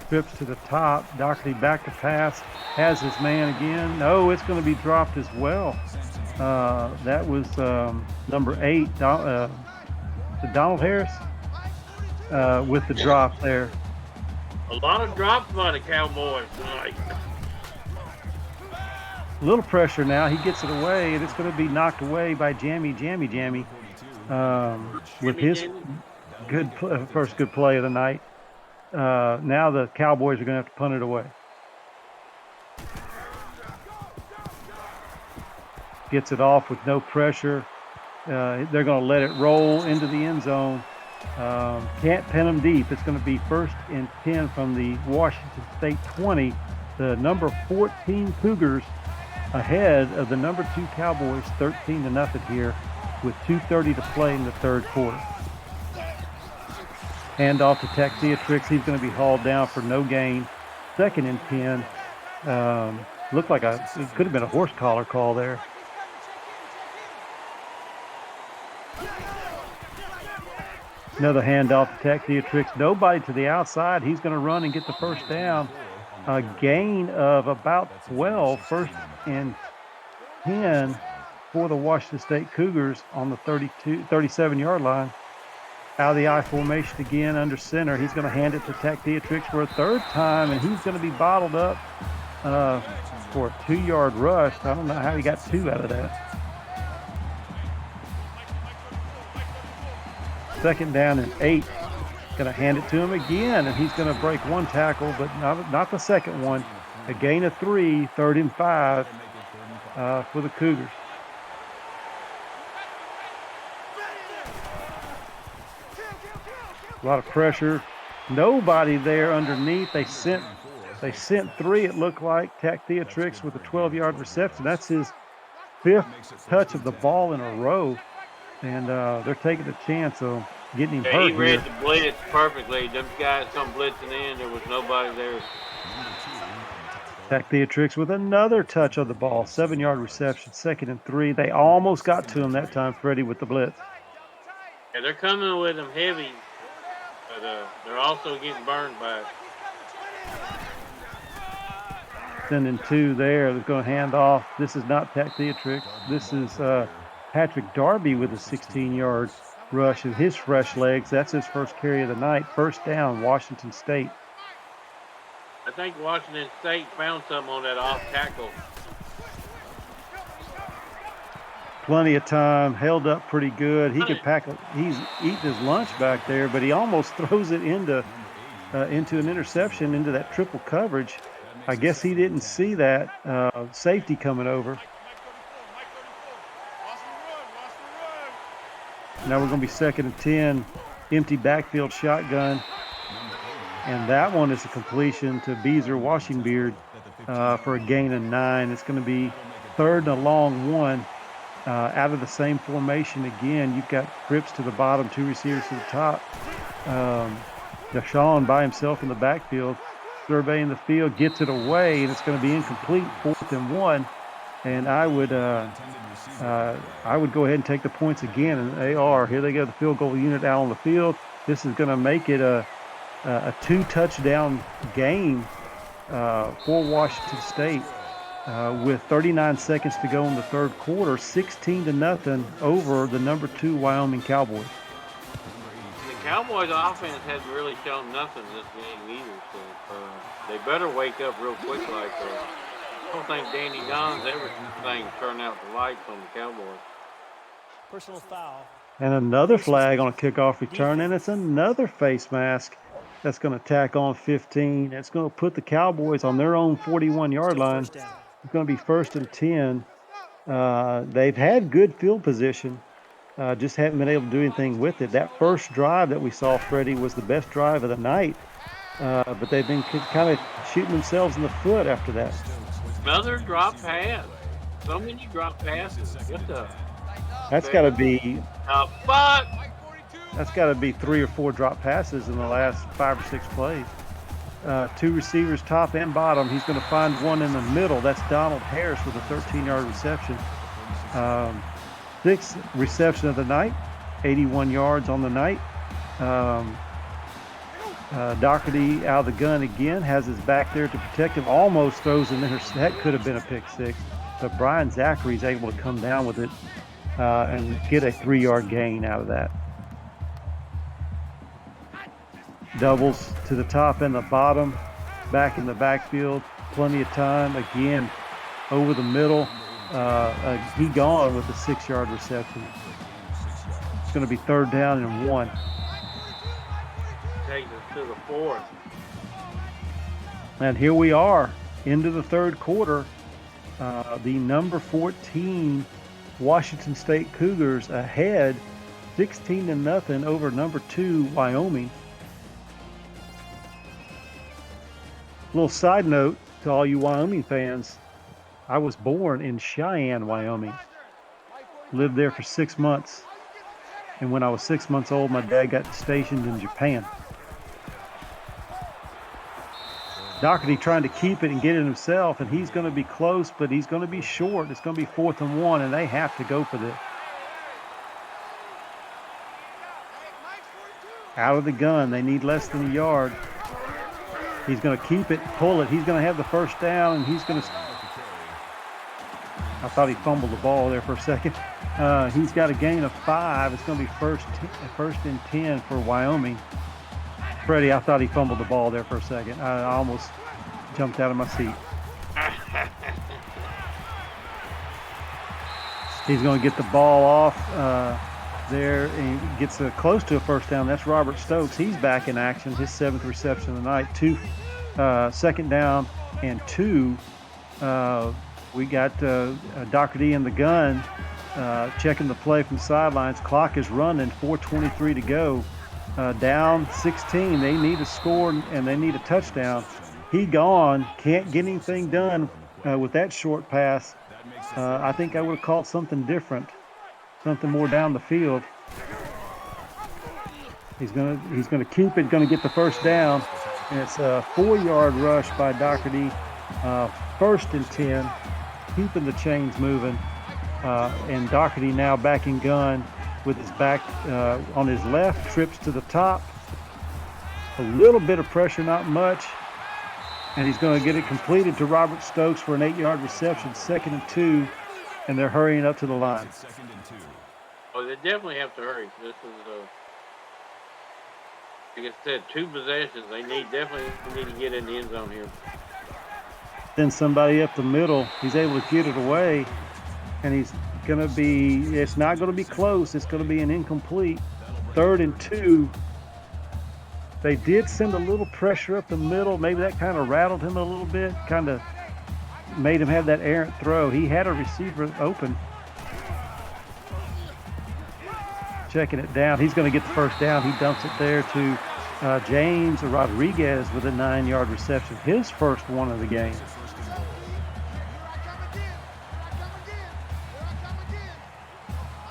Trips to the top. Doherty back to pass. Has his man again. No, it's going to be dropped as well. That was number 8, Donald Harris, with the drop there.
A lot of drops by the Cowboys tonight.
A little pressure now. He gets it away, and it's going to be knocked away by Jammy. first good play of the night. Now the Cowboys are going to have to punt it away. Gets it off with no pressure. They're going to let it roll into the end zone. Can't pin them deep. It's going to be 1st and 10 from the Washington State 20. The number 14 Cougars ahead of the number 2 Cowboys 13-0 here with 2:30 to play in the third quarter. Hand off to Texiatrix. He's going to be hauled down for no gain. 2nd and 10. Looked like it could have been a horse collar call there. Another handoff to Texiatrix. Nobody to the outside. He's going to run and get the first down. A gain of about 12, 1st and 10 for the Washington State Cougars on the 37-yard line. Out of the I formation again under center. He's going to hand it to Texiatrix for a 3rd time, and he's going to be bottled up for a 2-yard rush. I don't know how he got 2 out of that. 2nd down and 8. Going to hand it to him again, and he's going to break 1 tackle, but not the second one. A gain of 3, 3rd and 5 for the Cougars. A lot of pressure. Nobody there underneath. They sent 3, it looked like. Texiatrix with a 12-yard reception. That's his 5th touch of the ball in a row. And they're taking a chance of getting him hurt.
He read
here.
the blitz perfectly. Them guys come blitzing in. There was nobody there.
Texiatrix with another touch of the ball. 7-yard reception, 2nd and 3. They almost got to him that time, Freddie, with the blitz.
Yeah, they're coming with them heavy, but they're also getting burned by it.
Sending 2 there. They're going to hand off. This is not Texiatrix. This is Patrick Darby with a 16-yard rush of his fresh legs. That's his first carry of the night. 1st down, Washington State.
I think Washington State found something on that off tackle.
Plenty of time, held up pretty good. He could he's eating his lunch back there, but he almost throws it into an interception, into that triple coverage. I guess he didn't see that safety coming over. Now we're going to be 2nd and 10, empty backfield shotgun. And that one is a completion to Beezer Washingbeard for a gain of 9. It's going to be 3rd and a long 1 out of the same formation again. You've got Cripps to the bottom, 2 receivers to the top. Deshaun by himself in the backfield, surveying the field, gets it away, and it's going to be incomplete, 4th and 1. And I would go ahead and take the points again, and they are. Here they go, the field goal unit out on the field. This is going to make it a 2-touchdown game for Washington State with 39 seconds to go in the third quarter, 16-0 over the number 2 Wyoming Cowboys.
The Cowboys' offense hasn't really shown nothing this game either, so they better wake up real quick. I don't think Danny John's everything turned out the lights on the Cowboys.
Personal foul.
And another flag on a kickoff return, and it's another face mask that's going to tack on 15. It's going to put the Cowboys on their own 41-yard line. It's going to be 1st and 10. They've had good field position, just haven't been able to do anything with it. That first drive that we saw, Freddie, was the best drive of the night, but they've been kind of shooting themselves in the foot after that.
Another drop pass. So many drop passes. What the?
That's got to be.
Fuck!
That's got to be 3 or 4 drop passes in the last 5 or 6 plays. 2 receivers, top and bottom. He's going to find one in the middle. That's Donald Harris with a 13-yard reception. 6th reception of the night, 81 yards on the night. Doherty out of the gun again, has his back there to protect him, almost throws an interception. That could have been a pick 6, but Brian Zachary's able to come down with it and get a 3-yard gain out of that. Doubles to the top and the bottom, back in the backfield, plenty of time. Again, over the middle, he gone with a 6-yard reception. It's going to be 3rd down and 1.
to the fourth.
And here we are into the third quarter. The number 14 Washington State Cougars ahead 16-0 over number 2 Wyoming. Little side note to all you Wyoming fans, I was born in Cheyenne, Wyoming. Lived there for 6 months. And when I was 6 months old, my dad got stationed in Japan. Doherty trying to keep it and get it himself, and he's going to be close, but he's going to be short. It's going to be 4th and 1, and they have to go for this. Out of the gun, they need less than a yard. He's going to keep it, pull it. He's going to have the first down, and he's going to... I thought he fumbled the ball there for a second. He's got a gain of 5. It's going to be first and 10 for Wyoming. Freddie, I thought he fumbled the ball there for a second. I almost jumped out of my seat. He's going to get the ball off there and gets close to a first down. That's Robert Stokes. He's back in action. His 7th reception of the night. 2nd down and 2. We got Doherty in the gun, checking the play from the sidelines. Clock is running, 4:23 to go. Down 16. They need a score and they need a touchdown. He gone. Can't get anything done with that short pass. I think I would have called something different, something more down the field. He's gonna keep it. Going to get the first down. And it's a 4-yard rush by Doherty. 1st and 10. Keeping the chains moving. And Doherty now back in gun with his back on his left, trips to the top. A little bit of pressure, not much. And he's going to get it completed to Robert Stokes for an 8-yard reception, 2nd and 2, and they're hurrying up to the line.
Oh, they definitely have to hurry. This is, like I said, 2 possessions. They definitely need to get in the end zone here.
Then somebody up the middle, he's able to get it away, and it's not going to be close. It's going to be an incomplete. 3rd and 2. They did send a little pressure up the middle. Maybe that kind of rattled him a little bit, kind of made him have that errant throw. He had a receiver open. Checking it down. He's going to get the first down. He dumps it there to James Rodriguez with a 9-yard reception. His first one of the game.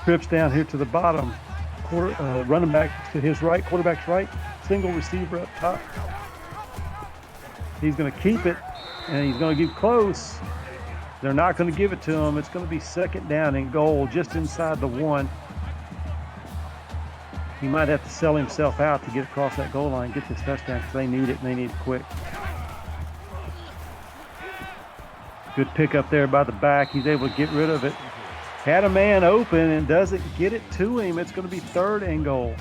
Trips down here to the bottom. Running back to his right, quarterback's right. Single receiver up top. He's going to keep it, and he's going to get close. They're not going to give it to him. It's going to be 2nd down and goal just inside the 1. He might have to sell himself out to get across that goal line, get this touchdown, because they need it, and they need it quick. Good pick up there by the back. He's able to get rid of it. Had a man open and doesn't get it to him. It's going to be 3rd and goal.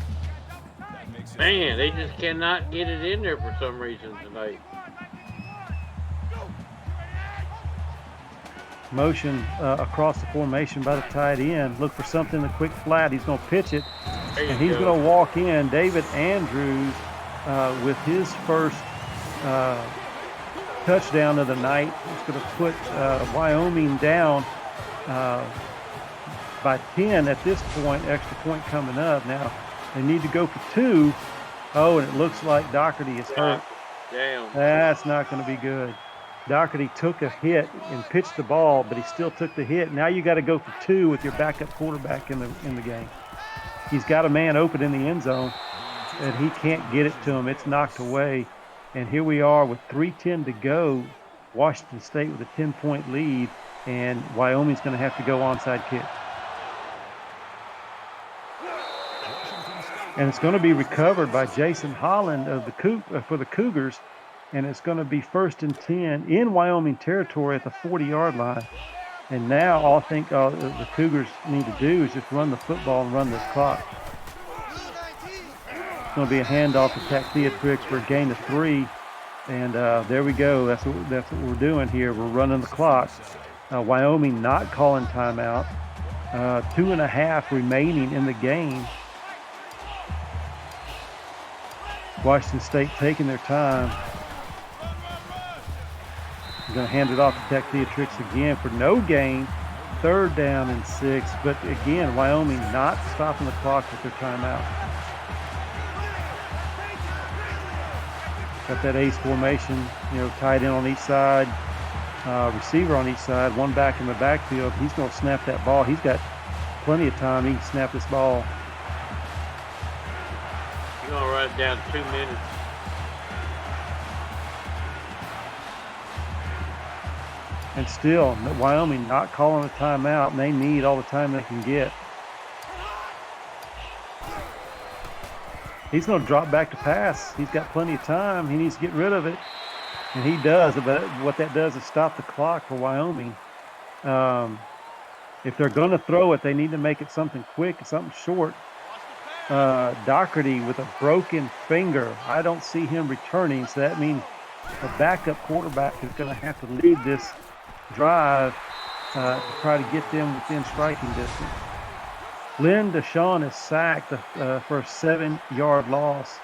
Man, they just cannot get it in there for some reason tonight.
Motion across the formation by the tight end. Look for something, a quick flat. He's going to pitch it, and he's going to walk in. David Andrews with his first touchdown of the night. He's going to put Wyoming down by 10 at this point. Extra point coming up. Now they need to go for 2. Oh, and it looks like Doherty is hurt.
Damn.
That's not going to be good. Doherty took a hit and pitched the ball, but he still took the hit. Now you got to go for 2 with your backup quarterback in the game. He's got a man open in the end zone, and he can't get it to him. It's knocked away. And here we are with 3:10 to go. Washington State with a 10-point lead, and Wyoming's going to have to go onside kick. And it's going to be recovered by Jason Holland of for the Cougars, and it's going to be 1st and 10 in Wyoming territory at the 40-yard line. And now all I think the Cougars need to do is just run the football and run this clock. It's going to be a handoff to Taxiatrix for a gain of 3. And there we go. That's what we're doing here. We're running the clock. Wyoming not calling timeout. 2.5 remaining in the game. Washington State taking their time. They're going to hand it off to Tech Theatrix again for no gain. 3rd down and 6. But again, Wyoming not stopping the clock with their timeout. Got that ace formation, tight end on each side, receiver on each side, one back in the backfield. He's going to snap that ball. He's got plenty of time. He can snap this ball.
You're going to run it down 2 minutes.
And still, Wyoming not calling a timeout, and they need all the time they can get. He's going to drop back to pass. He's got plenty of time. He needs to get rid of it, and he does. But what that does is stop the clock for Wyoming. If they're going to throw it, they need to make it something quick, something short. Doherty with a broken finger. I don't see him returning, so that means a backup quarterback is going to have to lead this drive to try to get them within striking distance. Lynn Deshawn is sacked for a 7-yard loss.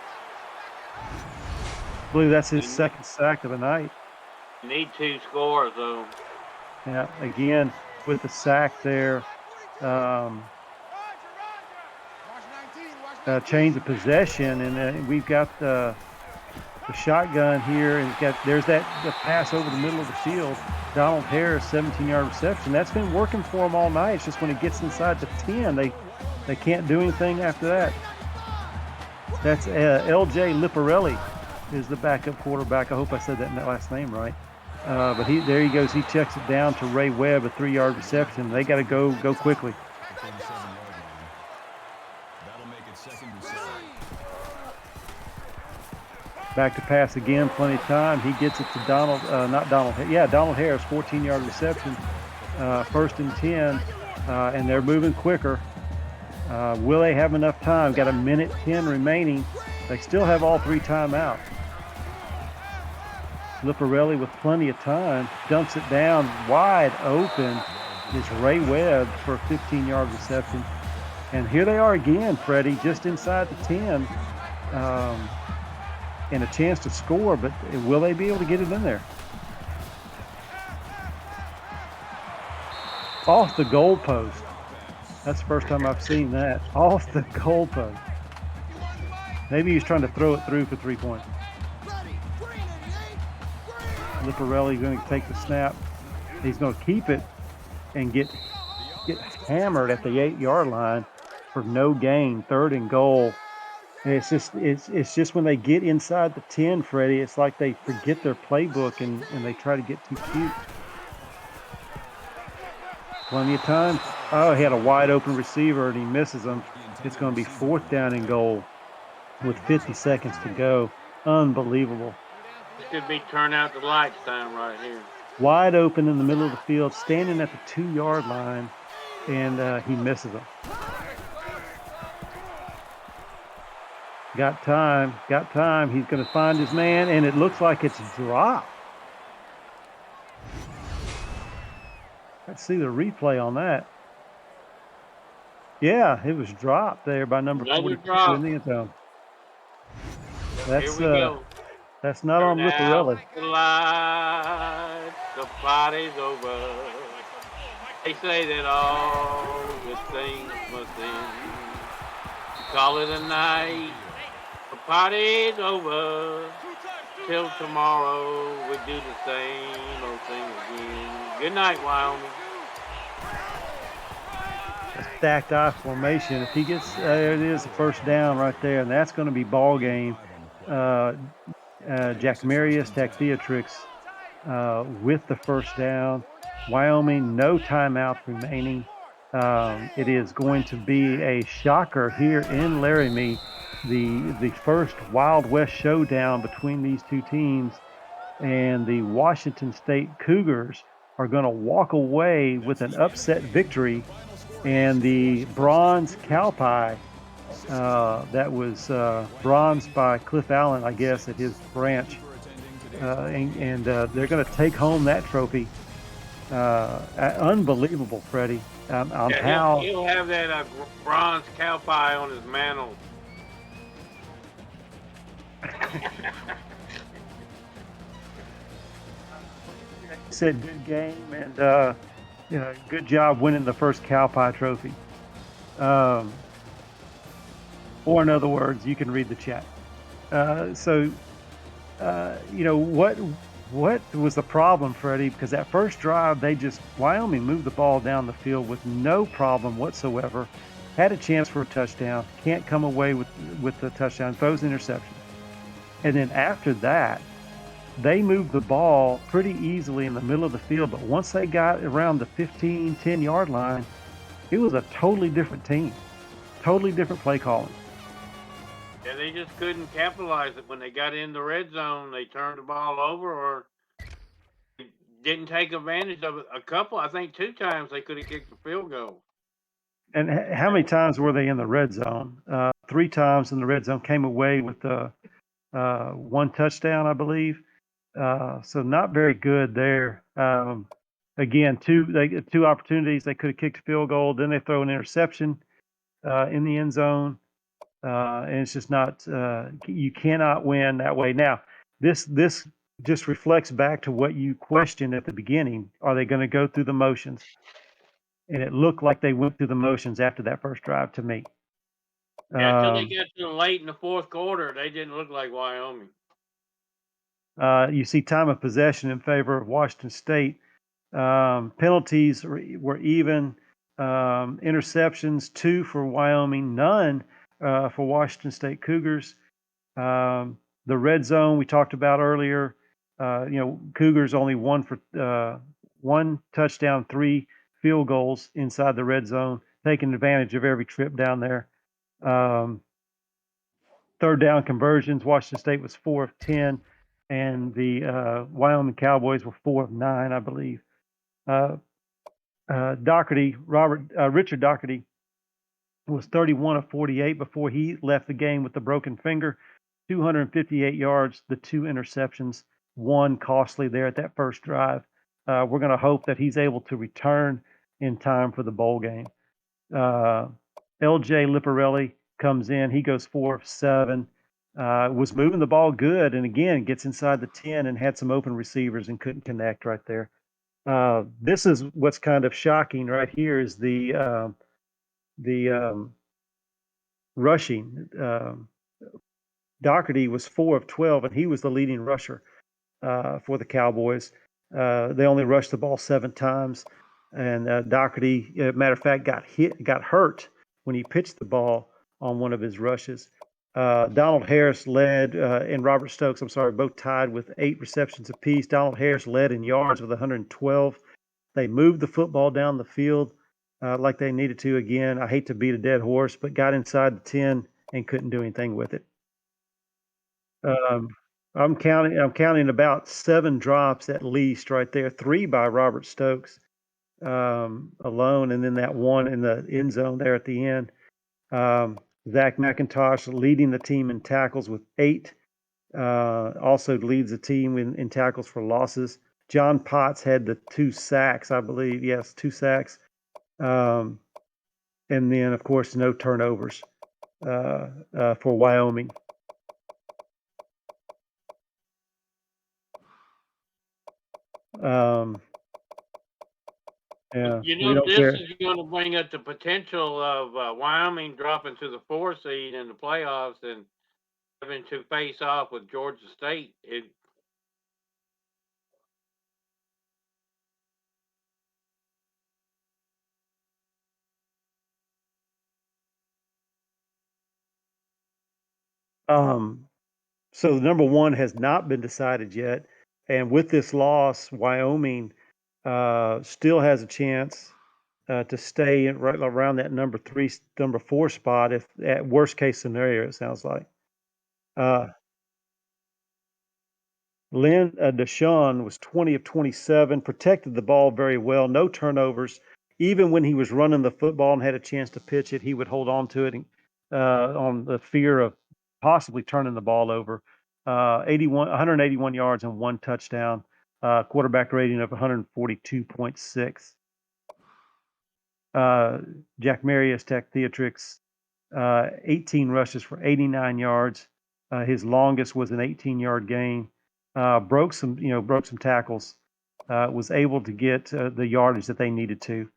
I believe that's his second sack of the night.
You need 2 scores, though.
Yeah, again, with the sack there. Change of possession, and we've got the shotgun here, and there's the pass over the middle of the field. Donald Harris, 17-yard reception. That's been working for them all night. It's just when it gets inside the 10, they can't do anything after that. That's L.J. Liparelli is the backup quarterback. I hope I said that last name right. But there he goes. He checks it down to Ray Webb, a 3-yard reception. They got to go quickly. Back to pass again, plenty of time. He gets it to Donald Harris, 14-yard reception, 1st and 10, and they're moving quicker. Will they have enough time? Got 1:10 remaining. They still have all 3 timeouts. Liparelli with plenty of time, dumps it down wide open. Is Ray Webb for a 15-yard reception. And here they are again, Freddie, just inside the 10. And a chance to score, but will they be able to get it in there? Off the goalpost. That's the first time I've seen that. Off the goalpost. Maybe he's trying to throw it through for 3 points. Liparelli going to take the snap. He's going to keep it and get hammered at the 8-yard line for no gain. 3rd and goal. And it's just when they get inside the 10, Freddie, it's like they forget their playbook and they try to get too cute. Plenty of time. Oh, he had a wide open receiver and he misses him. It's going to be 4th down and goal with 50 seconds to go. Unbelievable.
This could be turn out the lights time right here.
Wide open in the middle of the field, standing at the 2-yard line, and he misses him. Got time. He's going to find his man, and it looks like it's dropped. Let's see the replay on that. Yeah, it was dropped there by number 42 in the end zone. That's not on Liparelli.
The lights, the party's over. They say that all good things must end. Call it a night. The party's over. Till tomorrow we do the same old thing again. Good night, Wyoming.
A stacked I formation. If he gets there, it is a 1st down right there, and that's going to be ball game. Jack Marius, Tech Theatrix with the 1st down. Wyoming, no timeouts remaining. It is going to be a shocker here in Laramie. The first Wild West showdown between these two teams, and the Washington State Cougars are going to walk away with an upset victory, and the bronze cow pie that was bronzed by Cliff Allen, I guess, at his branch, and they're going to take home that trophy. Unbelievable, Freddie.
He'll have that bronze cow pie on his mantle.
Said good game and good job winning the first cow pie trophy. Or in other words, you can read the chat. What was the problem, Freddie? Because that first drive, Wyoming moved the ball down the field with no problem whatsoever. Had a chance for a touchdown, can't come away with the touchdown, throws interception. And then after that, they moved the ball pretty easily in the middle of the field. But once they got around the 15, 10-yard line, it was a totally different team, totally different play calling.
Yeah, they just couldn't capitalize it. When they got in the red zone, they turned the ball over or didn't take advantage of it. A couple, I think 2 times they could have kicked the field goal.
And how many times were they in the red zone? 3 times in the red zone, came away with 1 touchdown, I believe. So not very good there. Again, 2 opportunities. They could have kicked a field goal. Then they throw an interception in the end zone. And it's just not, you cannot win that way. Now, this just reflects back to what you questioned at the beginning. Are they going to go through the motions? And it looked like they went through the motions after that first drive to me.
Yeah, until they got to late in the fourth quarter, they didn't look like Wyoming.
You see time of possession in favor of Washington State. Penalties were even. Interceptions, 2 for Wyoming, none for Washington State Cougars. The red zone we talked about earlier. Cougars only 1 touchdown, 3 field goals inside the red zone, taking advantage of every trip down there. Third down conversions, Washington State was 4 of 10, and the Wyoming Cowboys were 4 of 9, I believe. Richard Doherty was 31 of 48 before he left the game with the broken finger. 258 yards, the 2 interceptions, 1 costly there at that first drive. We're going to hope that he's able to return in time for the bowl game. LJ Liparelli comes in. He goes 4 of 7. Was moving the ball good, and again gets inside the 10 and had some open receivers and couldn't connect right there. This is what's kind of shocking right here is the rushing. Doherty was 4 of 12, and he was the leading rusher for the Cowboys. They only rushed the ball 7 times, and Doherty, matter of fact, got hurt when he pitched the ball on one of his rushes. Donald Harris led, and Robert Stokes, both tied with 8 receptions apiece. Donald Harris led in yards with 112. They moved the football down the field like they needed to. Again, I hate to beat a dead horse, but got inside the 10 and couldn't do anything with it. I'm counting about 7 drops at least right there. 3 by Robert Stokes alone, and then that 1 in the end zone there at the end. Zach McIntosh leading the team in tackles with 8. Also leads the team in tackles for losses. John Potts had the 2 sacks, I believe. Yes, 2 sacks. And then, of course, no turnovers for Wyoming. Yeah,
this is going to bring up the potential of Wyoming dropping to the 4 seed in the playoffs and having to face off with Georgia State.
So number 1 has not been decided yet, and with this loss, Wyoming still has a chance to stay right around that number 4 spot. If at worst case scenario, it sounds like. Lynn Deshawn was 20 of 27, protected the ball very well, no turnovers. Even when he was running the football and had a chance to pitch it, he would hold on to it on the fear of possibly turning the ball over. 181 yards and 1 touchdown, quarterback rating of 142.6. Jack Marius Tech Theatrix, 18 rushes for 89 yards, His longest was an 18-yard gain. Broke some tackles. Was able to get the yardage that they needed to.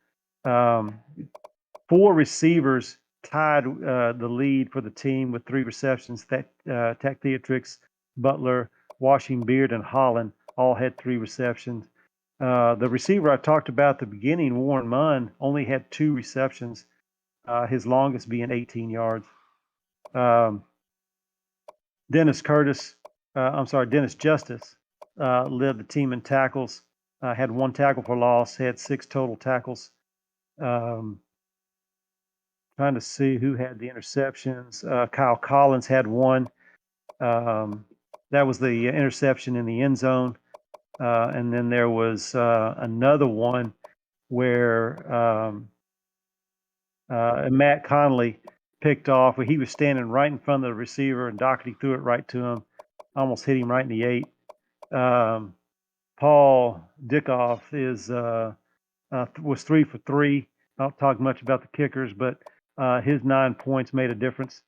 4 receivers tied the lead for the team with 3 receptions. Tech Theatrix, Butler, Washing Beard, and Holland all had 3 receptions. The receiver I talked about at the beginning, Warren Munn, only had 2 receptions, his longest being 18 yards. Dennis Justice led the team in tackles, had 1 tackle for loss, had 6 total tackles. Trying to see who had the interceptions. Kyle Collins had 1. That was the interception in the end zone. And then there was another one where Matt Conley picked off. He was standing right in front of the receiver, and Doherty threw it right to him, almost hit him right in the 8. Paul Dickoff was 3 for 3. I don't talk much about the kickers, but his 9 points made a difference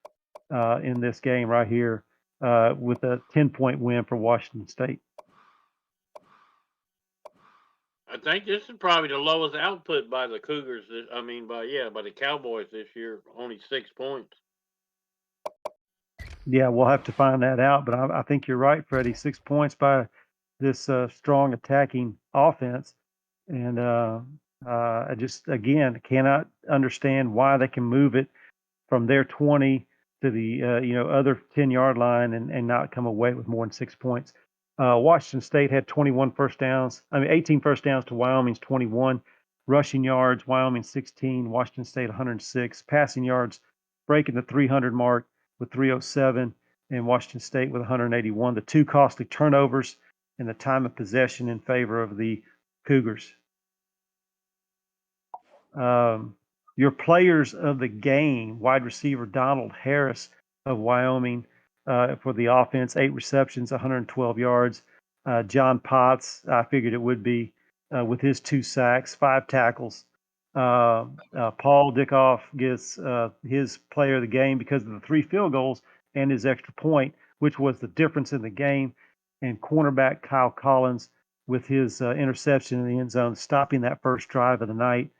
in this game right here with a 10-point win for Washington State.
I think this is probably the lowest output by the Cougars. By the Cowboys this year, only 6 points.
Yeah, we'll have to find that out, but I think you're right, Freddie. 6 points by this strong attacking offense, and I just again cannot understand why they can move it from their 20 to the other 10-yard line and not come away with more than 6 points. Washington State had 18 first downs to Wyoming's 21. Rushing yards, Wyoming 16, Washington State 106. Passing yards, breaking the 300 mark with 307, and Washington State with 181. The 2 costly turnovers and the time of possession in favor of the Cougars. Your players of the game, wide receiver Donald Harris of Wyoming for the offense, 8 receptions, 112 yards. John Potts, I figured it would be, with his 2 sacks, 5 tackles. Paul Dickoff gets his player of the game because of the 3 field goals and his extra point, which was the difference in the game. And cornerback Kyle Collins with his interception in the end zone, stopping that first drive of the night.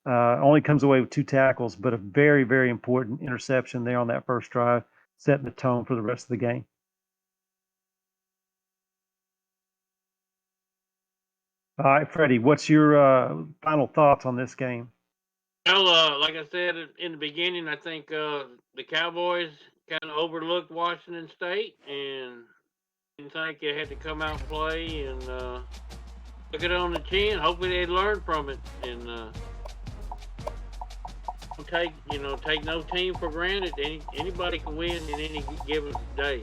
Only comes away with 2 tackles, but a very, very important interception there on that first drive, setting the tone for the rest of the game. All right, Freddie, what's your final thoughts on this game?
Well, like I said in the beginning, I think the Cowboys kind of overlooked Washington State and didn't think they had to come out and play and took it on the chin. Hopefully they learn from it and take no team for granted. Anybody can win in any given day.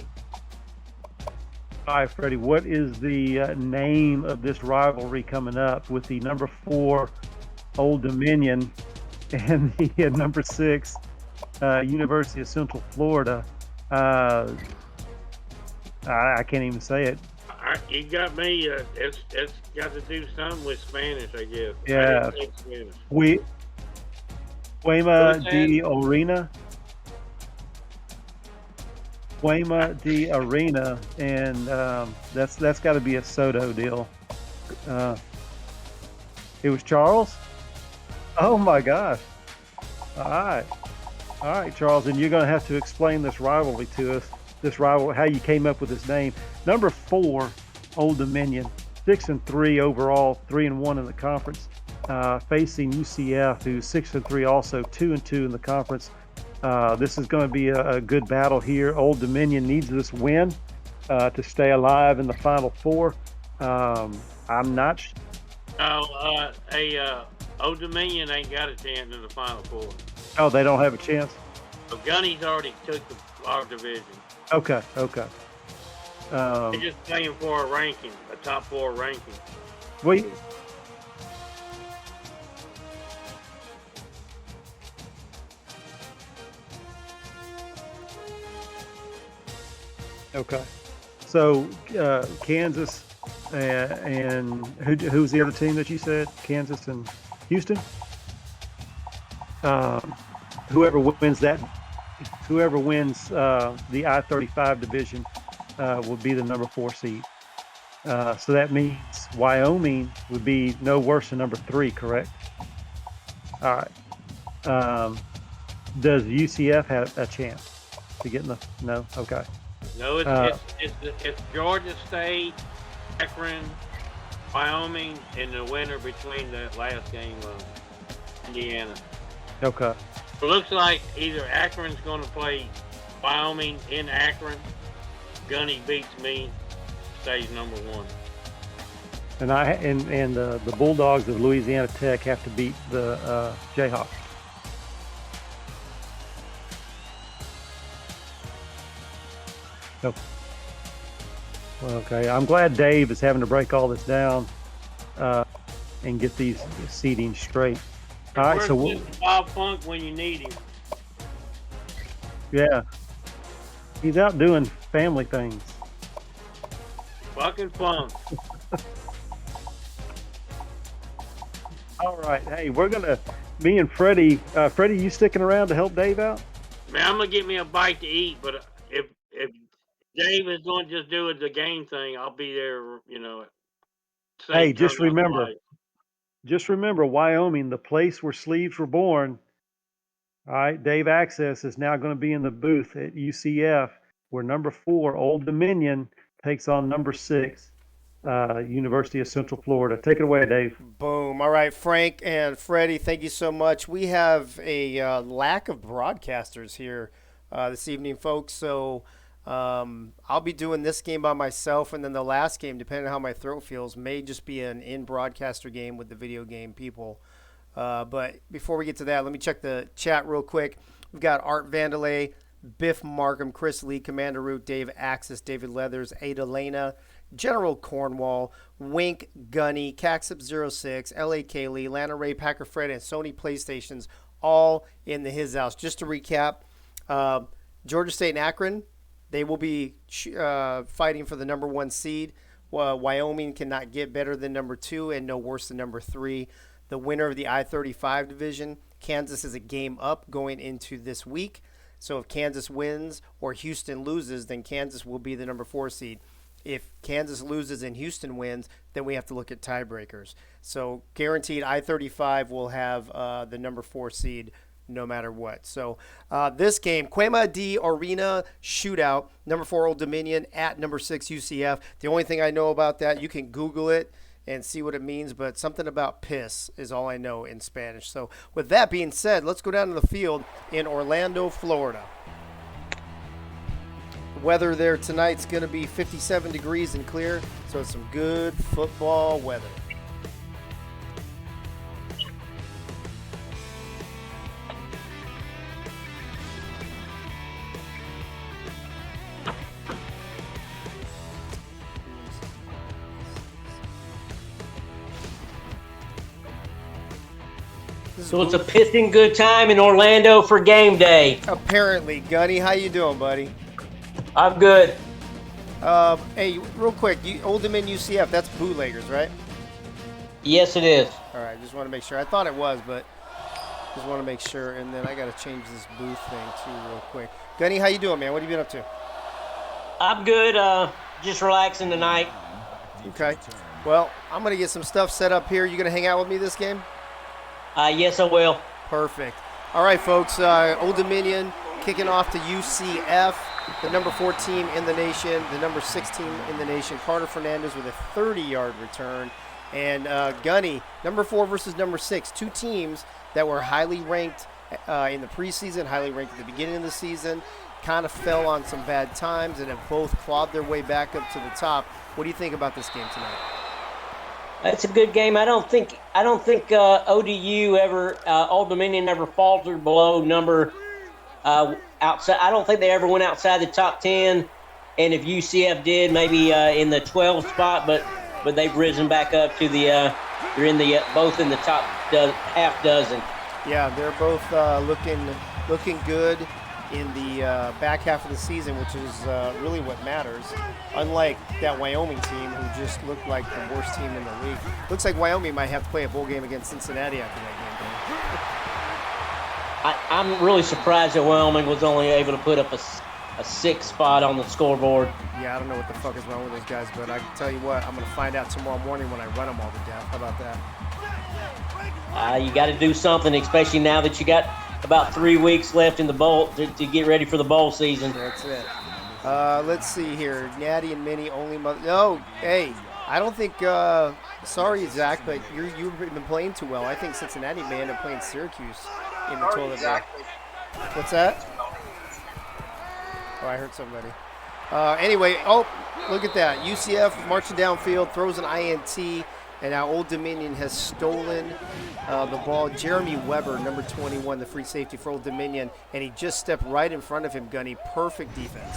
All right, Freddie, what is the name of this rivalry coming up with the number 4 Old Dominion and the number 6 University of Central Florida? I can't even say it.
You got me. It's got to do something with Spanish, I guess.
Yeah.
I didn't take Spanish.
Huema de Arena. Huema de Arena, and that's got to be a Soto deal. It was Charles? Oh my gosh. All right, Charles, and you're going to have to explain this rivalry to us. How you came up with this name. Number 4, Old Dominion, 6-3 overall, 3-1 in the conference, facing UCF, who's 6-3, also 2-2 in the conference. This is going to be a good battle here. Old Dominion needs this win to stay alive in the Final Four. I'm not sure.
Old Dominion ain't got a chance in the Final Four.
Oh, they don't have a chance?
So Gunny's already took our division.
Okay.
They're just playing for a top 4 ranking.
Wait. Okay. So Kansas and who's the other team that you said? Kansas and Houston? Whoever wins that whoever wins the I-35 division will be the number 4 seed. So that means Wyoming would be no worse than number 3, correct? All right. Does UCF have a chance to get in the? No. Okay.
No, it's Georgia State, Akron, Wyoming, and the winner between the last game of Indiana.
Okay.
It looks like either Akron's going to play Wyoming in Akron. Gunny beats me, stays number 1.
And the Bulldogs of Louisiana Tech have to beat the Jayhawks. So, okay, I'm glad Dave is having to break all this down and get these seedings straight. All right, so
Bob Funk when you need him.
Yeah, he's out doing family things.
Fucking Funk.
All right, hey, we're gonna me and Freddie. Freddie, you sticking around to help Dave out?
Man, I'm gonna get me a bite to eat, but if Dave is going to just do it the game thing, I'll be there.
Hey, just remember, Wyoming, the place where sleeves were born. All right, Dave Access is now going to be in the booth at UCF, where number 4, Old Dominion, takes on number 6, University of Central Florida. Take it away, Dave.
Boom. All right, Frank and Freddie, thank you so much. We have a lack of broadcasters here this evening, folks. So I'll be doing this game by myself, and then the last game, depending on how my throat feels, may just be an in-broadcaster game with the video game people. But before we get to that, let me check the chat real quick. We've got Art Vandalay, Biff Markham, Chris Lee, Commander Root, Dave Axis, David Leathers, Ada Lena, General Cornwall, Wink, Gunny, Caxip06, L.A. Kaylee, Lana Ray, Packer Fred, and Sony PlayStations, all in the His House. Just to recap, Georgia State and Akron, they will be fighting for the number 1 seed. Wyoming cannot get better than number 2 and no worse than number 3. The winner of the I-35 division, Kansas, is a game up going into this week. So if Kansas wins or Houston loses, then Kansas will be the number 4 seed. If Kansas loses and Houston wins, then we have to look at tiebreakers. So guaranteed I-35 will have the number 4 seed no matter what. So this game, Quema D Arena Shootout, number 4 Old Dominion at number 6 UCF. The only thing I know about that, you can Google it and see what it means, but something about piss is all I know in Spanish. So with that being said, let's go down to the field in Orlando, Florida. The weather there tonight's going to be 57 degrees and clear, so it's some good football weather.
So it's a pissing good time in Orlando for game day.
Apparently. Gunny, how you doing, buddy?
I'm good.
Hey, real quick, Old Dominion UCF, that's bootleggers, right?
Yes, it is.
All right, just want to make sure. I thought it was, but just want to make sure. And then I got to change this booth thing, too, real quick. Gunny, how you doing, man? What have you been up to?
I'm good. Just relaxing tonight.
Okay. Well, I'm going to get some stuff set up here. You going to hang out with me this game?
Yes, I will.
Perfect. All right, folks. Old Dominion kicking off to UCF, the number 4 team in the nation, the number 6 team in the nation. Carter Fernandez with a 30-yard return. And Gunny, number 4 versus number 6, 2 teams that were highly ranked in the preseason, highly ranked at the beginning of the season, kind of fell on some bad times and have both clawed their way back up to the top. What do you think about this game tonight?
It's a good game. I don't think ODU ever, Old Dominion ever faltered below number outside. I don't think they ever went outside the top 10. And if UCF did, maybe in the 12th spot, but they've risen back up to the they're in the both in the top half dozen.
Yeah, they're both looking good in the back half of the season, which is really what matters. Unlike that Wyoming team, who just looked like the worst team in the league. Looks like Wyoming might have to play a bowl game against Cincinnati after that
I'm really surprised that Wyoming was only able to put up a 6 spot on the scoreboard.
Yeah, I don't know what the fuck is wrong with those guys, but I can tell you what, I'm going to find out tomorrow morning when I run them all to death. How about that?
You got to do something, especially now that you got about 3 weeks left in the bowl to get ready for the bowl season.
That's it. Let's see here. Natty and Minnie only mother. No, hey, I don't think. Sorry, Zach, but you've been playing too well. I think Cincinnati may end up playing Syracuse in the toilet bowl. What's that? Oh, I heard somebody. Anyway, look at that. UCF marching downfield, throws an INT, and now Old Dominion has stolen the ball. Jeremy Weber, number 21, the free safety for Old Dominion, and he just stepped right in front of him, Gunny. Perfect defense.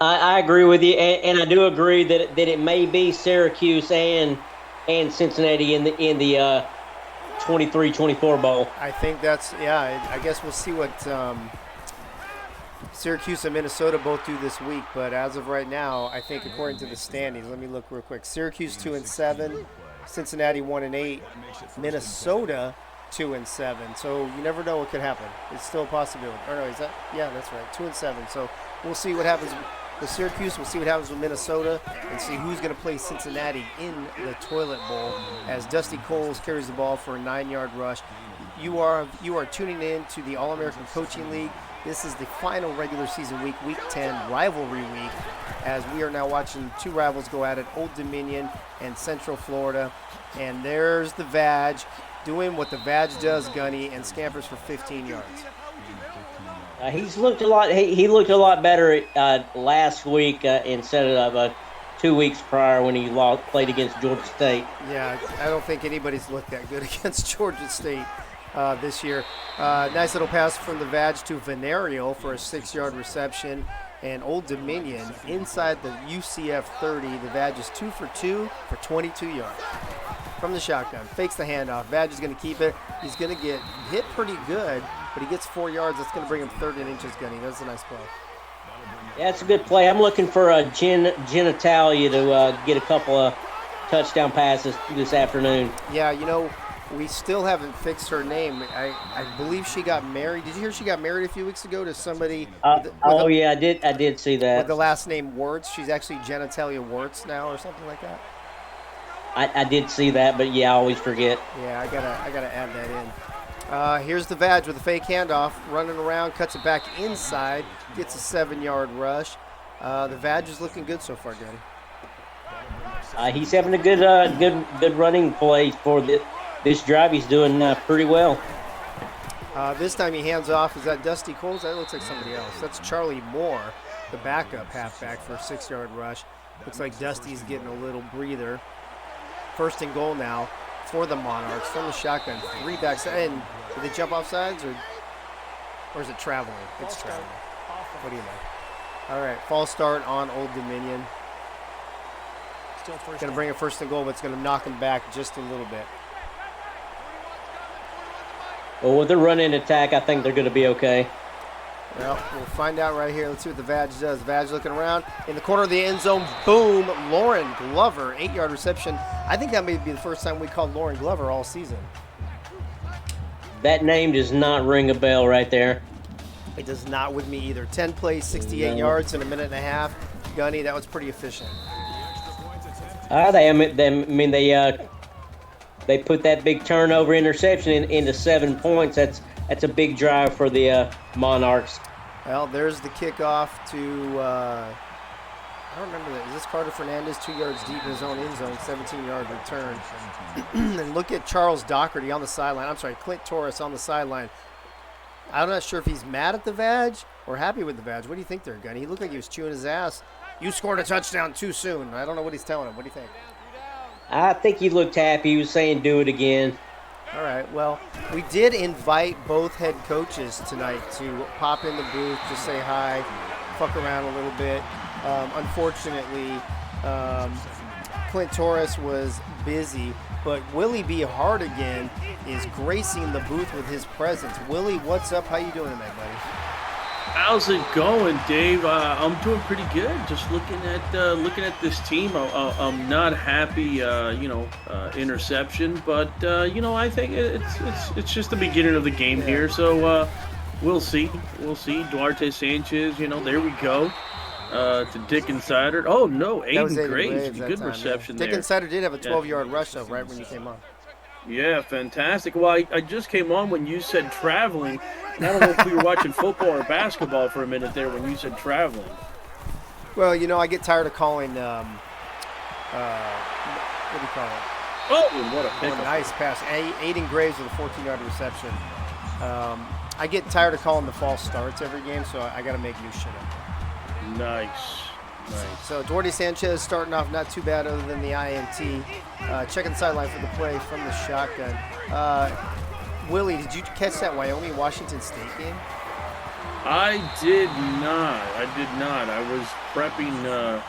I agree with you, and I do agree that it may be Syracuse and Cincinnati in the 23-24 bowl.
I think that's, yeah, I guess we'll see what Syracuse and Minnesota both do this week, but as of right now, I think according to the standings, let me look real quick. Syracuse 2-7, Cincinnati 1-8, Minnesota 2-7. So you never know what could happen. It's still a possibility. Or no, is that? Yeah, that's right. 2-7. So we'll see what happens with Syracuse. We'll see what happens with Minnesota, and see who's going to play Cincinnati in the toilet bowl as Dusty Coles carries the ball for a 9-yard rush. You are tuning in to the All-American Coaching League. This is the final regular season week, Week 10 rivalry week, as we are now watching two rivals go at it, Old Dominion and Central Florida. And there's the Vag doing what the Vag does, Gunny, and scampers for 15 yards.
He's looked a lot. He looked a lot better last week instead of 2 weeks prior when he played against Georgia State.
Yeah, I don't think anybody's looked that good against Georgia State this year. Nice little pass from the Vag to Venerio for a 6-yard reception. And Old Dominion inside the UCF 30. The Vag is 2 for 2 for 22 yards. From the shotgun, fakes the handoff. Vag is going to keep it. He's going to get hit pretty good, but he gets 4 yards. That's going to bring him 13 inches, Gunny. That's a nice play.
Yeah, it's a good play. I'm looking for Jen Italia to get a couple of touchdown passes this afternoon.
Yeah, you know, we still haven't fixed her name. I believe she got married. Did you hear she got married a few weeks ago to somebody?
Yeah, I did see that.
With the last name Wertz. She's actually Genitalia Wertz now or something like that.
I did see that, but yeah, I always forget.
Yeah, I gotta add that in. Here's the Vag with a fake handoff, running around, cuts it back inside, gets a 7-yard rush. The Vag is looking good so far, Gunny.
He's having a good running play for this drive. He's doing pretty well.
This time he hands off. Is that Dusty Coles? That looks like somebody else. That's Charlie Moore, the backup halfback for a 6-yard rush. Looks like Dusty's getting a little breather. 1st and goal now for the Monarchs from the shotgun. 3 backs. And did they jump off sides or is it traveling? It's traveling. What do you know? All right, false start on Old Dominion. Going to bring a 1st and goal, but it's going to knock him back just a little bit.
Well, with the run-in attack, I think they're going to be okay.
Well, we'll find out right here. Let's see what the Vag does. Vag looking around. In the corner of the end zone, boom, Lauren Glover, 8-yard reception. I think that may be the first time we called Lauren Glover all season.
That name does not ring a bell right there.
It does not with me either. 10 plays, 68 yards in a minute and a half. Gunny, that was pretty efficient.
They put that big turnover interception into 7 points. That's a big drive for the Monarchs.
Well, there's the kickoff to, I don't remember that. Is this Carter Fernandez, 2 yards deep in his own end zone, 17-yard return. And look at Charles Doherty on the sideline. I'm sorry, Clint Torres on the sideline. I'm not sure if he's mad at the Vag or happy with the Vag. What do you think there, Gunny? He looked like he was chewing his ass. You scored a touchdown too soon. I don't know what he's telling him. What do you think?
I think he looked happy. He was saying, do it again.
All right, well, we did invite both head coaches tonight to pop in the booth, just say hi, fuck around a little bit. Unfortunately, Clint Torres was busy, but Willie B. Hardigan is gracing the booth with his presence. Willie, what's up? How you doing tonight, buddy?
How's it going, Dave? I'm doing pretty good. Just looking at this team. I'm not happy, interception, but I think it's just the beginning of the game here. So we'll see. We'll see. Duarte Sanchez, there we go. To Dick Insider. Oh no,
That was
Aiden
Aiden
Graves.
Graves that
Good
time,
reception
Dick
there.
Insider did have a 12-yard rush though, right when you came on.
Yeah, fantastic. Well, I just came on when you said traveling. And I don't know if we were watching football or basketball for a minute there when you said traveling.
Well, I get tired of calling. What do you call it?
Oh, what a
Oh,
pickup.
nice pass. Aiden Graves with a 14-yard reception. I get tired of calling the false starts every game, so I got to make new shit up.
Nice.
So Duarte Sanchez starting off not too bad other than the INT. Checking the sideline for the play from the shotgun. Willie, did you catch that Wyoming-Washington State game?
I did not. I was prepping.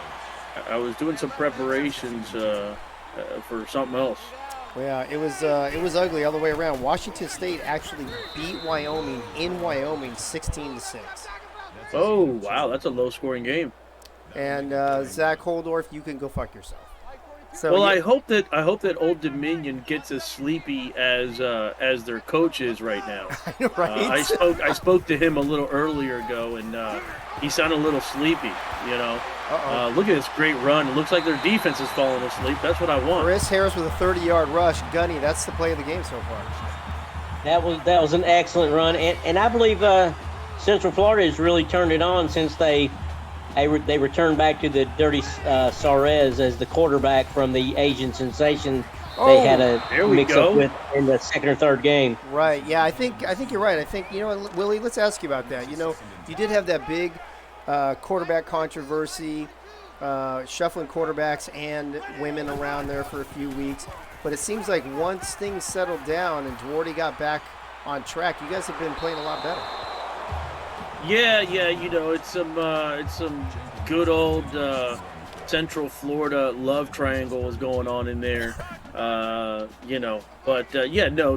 I was doing some preparations for something else.
Well, yeah, it was ugly all the way around. Washington State actually beat Wyoming in Wyoming 16-6.
Oh wow, that's a low-scoring game.
And Zach Holdorf, you can go fuck yourself. So,
Well,
yeah,
I hope that Old Dominion gets as sleepy as their coach is right now.
right?
I spoke to him a little earlier ago, and he sounded a little sleepy. Look at this great run. It looks like their defense is falling asleep. That's what I want.
Chris Harris with a 30-yard rush. Gunny, that's the play of the game so far.
That was an excellent run, and I believe Central Florida has really turned it on since they returned back to the Dirty Suarez as the quarterback from the Asian sensation they had a mix up with in the second or third game.
Right. Yeah, I think you're right. I think Willie. Let's ask you about that. You did have that big quarterback controversy, shuffling quarterbacks and women around there for a few weeks. But it seems like once things settled down and Duarte got back on track, you guys have been playing a lot better.
Yeah, it's some good old Central Florida love triangle is going on in there,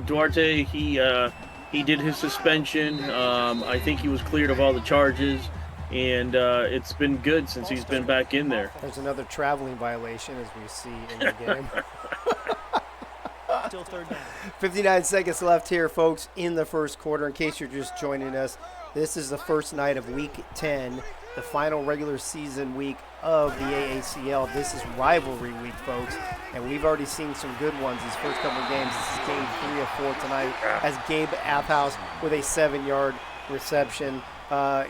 Duarte, he did his suspension. I think he was cleared of all the charges, and it's been good since he's been back in there.
There's another traveling violation, as we see in the game.
Still third down.
59 seconds left here, folks, in the first quarter. In case you're just joining us, this is the first night of Week 10, the final regular season week of the AACL. This is rivalry week, folks, and we've already seen some good ones these first couple of games. This is game 3 of 4 tonight as Gabe Aphouse with a 7-yard reception.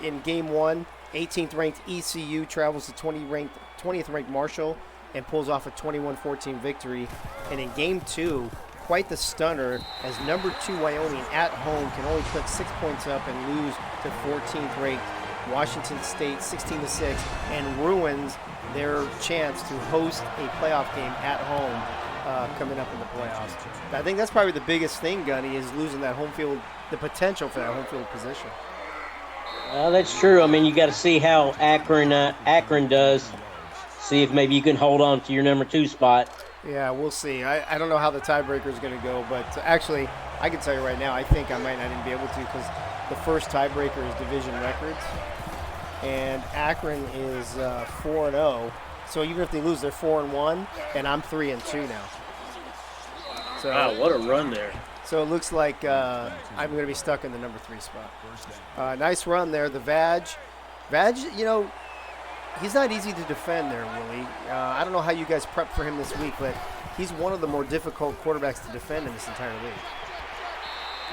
In game 1, 18th-ranked ECU travels to 20th-ranked Marshall and pulls off a 21-14 victory. And in game 2, quite the stunner as number 2 Wyoming at home can only put 6 points up and lose to 14th-ranked Washington State 16-6 and ruins their chance to host a playoff game at home coming up in the playoffs. I think that's probably the biggest thing, Gunny, is losing that home field, the potential for that home field position.
That's true. I mean, you got to see how Akron does. See if maybe you can hold on to your number 2 spot.
Yeah, we'll see. I don't know how the tiebreaker is going to go, but actually, I can tell you right now, I think I might not even be able to because the first tiebreaker is division records, and Akron is 4-0. So even if they lose, they're 4-1, and I'm 3-2 now. So,
wow, what a run there!
So it looks like I'm going to be stuck in the number 3 spot. Nice run there. The Vag, he's not easy to defend there, Willie. I don't know how you guys prepped for him this week, but he's one of the more difficult quarterbacks to defend in this entire league.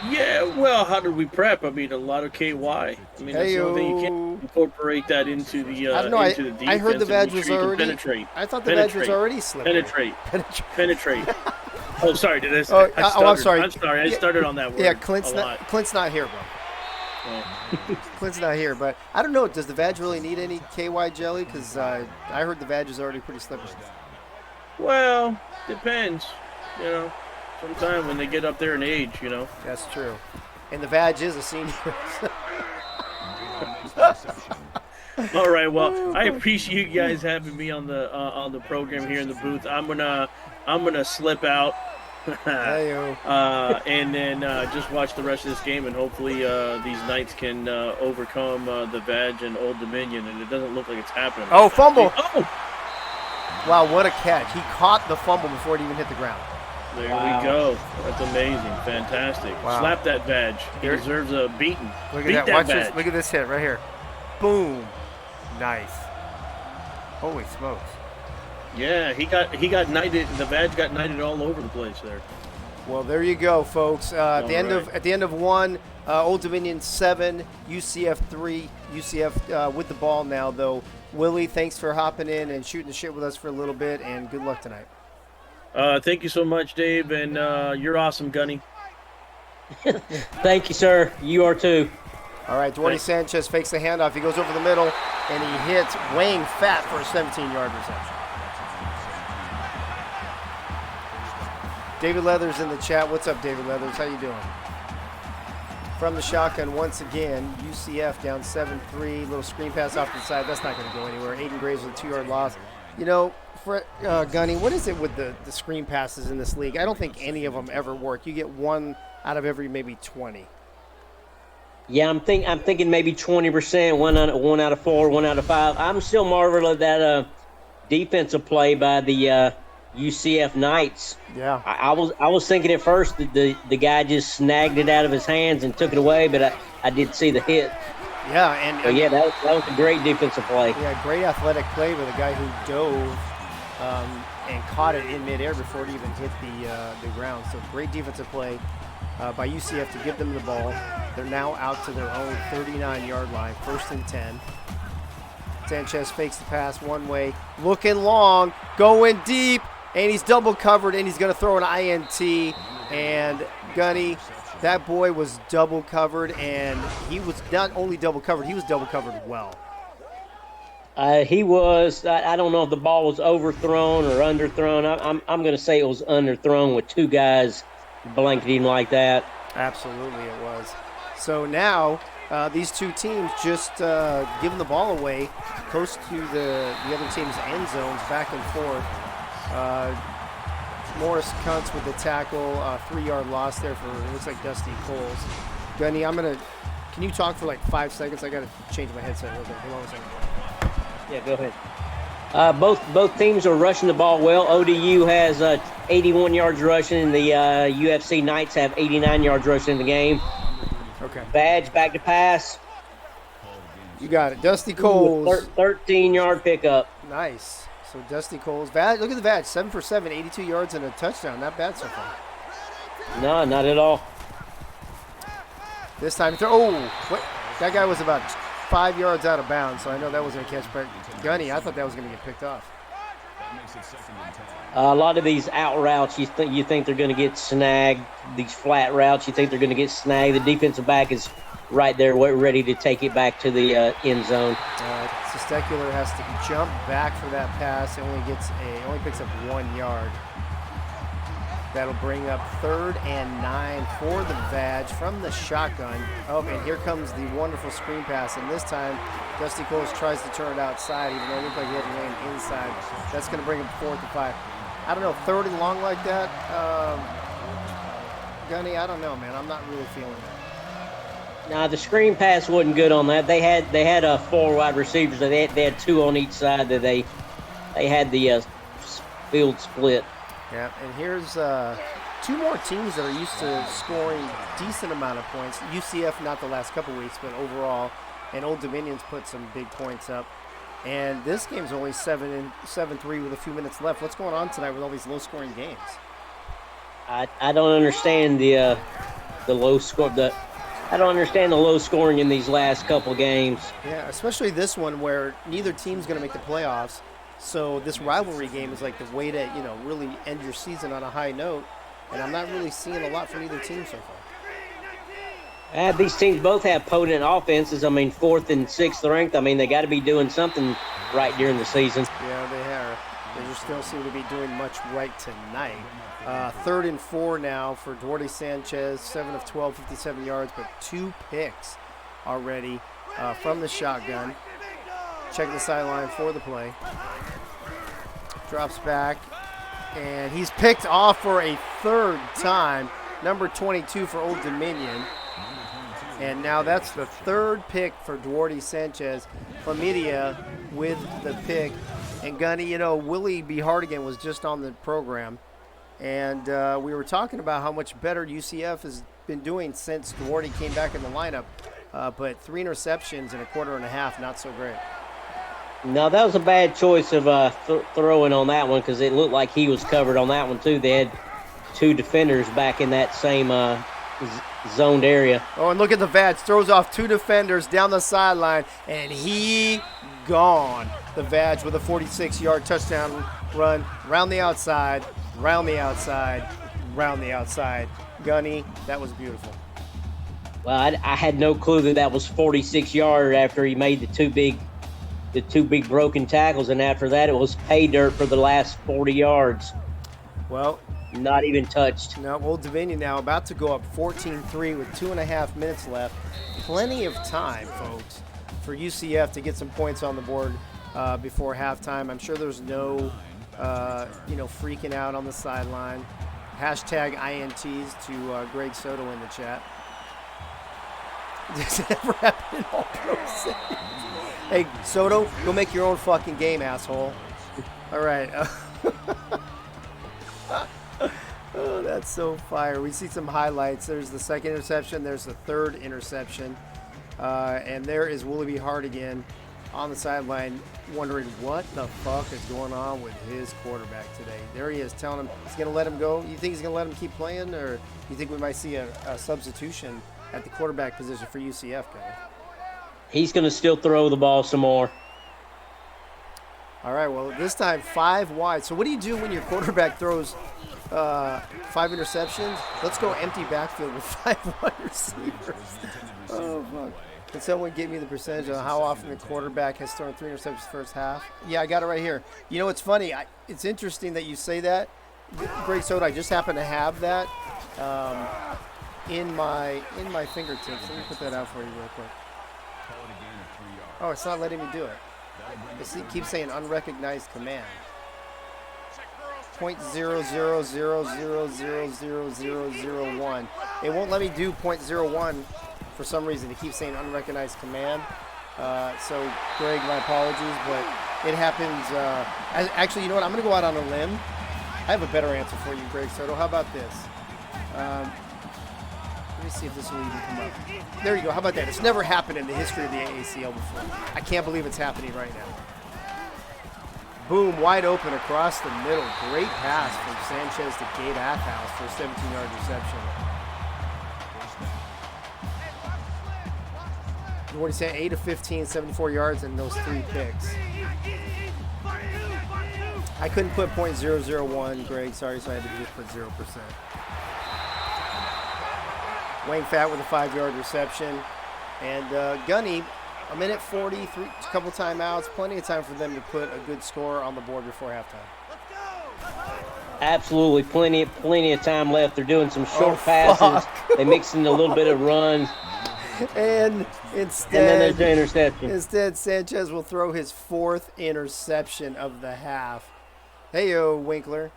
Yeah, well, how did we prep? I mean, a lot of KY. I mean, that's the only thing. You can't incorporate that into the
I don't know.
into the defense.
I heard the Vag
and
was
sure you can
already.
penetrate.
I thought the Vag was already slipping.
Penetrate. Oh, sorry. Did I?
I'm sorry.
I'm sorry. I started on that word.
Yeah, Clint's not here, bro.
Oh.
Clint's not here, but I don't know. Does the Vag really need any KY jelly? Because I heard the Vag is already pretty slippery.
Well, depends. Sometime when they get up there in age,
That's true. And the Vag is a senior.
All right. Well, I appreciate you guys having me on the program here in the booth. I'm gonna slip out
Hey-o.
And then just watch the rest of this game, and hopefully these Knights can overcome the Veg and Old Dominion. And it doesn't look like it's happening.
Oh, fumble!
Oh,
Wow, what a catch! He caught the fumble before it even hit the ground.
there we go. That's amazing, fantastic.
Wow.
Slap that Veg. He
Here-
deserves a beating.
Look
Beat
at that! Watch
Veg.
this! Look at this hit right here. Boom! Nice. Holy smokes!
Yeah, he got knighted. The Veg got knighted all over the place there.
Well, there you go, folks. At the end
right.
of one, Old Dominion 7, UCF 3. UCF with the ball now, though. Willie, thanks for hopping in and shooting the shit with us for a little bit, and good luck tonight.
Thank you so much, Dave, and you're awesome, Gunny.
Thank you, sir. You are too.
All right, Duarte Sanchez fakes the handoff. He goes over the middle, and he hits Wayne Fat for a 17-yard reception. David Leathers in the chat. What's up, David Leathers? How you doing? From the shotgun once again, UCF down 7-3. Little screen pass off to the side. That's not going to go anywhere. Aiden Graves with a 2-yard loss. You know, Gunny, what is it with the screen passes in this league? I don't think any of them ever work. You get one out of every maybe 20.
Yeah, I'm thinking maybe 20%, one out of 4, 1 out of 5. I'm still marveling at that defensive play by the UCF Knights.
Yeah.
I was thinking at first that the guy just snagged it out of his hands and took it away, but I did see the hit.
Yeah, and
So yeah, that was a great defensive play.
Yeah, great athletic play with a guy who dove and caught it in midair before it even hit the ground. So great defensive play by UCF to give them the ball. They're now out to their own 39-yard line, 1st and 10. Sanchez fakes the pass one way, looking long, going deep, and he's double covered, and he's going to throw an INT. And Gunny, that boy was double covered, and he was not only double covered, he was double covered well.
He was. I don't know if the ball was overthrown or underthrown. I'm going to say it was underthrown with two guys blanketing him like that.
Absolutely, it was. So now these two teams just giving the ball away close to the other team's end zones, back and forth. Morris Kuntz with the tackle, 3-yard loss there for, it looks like, Dusty Coles. Gunny, can you talk for like 5 seconds? I got to change my headset a little bit. Hold on a second.
Yeah, go ahead. Both teams are rushing the ball well. ODU has 81 yards rushing, and the UFC Knights have 89 yards rushing in the game.
Okay.
Badge back to pass.
You got it. Dusty Coles.
13-yard pickup.
Nice. So Dusty Coles. Look at the badge. 7 for 7, 82 yards and a touchdown. Not bad so far.
No, not at all.
This time, that guy was about 5 yards out of bounds, so I know that wasn't a catch. But Gunny, I thought that was going to get picked off.
A lot of these out routes, you think they're going to get snagged. These flat routes, you think they're going to get snagged. The defensive back is right there, ready to take it back to the end zone.
Sestecular has to jump back for that pass. It only picks up 1 yard. That'll bring up 3rd and 9 for the Vag from the shotgun. Oh, and here comes the wonderful screen pass. And this time, Dusty Coles tries to turn it outside, even though it looked like he had to land inside. That's going to bring him 4th and 5. I don't know, 3rd and long like that. Gunny, I don't know, man. I'm not really feeling that.
Nah, the screen pass wasn't good on that. They had 4 wide receivers. They had 2 on each side. That they had the field split.
Yeah, and here's 2 more teams that are used to scoring decent amount of points. UCF not the last couple weeks, but overall, and Old Dominion's put some big points up. And this game's only 7-3 with a few minutes left. What's going on tonight with all these low-scoring games?
I don't understand the low score. I don't understand the low scoring in these last couple games.
Yeah, especially this one where neither team's going to make the playoffs. So this rivalry game is like the way to, really end your season on a high note. And I'm not really seeing a lot from either team so far.
These teams both have potent offenses. 4th and 6th ranked. They got to be doing something right during the season.
Yeah, they are. They just don't seem to be doing much right tonight. 3rd and 4 now for Duarte Sanchez. 7 of 12, 57 yards, but 2 picks already from the shotgun. Checking the sideline for the play. Drops back. And he's picked off for a third time. Number 22 for Old Dominion. And now that's the third pick for Duarte Sanchez. Flamidia with the pick. And Gunny, you know, Willie B. Hardigan was just on the program. And we were talking about how much better UCF has been doing since Duarte came back in the lineup. But 3 interceptions in a quarter and a half, not so great.
No, that was a bad choice of throwing on that one because it looked like he was covered on that one too. They had 2 defenders back in that same zoned area.
Oh, and look at the Vag. Throws off 2 defenders down the sideline, and he gone. The Vag with a 46-yard touchdown run. Round the outside, round the outside, round the outside. Gunny, that was beautiful.
Well, I had no clue that was 46-yard after he made the two big broken tackles, and after that it was pay dirt for the last 40 yards.
Well,
not even touched.
No, Old Dominion now about to go up 14-3 with 2.5 minutes left. Plenty of time, folks, for UCF to get some points on the board before halftime. I'm sure there's no, freaking out on the sideline. Hashtag INTs to Greg Soto in the chat. Does it ever happen in all pro settings? Hey, Soto, go make your own fucking game, asshole. All right. Oh, that's so fire. We see some highlights. There's the second interception. There's the third interception. And there is Willoughby Hardigan on the sideline wondering what the fuck is going on with his quarterback today. There he is telling him he's going to let him go. You think he's going to let him keep playing, or you think we might see a substitution at the quarterback position for UCF, guys?
He's going to still throw the ball some more.
All right, well, this time 5 wide. So what do you do when your quarterback throws 5 interceptions? Let's go empty backfield with 5 wide receivers. Oh, fuck. Can someone give me the percentage of how often the quarterback has thrown 3 interceptions first half? Yeah, I got it right here. You know, it's funny. It's interesting that you say that. Greg Soda, I just happen to have that in my fingertips. Let me put that out for you real quick. Oh, it's not letting me do it. It keeps saying unrecognized command. 0.00000001. It won't let me do 0.01 for some reason. It keeps saying unrecognized command. So, Greg, my apologies, but it happens. Actually, you know what? I'm going to go out on a limb. I have a better answer for you, Greg Soto. How about this? Let me see if this will even come up. There you go. How about that? It's never happened in the history of the AACL before. I can't believe it's happening right now. Boom, wide open across the middle. Great pass from Sanchez to Gabe Athhouse for a 17-yard reception. What do you say? 8 of 15, 74 yards, and those 3 picks. I couldn't put .001, Greg. Sorry, so I had to just put 0%. Wayne Fat with a 5-yard reception. And Gunny, a minute 40, a couple timeouts, plenty of time for them to put a good score on the board before halftime.
Absolutely, plenty of time left. They're doing some short passes. They mix in a little bit of runs.
And
then there's the interception.
Instead, Sanchez will throw his 4th interception of the half. Hey-yo, Winkler.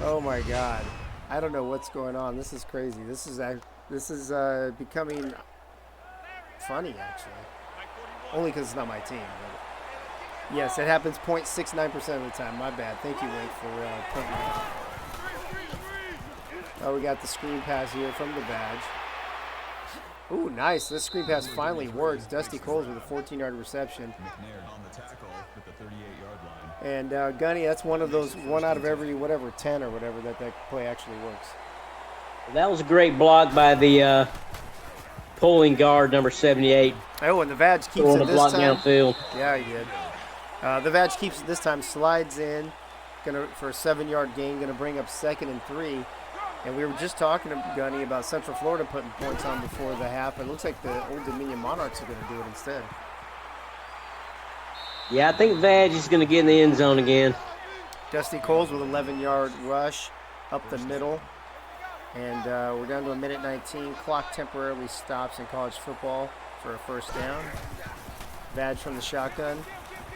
Oh, my God. I don't know what's going on. This is crazy. This is becoming funny, actually. Only because it's not my team. But yes, it happens 0.69% of the time. My bad. Thank you, Wink, for pointing that out. Oh, we got the screen pass here from the badge. Ooh, nice. This screen pass finally works. Dusty Coles with a 14-yard reception. And Gunny, that's one of those, 1 out of every 10 or whatever that play actually works.
That was a great block by the pulling guard, number 78.
Oh, and the Vag keeps it this
block
time.
Downfield.
Yeah, he did. The Vag keeps it this time, slides in for a 7-yard gain, going to bring up 2nd and 3. And we were just talking to Gunny about Central Florida putting points on before the half. It looks like the Old Dominion Monarchs are going to do it instead.
Yeah, I think Vag is going to get in the end zone again.
Dusty Coles with 11-yard rush up the middle. And we're down to a minute 19. Clock temporarily stops in college football for a first down. Vag from the shotgun.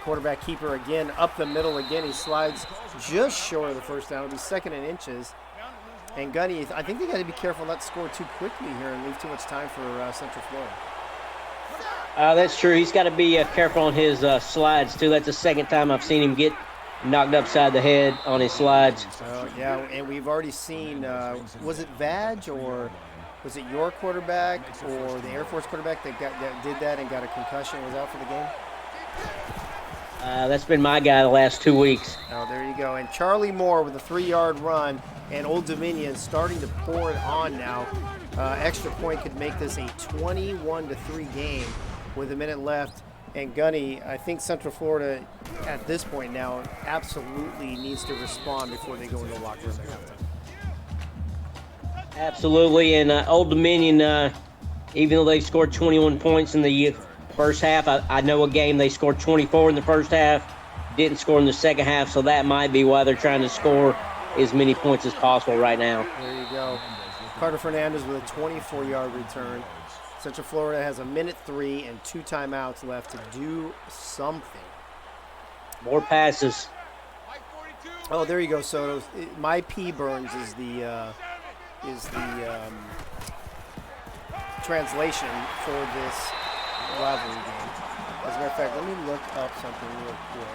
Quarterback keeper again, up the middle again. He slides just short of the first down. It'll be 2nd and inches. And Gunny, I think they got to be careful not to score too quickly here and leave too much time for Central Florida.
That's true. He's got to be careful on his slides, too. That's the second time I've seen him get knocked upside the head on his slides.
Yeah, and we've already seen, was it Vag or was it your quarterback or the Air Force quarterback that did that and got a concussion and was out for the game?
That's been my guy the last 2 weeks.
Oh, there you go. And Charlie Moore with a 3-yard run, and Old Dominion starting to pour it on now. Extra point could make this a 21-3 game with a minute left. And Gunny, I think Central Florida at this point now absolutely needs to respond before they go into the locker room at halftime.
Absolutely, and Old Dominion, even though they scored 21 points in the first half, I know a game they scored 24 in the first half, didn't score in the second half, so that might be why they're trying to score as many points as possible right now.
There you go. Carter Fernandez with a 24-yard return. Central Florida has a minute 3 and 2 timeouts left to do something.
More passes.
Oh, there you go, Soto. My P. Burns is the translation for this rivalry game. As a matter of fact, let me look up something real quick.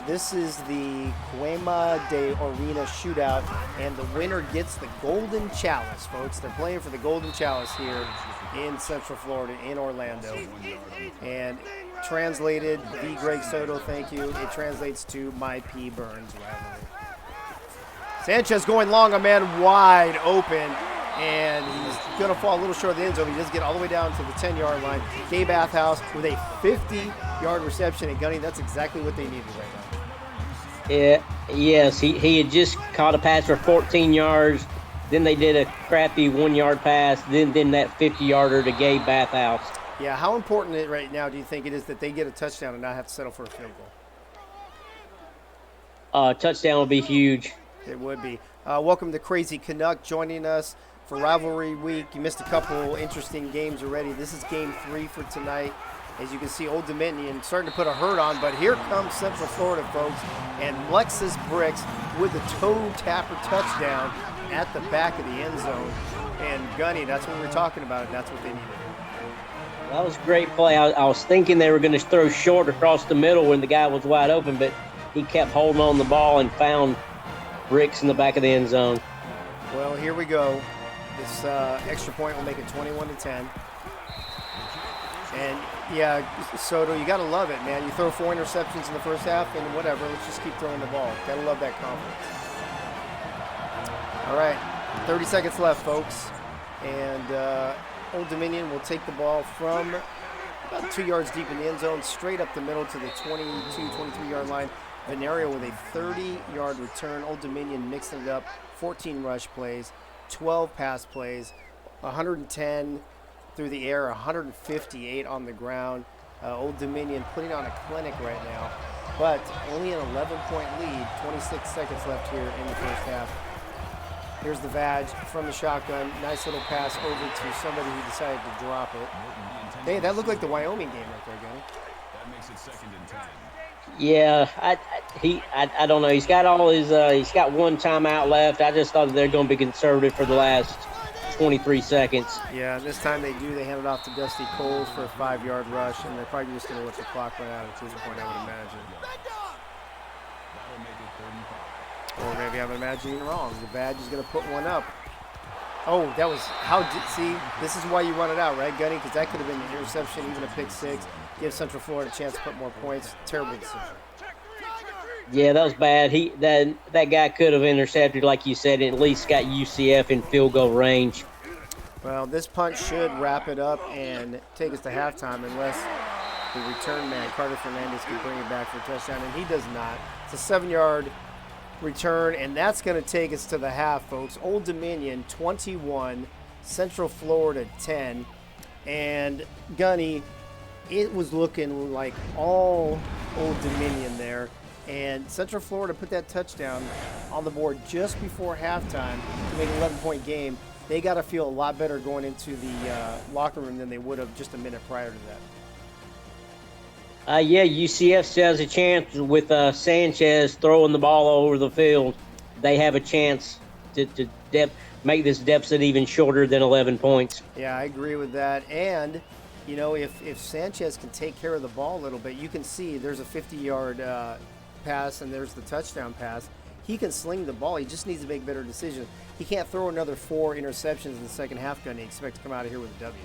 This is the Cuema de Arena shootout, and the winner gets the Golden Chalice, folks. They're playing for the Golden Chalice here in Central Florida, in Orlando. And translated, the Greg Soto, thank you. It translates to My P. Burns rivalry. Sanchez going long, a man wide open, and he's going to fall a little short of the end zone. He does get all the way down to the 10-yard line. Gabe Athhouse with a 50-yard reception, and Gunny, that's exactly what they needed right now.
Yes, he had just caught a pass for 14 yards. Then they did a crappy 1-yard pass. Then that 50-yarder to Gabe Athhouse.
Yeah, how important right now do you think it is that they get a touchdown and not have to settle for a field goal?
Touchdown would be huge.
It would be. Welcome to Crazy Canuck joining us for Rivalry Week. You missed a couple interesting games already. This is game 3 for tonight. As you can see, Old Dominion starting to put a hurt on, but here comes Central Florida, folks, and Lexus Bricks with a toe tapper touchdown at the back of the end zone. And Gunny, that's what we're talking about, and that's what they needed.
That was a great play. I was thinking they were going to throw short across the middle when the guy was wide open, but he kept holding on the ball and found Bricks in the back of the end zone.
Well, here we go. This extra point will make it 21-10. And, yeah, Soto, you got to love it, man. You throw 4 interceptions in the first half and whatever. Let's just keep throwing the ball. Got to love that confidence. All right, 30 seconds left, folks. And Old Dominion will take the ball from about 2 yards deep in the end zone, straight up the middle to the 22, 23-yard line. Venario with a 30-yard return. Old Dominion mixing it up. 14 rush plays, 12 pass plays, 110 through the air, 158 on the ground. Old Dominion putting on a clinic right now, but only an 11-point lead. 26 seconds left here in the first half. Here's the Vag from the shotgun. Nice little pass over to somebody who decided to drop it. Hey, that looked like the Wyoming game right there, Gunny.
That makes it 2nd and 10.
Yeah, I don't know. He's got all his he's got 1 timeout left. I just thought they're going to be conservative for the last 23 seconds.
Yeah, this time they do. They hand it off to Dusty Coles for a 5-yard rush, and they're probably just going to let the clock run out at this point, I would imagine.
That'll make it 35.
Or maybe I'm imagining wrong. The Vag is going to put one up. Oh, that was see, this is why you run it out, right, Gunny? Because that could have been an interception, even a pick 6. Give Central Florida a chance to put more points. Terrible decision.
Yeah, that was bad. That guy could have intercepted, like you said, and at least got UCF in field goal range.
Well, this punt should wrap it up and take us to halftime unless the return man, Carter Fernandez, can bring it back for a touchdown, and he does not. It's a 7-yard return, and that's going to take us to the half, folks. Old Dominion 21, Central Florida 10, and Gunny, it was looking like all Old Dominion there, and Central Florida put that touchdown on the board just before halftime to make an 11-point game. They got to feel a lot better going into the locker room than they would have just a minute prior to that.
Yeah, UCF still has a chance with Sanchez throwing the ball all over the field. They have a chance to make this deficit even shorter than 11 points.
Yeah, I agree with that. And, you know, if Sanchez can take care of the ball a little bit, you can see there's a 50-yard pass and there's the touchdown pass. He can sling the ball. He just needs to make better decisions. He can't throw another 4 interceptions in the second half and expect to come out of here with a W.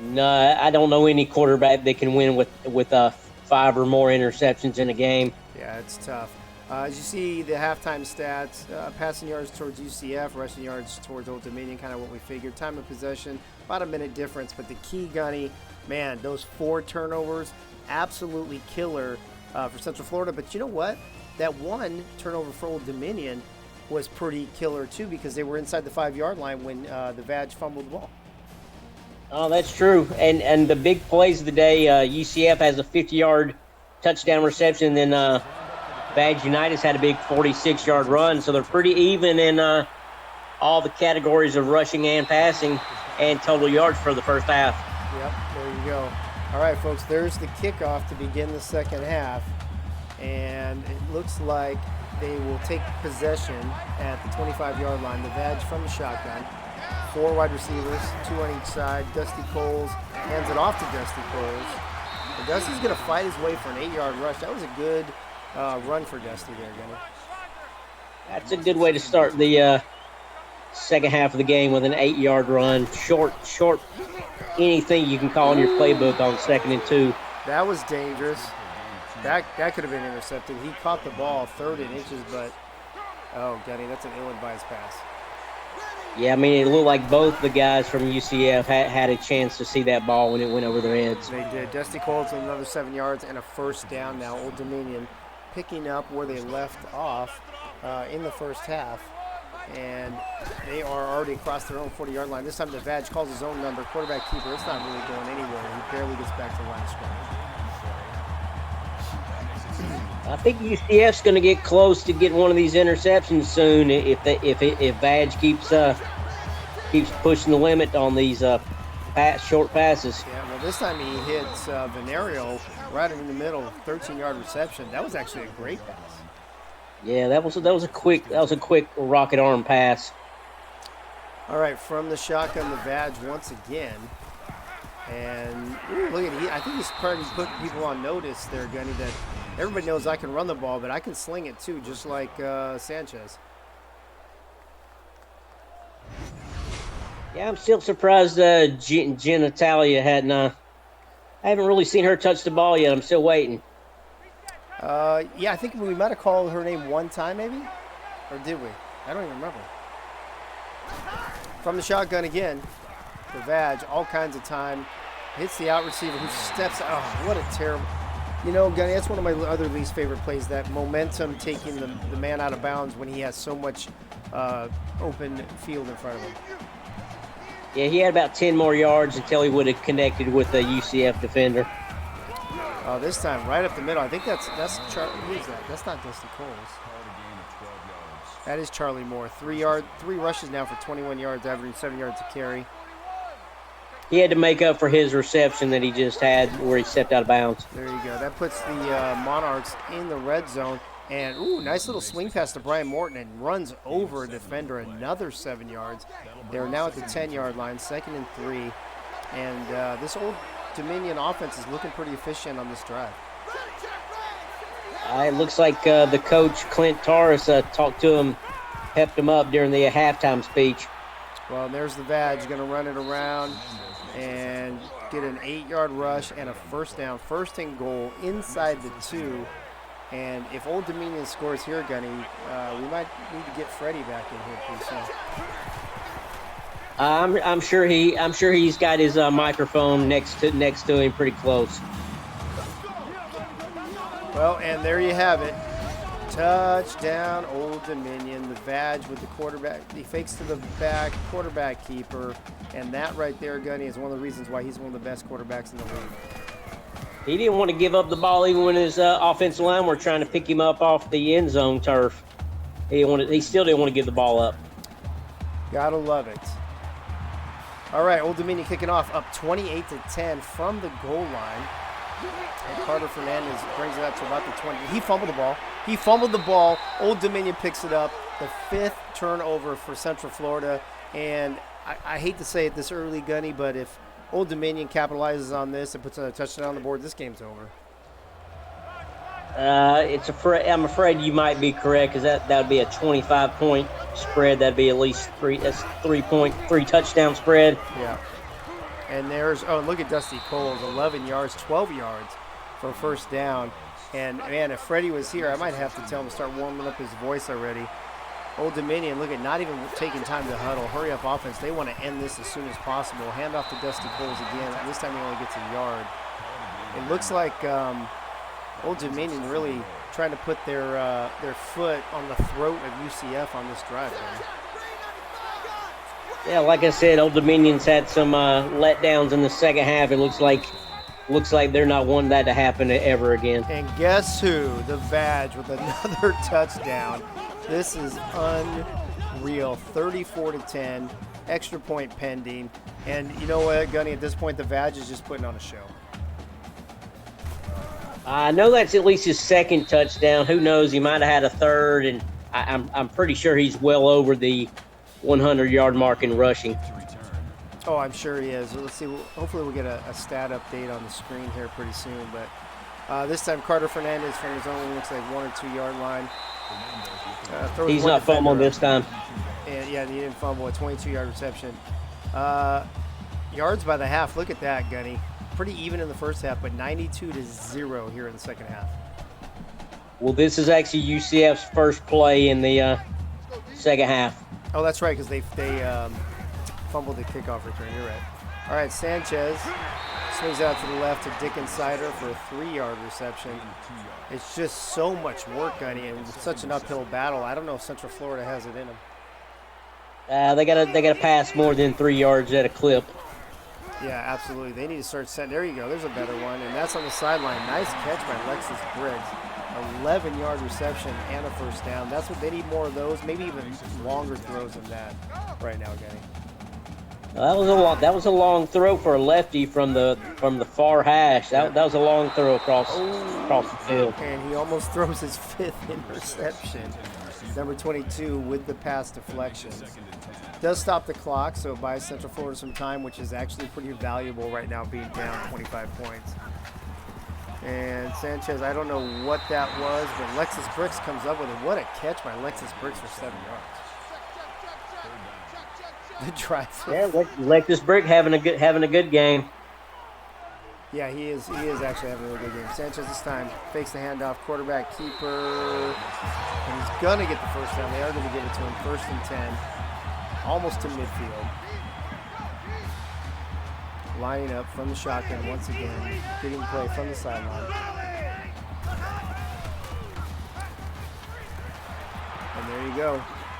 No, I don't know any quarterback that can win with 5 or more interceptions in a game.
Yeah, it's tough. As you see the halftime stats, passing yards towards UCF, rushing yards towards Old Dominion, kind of what we figured. Time of possession, about a minute difference. But the key, Gunny, man, those 4 turnovers, absolutely killer for Central Florida. But you know what? That 1 turnover for Old Dominion was pretty killer, too, because they were inside the 5-yard line when the Vag fumbled the ball.
Oh, that's true. And the big plays of the day, UCF has a 50-yard touchdown reception, and then Vag United's had a big 46-yard run. So they're pretty even in all the categories of rushing and passing and total yards for the first half.
Yep, there you go. All right, folks, there's the kickoff to begin the second half. And it looks like they will take possession at the 25-yard line. The Vag from the shotgun. 4 wide receivers, 2 on each side. Dusty Coles hands it off to Dusty Coles. And Dusty's going to fight his way for an 8-yard rush. That was a good run for Dusty there, Gunny.
That's a good way to start the second half of the game with an 8-yard run. Short, anything you can call in your playbook on 2nd and 2.
That was dangerous. That could have been intercepted. He caught the ball 3rd and inches, but, oh, Gunny, that's an ill-advised pass.
Yeah, I mean, it looked like both the guys from UCF had a chance to see that ball when it went over their heads.
They did. Dusty Coles with another 7 yards and a first down now. Old Dominion picking up where they left off in the first half. And they are already across their own 40-yard line. This time the Vag calls his own number. Quarterback keeper, it's not really going anywhere. He barely gets back to the line of scrimmage.
I think UCF's going to get close to getting one of these interceptions soon if Vag keeps pushing the limit on these short passes.
Yeah, well, this time he hits Venerio right in the middle, 13-yard reception. That was actually a great pass.
Yeah, that was a quick rocket arm pass.
All right, from the shotgun, the Vag once again. And ooh, look at I think he's probably putting people on notice there, Gunny, that everybody knows I can run the ball, but I can sling it too, just like Sanchez.
Yeah, I'm still surprised Jen Italia hadn't. I haven't really seen her touch the ball yet. I'm still waiting.
Yeah, I think we might have called her name one time, maybe, or did we? I don't even remember. From the shotgun again, the Vag, all kinds of time, hits the out receiver who steps. Oh, what a terrible! You know, Gunny, that's one of my other least favorite plays. That momentum taking the man out of bounds when he has so much open field in front of him.
Yeah, he had about 10 more yards until he would have connected with the UCF defender.
This time, right up the middle. I think that's Charlie. Who is that? That's not Dusty Coles. That is Charlie Moore. 3 rushes now for 21 yards, averaging 7 yards a carry.
He had to make up for his reception that he just had where he stepped out of bounds.
There you go. That puts the Monarchs in the red zone. And, ooh, nice little swing pass to Brian Morton and runs over a defender, another 7 yards. They're now at the 10-yard line, 2nd and 3. And this Old Dominion offense is looking pretty efficient on this drive.
It looks like the coach, Clint Torres, talked to him, pepped him up during the halftime speech.
Well, there's the Vag going to run it around and get an 8-yard rush and a first down, 1st and goal inside the 2. And if Old Dominion scores here, Gunny, we might need to get Freddie back in here pretty soon.
I'm sure he's got his microphone next to him pretty close.
Well, and there you have it. Touchdown, Old Dominion. The Vag with the quarterback. He fakes to the back, quarterback keeper. And that right there, Gunny, is one of the reasons why he's one of the best quarterbacks in the league.
He didn't want to give up the ball even when his offensive line were trying to pick him up off the end zone turf. He still didn't want to give the ball up.
Gotta love it. All right, Old Dominion kicking off up 28-10 from the goal line. And Carter Fernandez brings it up to about the 20. He fumbled the ball. Old Dominion picks it up. The 5th turnover for Central Florida. And I hate to say it this early, Gunny, but if Old Dominion capitalizes on this and puts another touchdown on the board, this game's over.
I'm afraid you might be correct, because that would be a 25-point spread. That'd be at least three touchdown spread.
Yeah. And look at Dusty Coles, 11 yards, 12 yards for a first down. And, man, if Freddie was here, I might have to tell him to start warming up his voice already. Old Dominion, look at not even taking time to huddle. Hurry up offense. They want to end this as soon as possible. Hand off to Dusty Coles again. This time he only gets a yard. It looks like Old Dominion really trying to put their foot on the throat of UCF on this drive. Man.
Yeah, like I said, Old Dominion's had some letdowns in the second half. It looks like they're not wanting that to happen ever again.
And guess who? The Badge with another touchdown. This is unreal. 34-10, extra point pending. And you know what, Gunny? At this point, the Badge is just putting on a show.
I know that's at least his second touchdown. Who knows? He might have had a third, and I'm pretty sure he's well over the 100-yard mark in rushing.
Oh, I'm sure he is. Let's see. Hopefully we'll get a stat update on the screen here pretty soon. But this time Carter Fernandez from his own looks like 1 or 2 yard line.
He's not fumbling this time.
And yeah, he didn't fumble. A 22-yard reception. Yards by the half. Look at that, Gunny. Pretty even in the first half, but 92-0 here in the second half.
Well, this is actually UCF's first play in the second half.
Oh, that's right, because they fumbled the kickoff return. You're right. All right, Sanchez swings out to the left to Dick Insider for a 3-yard reception. It's just so much work, Gunny, and such an uphill battle. I don't know if Central Florida has it in them.
They gotta pass more than 3 yards at a clip.
Yeah, absolutely. They need to start setting. There you go. There's a better one, and that's on the sideline. Nice catch by Lexus Briggs. 11-yard reception and a first down. That's what they need, more of those. Maybe even longer throws than that right now, Gunny.
That was a long throw for a lefty from the far hash. That was a long throw across the field.
And he almost throws his 5th interception. Number 22 with the pass deflection. Does stop the clock, so it buys Central Florida some time, which is actually pretty valuable right now, being down 25 points. And Sanchez, I don't know what that was, but Lexus Briggs comes up with it. What a catch by Lexus Briggs for 7 yards. The drive.
Yeah, Lexus Briggs having a good game.
Yeah, he is actually having a really good game. Sanchez this time fakes the handoff, quarterback keeper, and he's gonna get the first down. They are gonna give it to him, 1st and 10, almost to midfield. Lining up from the shotgun once again, getting play from the sideline. And there you go.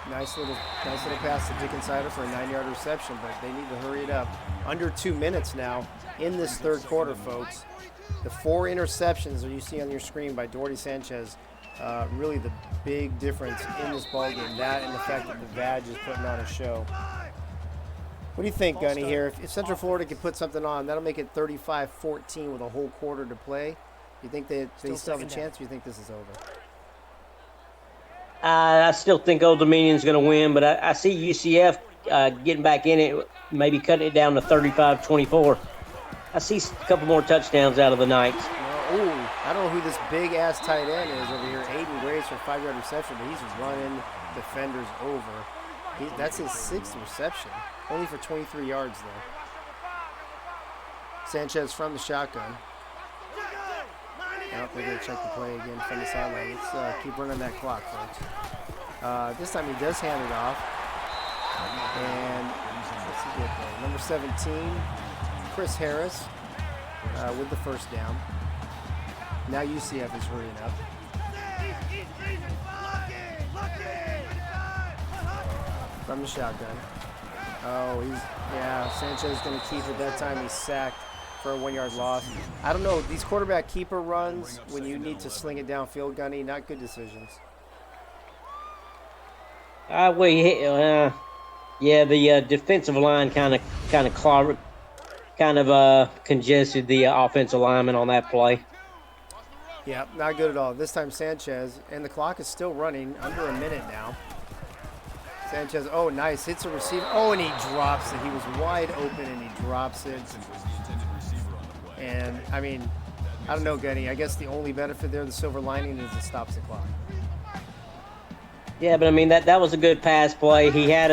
Nice little pass to Dick Insider for a 9-yard reception, but they need to hurry it up. Under 2 minutes now in this third quarter, folks. The 4 interceptions that you see on your screen by Doherty Sanchez, really the big difference in this ballgame. That and the fact that the Badge is putting on a show. What do you think, Gunny, here? If Central Florida can put something on, that'll make it 35-14 with a whole quarter to play. You think they still have a chance, or you think this is over?
I still think Old Dominion's going to win, but I see UCF getting back in it, maybe cutting it down to 35-24. I see a couple more touchdowns out of the Knights.
I don't know who this big-ass tight end is over here. Aiden Graves for a 5-yard reception, but he's running defenders over. That's his 6th reception, only for 23 yards, though. Sanchez from the shotgun. Oh, they're going to check the play again from the sideline. Let's keep running that clock, folks. This time he does hand it off. And what's he get there? Number 17, Chris Harris with the first down. Now UCF is hurrying up. From the shotgun. Sanchez is going to keep it. That time he's sacked for a 1-yard loss. I don't know, these quarterback keeper runs, when you need to sling it downfield, Gunny, not good decisions.
The defensive line kind of kind of congested the offensive lineman on that play.
Yeah, not good at all. This time Sanchez, and the clock is still running, under a minute now. Sanchez, oh, nice, hits a receiver. Oh, and he drops it. He was wide open, and he drops it. And, I mean, I don't know, Gunny. I guess the only benefit there, the silver lining, is it stops the clock.
Yeah, but I mean that was a good pass play. He had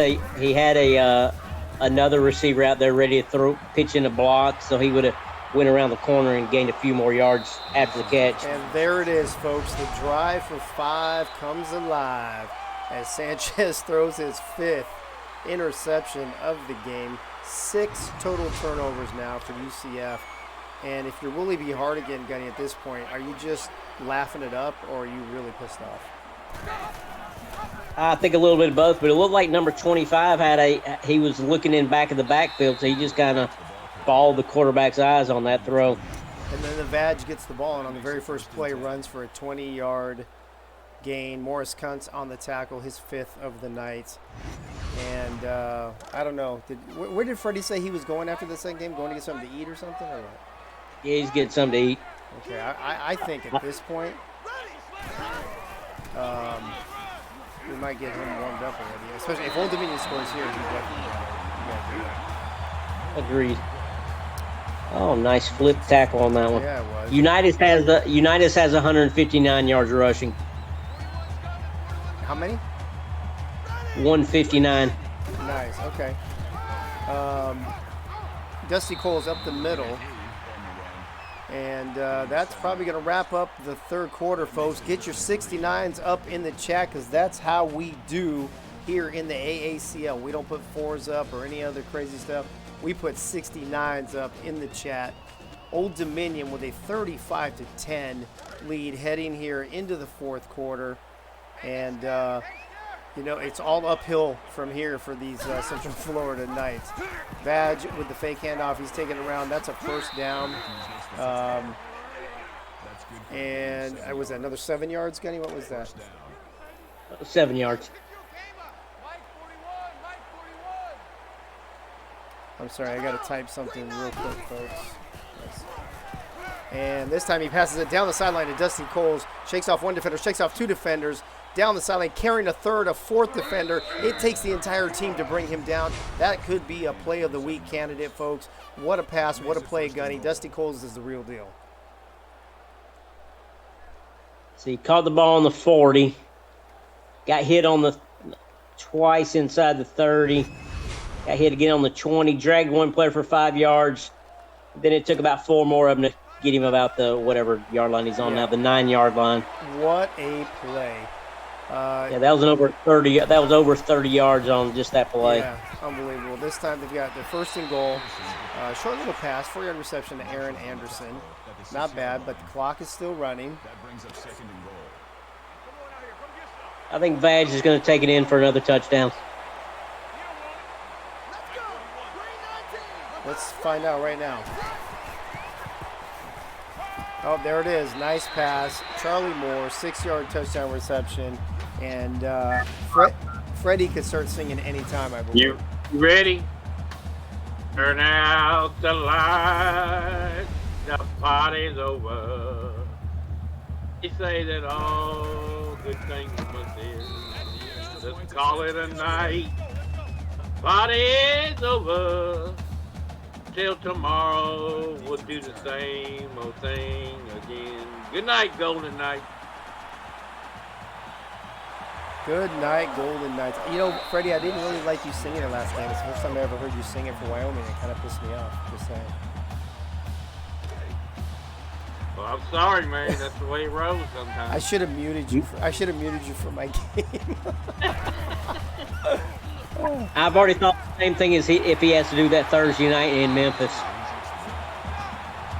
another receiver out there ready to pitch in a block, so he would have went around the corner and gained a few more yards after the catch.
And there it is, folks. The drive for 5 comes alive as Sanchez throws his 5th interception of the game. 6 total turnovers now for UCF. And if you're Willie B. Hart again, Gunny, at this point, are you just laughing it up, or are you really pissed off?
I think a little bit of both, but it looked like number 25 he was looking in back of the backfield, so he just kind of followed the quarterback's eyes on that throw.
And then the Vag gets the ball, and on the very first play runs for a 20-yard gain. Morris Kuntz on the tackle, his 5th of the night. And I don't know. Where did Freddie say he was going after the second game? Going to get something to eat or something? Or what?
Yeah, he's getting something to eat.
Okay, I think at this point, we might get him warmed up already. Especially if Old Dominion scores here, he definitely got to do that.
Agreed. Oh, nice flip tackle on that one.
Yeah, it was.
Unitas has 159 yards rushing.
How many?
159.
Nice. Okay. Dusty Cole's up the middle. And that's probably going to wrap up the third quarter, folks. Get your 69s up in the chat, because that's how we do here in the AACL. We don't put 4s up or any other crazy stuff. We put 69s up in the chat. Old Dominion with a 35-10 lead heading here into the fourth quarter. And, it's all uphill from here for these Central Florida Knights. Badge with the fake handoff. He's taking it around. That's a first down. And was that another 7 yards, Gunny? What was that?
7 yards.
I'm sorry, I got to type something real quick, folks. Yes. And this time he passes it down the sideline to Dusty Coles. Shakes off one defender, shakes off 2 defenders. Down the sideline, carrying a 4th defender. It takes the entire team to bring him down. That could be a play of the week candidate, folks. What a pass, what a play, Gunny. Dusty Coles is the real deal.
So he caught the ball on the 40. Got hit on the twice inside the 30. Got hit again on the 20. Dragged one player for 5 yards. Then it took about 4 more of them to get him about the whatever yard line he's on now, the 9-yard line.
What a play.
That was over 30. That was over 30 yards on just that play.
Yeah, unbelievable. This time they've got the 1st and goal. Short little pass, 4-yard reception to Aaron Anderson. Not bad, but the clock is still running.
That brings up 2nd and goal.
I think Vag is going to take it in for another touchdown.
Let's find out right now. Oh, there it is. Nice pass. Charlie Moore, 6-yard touchdown reception. And Freddie could start singing anytime, I believe.
You ready? Turn out the lights. The party's over. They say that all good things must end. Let's call it a night. The party's over. Till tomorrow, we'll do the same old thing again. Good night, Golden Knights.
Good night, Golden Knights. Freddie, I didn't really like you singing it last night. It's the first time I ever heard you sing it for Wyoming. It kind of pissed me off, just saying.
Well, I'm sorry, man. That's the way it rolls sometimes.
I should have muted you. I should have muted you for my game.
I've already thought the same thing as if he has to do that Thursday night in Memphis.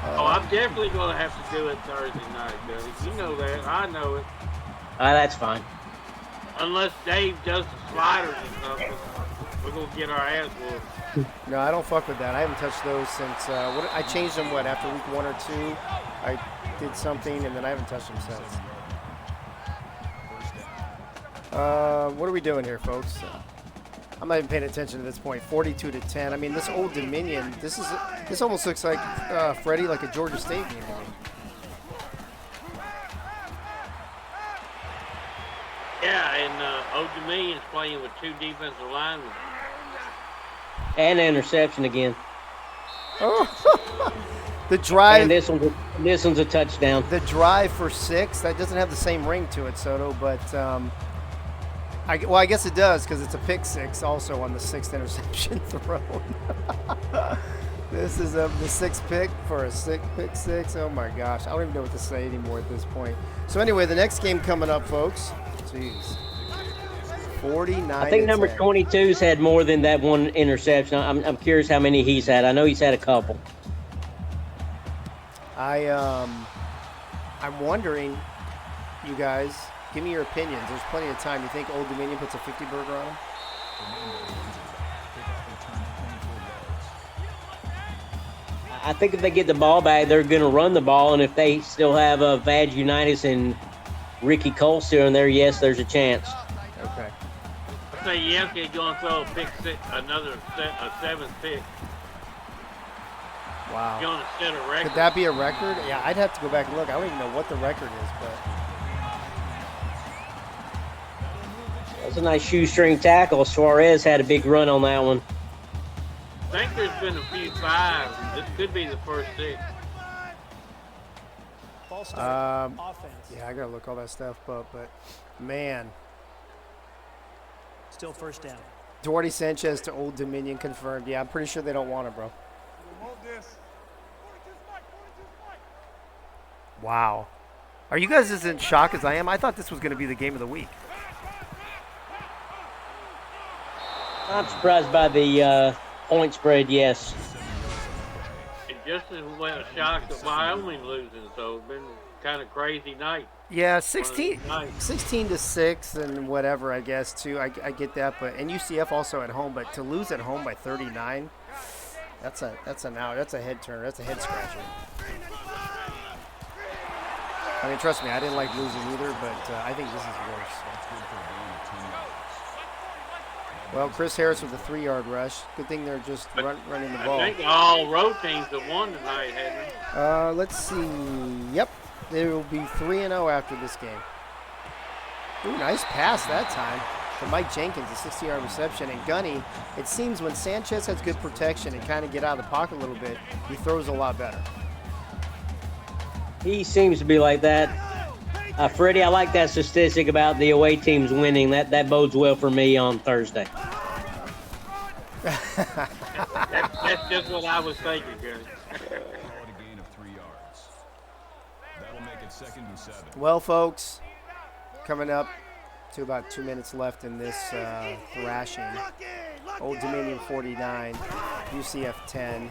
I'm definitely going to have to do it Thursday night, buddy. You know that. I know it.
That's fine.
Unless Dave does the sliders or something, we're going to get our ass whooped.
No, I don't fuck with that. I haven't touched those since I changed them. After week 1 or 2, I did something, and then I haven't touched them since. What are we doing here, folks? I'm not even paying attention at this point. 42-10. I mean, this Old Dominion. This almost looks like Freddie, like a Georgia State game to me.
Yeah, and Old Dominion's playing with 2 defensive linemen.
And an interception again.
Oh. The drive.
And this one's a touchdown.
The drive for 6. That doesn't have the same ring to it, Soto. But I guess it does because it's a pick 6 also on the 6th interception thrown. This is the 6th pick for a pick 6. Oh my gosh, I don't even know what to say anymore at this point. So anyway, the next game coming up, folks. Jeez. 49.
I think number 22's had more than that one interception. I'm curious how many he's had. I know he's had a couple.
I'm wondering, you guys, give me your opinions. There's plenty of time. You think Old Dominion puts a 50 burger on him?
I think if they get the ball back, they're going to run the ball, and if they still have Vad Unitas and Ricky Cole still in there, yes, there's a chance.
Okay.
I say yes, they're going to throw a pick 6, a 7th pick.
Wow.
Going to set a record.
Could that be a record? Yeah, I'd have to go back and look. I don't even know what the record is, but
That's a nice shoestring tackle. Suarez had a big run on that one.
I think there's been a few 5s. This could be the first 6.
Ball start. Offense.
yeah, I gotta look all that stuff up. But man,
Still first down.
Duarte Sanchez to Old Dominion confirmed. Yeah, I'm pretty sure they don't want him, bro. Wow. Are you guys as in shock as I am? I thought this was going to be the game of the week.
I'm surprised by the point spread, yes.
And just as well shocked at Wyoming losing, so it's been kind of crazy night.
Yeah, 16 to 6 and whatever, I guess, too. I get that, but and UCF also at home, but to lose at home by 39, that's a head turner. That's a head scratcher. I mean, trust me, I didn't like losing either, but I think this is worse. Well, Chris Harris with a 3-yard rush. Good thing they're just running the ball.
I think all road teams have won tonight, haven't they?
Let's see. Yep, they will be 3-0 after this game. Ooh, nice pass that time to Mike Jenkins, a 60-yard reception. And Gunny, it seems when Sanchez has good protection and kind of get out of the pocket a little bit, he throws a lot better.
He seems to be like that. Freddie, I like that statistic about the away teams winning. That bodes well for me on Thursday.
That's just what I was thinking, Gary.
Well, folks, coming up to about 2 minutes left in this thrashing. Old Dominion 49, UCF 10.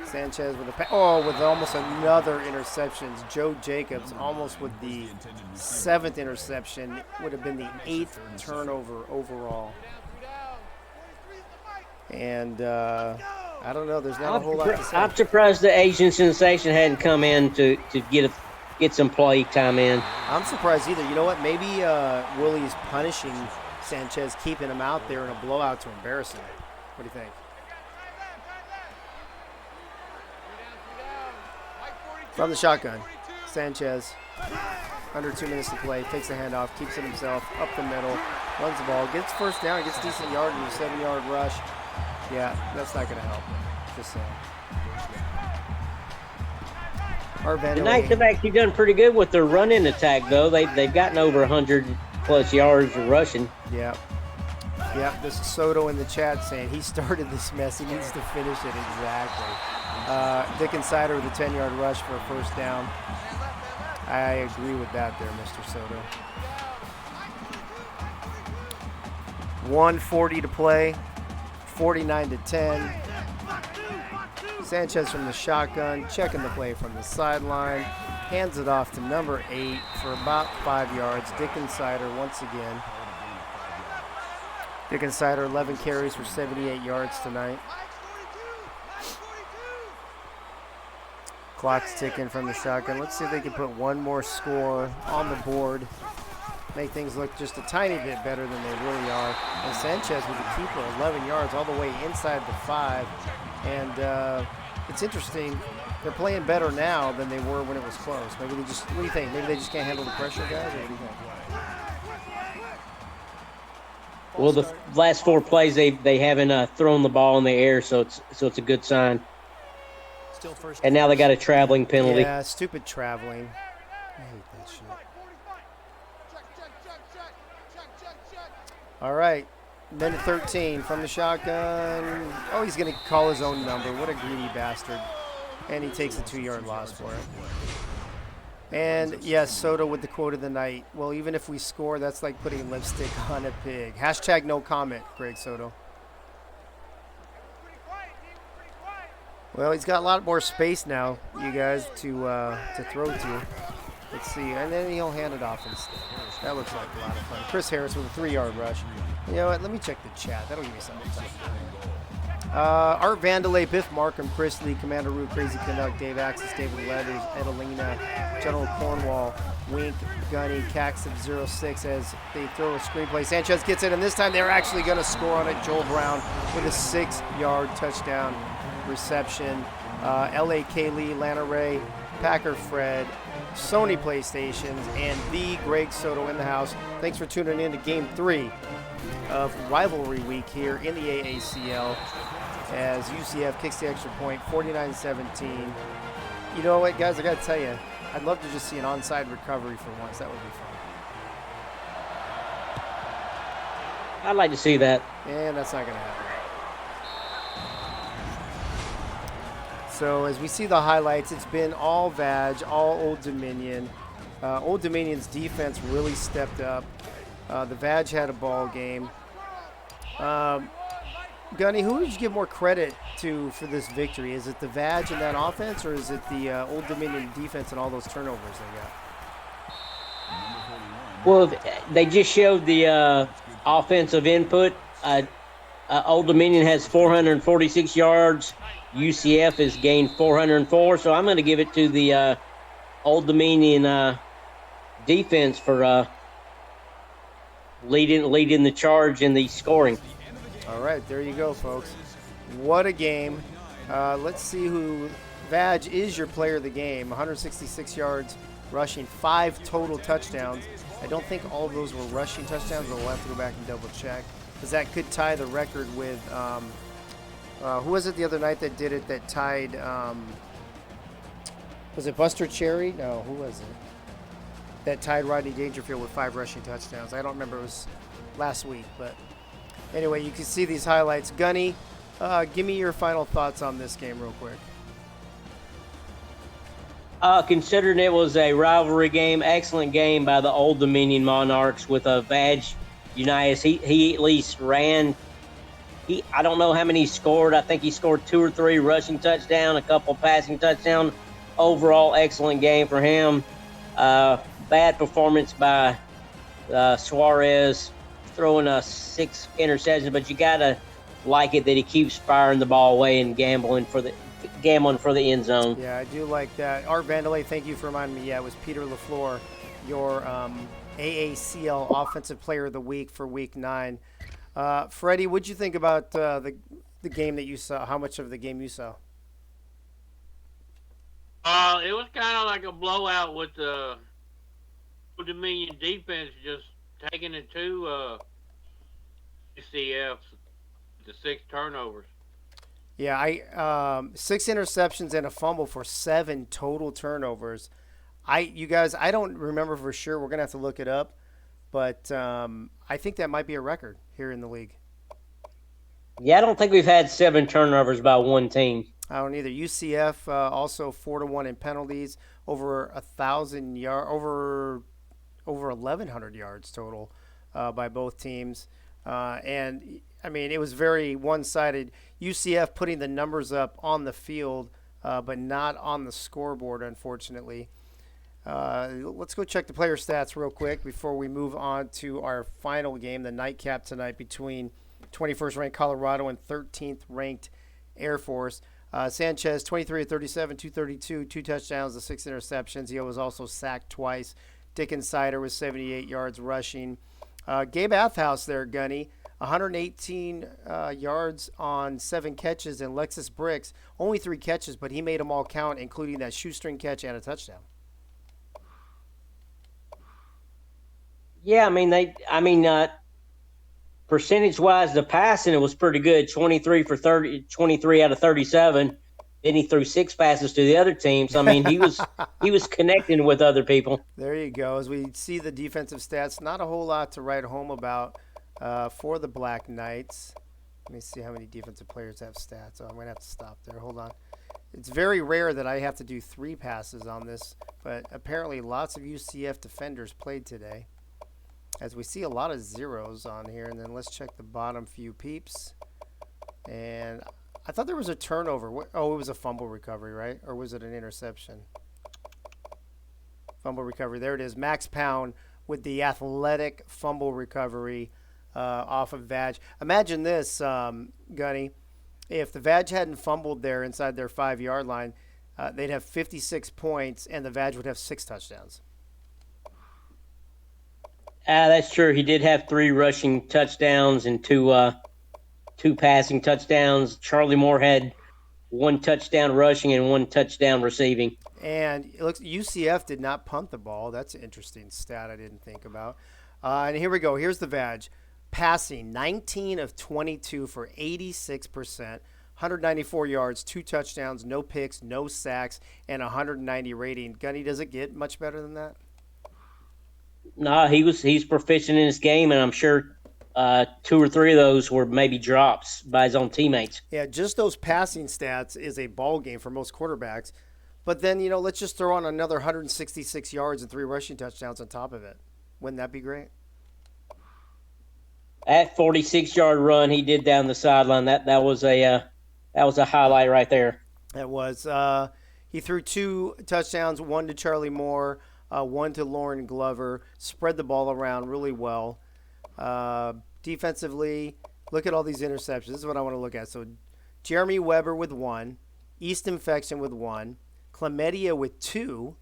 Sanchez with with almost another interception. Joe Jacobs almost with the 7th interception. Would have been the 8th turnover overall. And I don't know. There's not a whole lot to say.
I'm surprised the Asian sensation hadn't come in to get some play time in.
I'm surprised either. You know what? Maybe Willie's punishing Sanchez, keeping him out there in a blowout to embarrass him. What do you think? From the shotgun, Sanchez, under 2 minutes to play, takes the handoff, keeps it himself, up the middle, runs the ball, gets first down, gets decent yard in a 7-yard rush. Yeah, that's not going to help. Just saying.
The Knights have actually done pretty good with their running attack, though. They've gotten over 100+ yards of rushing.
Yeah. Yeah, this is Soto in the chat saying he started this mess. He needs to finish it exactly. Dick Insider with a 10-yard rush for a first down. I agree with that there, Mr. Soto. 1:40 to play, 49-10. Sanchez from the shotgun, checking the play from the sideline, hands it off to number 8 for about 5 yards. Dick Insider once again. Dick Insider, 11 carries for 78 yards tonight. Clock's ticking from the shotgun. Let's see if they can put one more score on the board make things look just a tiny bit better than they really are. And Sanchez with the keeper, 11 yards all the way inside the 5. And it's interesting. They're playing better now than they were when it was close. Maybe they just, what do you think? Maybe they just can't handle the pressure, guys, or what do you think?
Well, the last 4 plays they haven't thrown the ball in the air, so it's a good sign.
Still first.
And now they got a traveling penalty.
Yeah, stupid traveling. I hate that shit. All right, minute 13 from the shotgun. Oh, he's going to call his own number. What a greedy bastard. And he takes a 2-yard loss for it. And yes, Soto with the quote of the night. Well, even if we score, that's like putting lipstick on a pig. Hashtag no comment, Greg Soto. Well, he's got a lot more space now, you guys, to throw to. Let's see, and then he'll hand it off instead. That looks like a lot of fun. Chris Harris with a 3-yard rush. You know what? Let me check the chat. That'll give me something to talk about. Art Vandelay, Biff Markham, Chris Lee, Commander Rue, Crazy Canuck, Dave Axis, David Leathers, Edelina, General Cornwall, Wink, Gunny, Cax06 as they throw a screenplay. Sanchez gets it, and this time they're actually going to score on it. Joel Brown with a 6-yard touchdown reception. L.A. Kaylee, Lana Ray, Packer Fred, Sony PlayStations, and the Greg Soto in the house. Thanks for tuning in to Game 3 of Rivalry Week here in the AACL as UCF kicks the extra point, 49-17. You know what, guys, I got to tell you, I'd love to just see an onside recovery for once. That would be fun.
I'd like to see that.
And that's not going to happen. So as we see the highlights, it's been all Vag, all Old Dominion. Old Dominion's defense really stepped up. The Vag had a ball game. Gunny, who would you give more credit to for this victory? Is it the Vag and that offense, or is it the Old Dominion defense and all those turnovers they got?
Well, they just showed the offensive input. Old Dominion has 446 yards. UCF has gained 404, so I'm going to give it to the Old Dominion defense for leading the charge in the scoring.
All right, there you go, folks. What a game. Let's see who Vag is your player of the game. 166 yards rushing, 5 total touchdowns. I don't think all of those were rushing touchdowns, but we'll have to go back and double check because that could tie the record with who was it the other night that did it that tied was it Buster Cherry? No, who was it? That tied Rodney Dangerfield with 5 rushing touchdowns. I don't remember, it was last week, but anyway, you can see these highlights. Gunny, give me your final thoughts on this game real quick.
Considering it was a rivalry game, excellent game by the Old Dominion Monarchs with a Vag Unitas. He at least ran. I don't know how many he scored. I think he scored 2 or 3 rushing touchdowns, a couple passing touchdowns. Overall, excellent game for him. Bad performance by Suarez, throwing 6 interceptions, but you gotta like it that he keeps firing the ball away and gambling for the end zone.
Yeah, I do like that. Art Vandelay, thank you for reminding me. Yeah, it was Peter LaFleur, your AACL Offensive Player of the Week for Week 9. Freddie, what'd you think about the game that you saw? How much of the game you saw?
It was kind of like a blowout with the Dominion defense just taking it to UCF, the 6 turnovers.
Yeah, 6 interceptions and a fumble for 7 total turnovers. You guys, I don't remember for sure. We're gonna have to look it up, but I think that might be a record here in the league.
Yeah, I don't think we've had 7 turnovers by one team.
I don't either. UCF also 4-1 in penalties, over 1,000 yards, over 1,100 yards total by both teams, and I mean it was very one-sided. UCF putting the numbers up on the field, but not on the scoreboard, unfortunately. Let's go check the player stats real quick before we move on to our final game, the nightcap tonight between 21st ranked Colorado and 13th ranked Air Force. Sanchez, 23 of 37, 232, 2 touchdowns, 6 interceptions. He was also sacked twice. Dickens Sider with 78 yards rushing. Gabe Athhouse there, Gunny, 118 yards on 7 catches, and Lexus Bricks, only 3 catches, but he made them all count, including that shoestring catch and a touchdown.
Yeah, percentage-wise, the passing, it was pretty good. 23 out of 37. Then he threw 6 passes to the other team. So, he was connecting with other people.
There you go. As we see the defensive stats, not a whole lot to write home about for the Black Knights. Let me see how many defensive players have stats. Oh, I'm going to have to stop there. Hold on. It's very rare that I have to do 3 passes on this, but apparently lots of UCF defenders played today. As we see a lot of zeros on here, and then let's check the bottom few peeps. And I thought there was a turnover. Oh, it was a fumble recovery, right? Or was it an interception? Fumble recovery. There it is. Max Pound with the athletic fumble recovery off of Vag. Imagine this, Gunny. If the Vag hadn't fumbled there inside their 5-yard line, they'd have 56 points, and the Vag would have 6 touchdowns.
That's true. He did have 3 rushing touchdowns and 2 passing touchdowns. Charlie Moore had 1 touchdown rushing and 1 touchdown receiving.
And it looks UCF did not punt the ball. That's an interesting stat I didn't think about. And here we go. Here's the Vag. Passing 19 of 22 for 86%, 194 yards, 2 touchdowns, no picks, no sacks, and 190 rating. Gunny, does it get much better than that?
No, he's proficient in his game, and I'm sure 2 or 3 of those were maybe drops by his own teammates.
Yeah, just those passing stats is a ball game for most quarterbacks. But then, let's just throw on another 166 yards and 3 rushing touchdowns on top of it. Wouldn't that be great?
That 46-yard run he did down the sideline, that was a highlight right there.
That was. He threw 2 touchdowns, 1 to Charlie Moore, 1 to Lauren Glover. Spread the ball around really well. Defensively, look at all these interceptions. This is what I want to look at. So Jeremy Weber with 1, East Infection with 1, Clemedia with 2,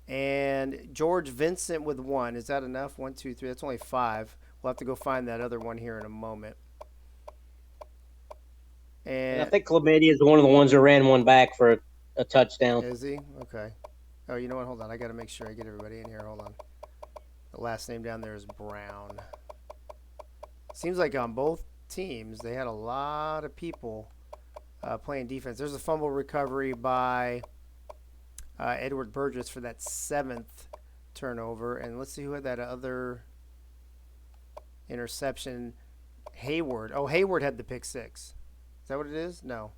and George Vincent with 1. Is that enough? 1, 2, 3. That's only 5. We'll have to go find that other one here in a moment. And
I think Clemedia is one of the ones that ran one back for a touchdown.
Is he? Okay. Oh, you know what? Hold on. I got to make sure I get everybody in here. Hold on. The last name down there is Brown. Seems like on both teams, they had a lot of people playing defense. There's a fumble recovery by Edward Burgess for that 7th turnover. And let's see who had that other interception. Hayward. Oh, Hayward had the pick 6. Is that what it is? No.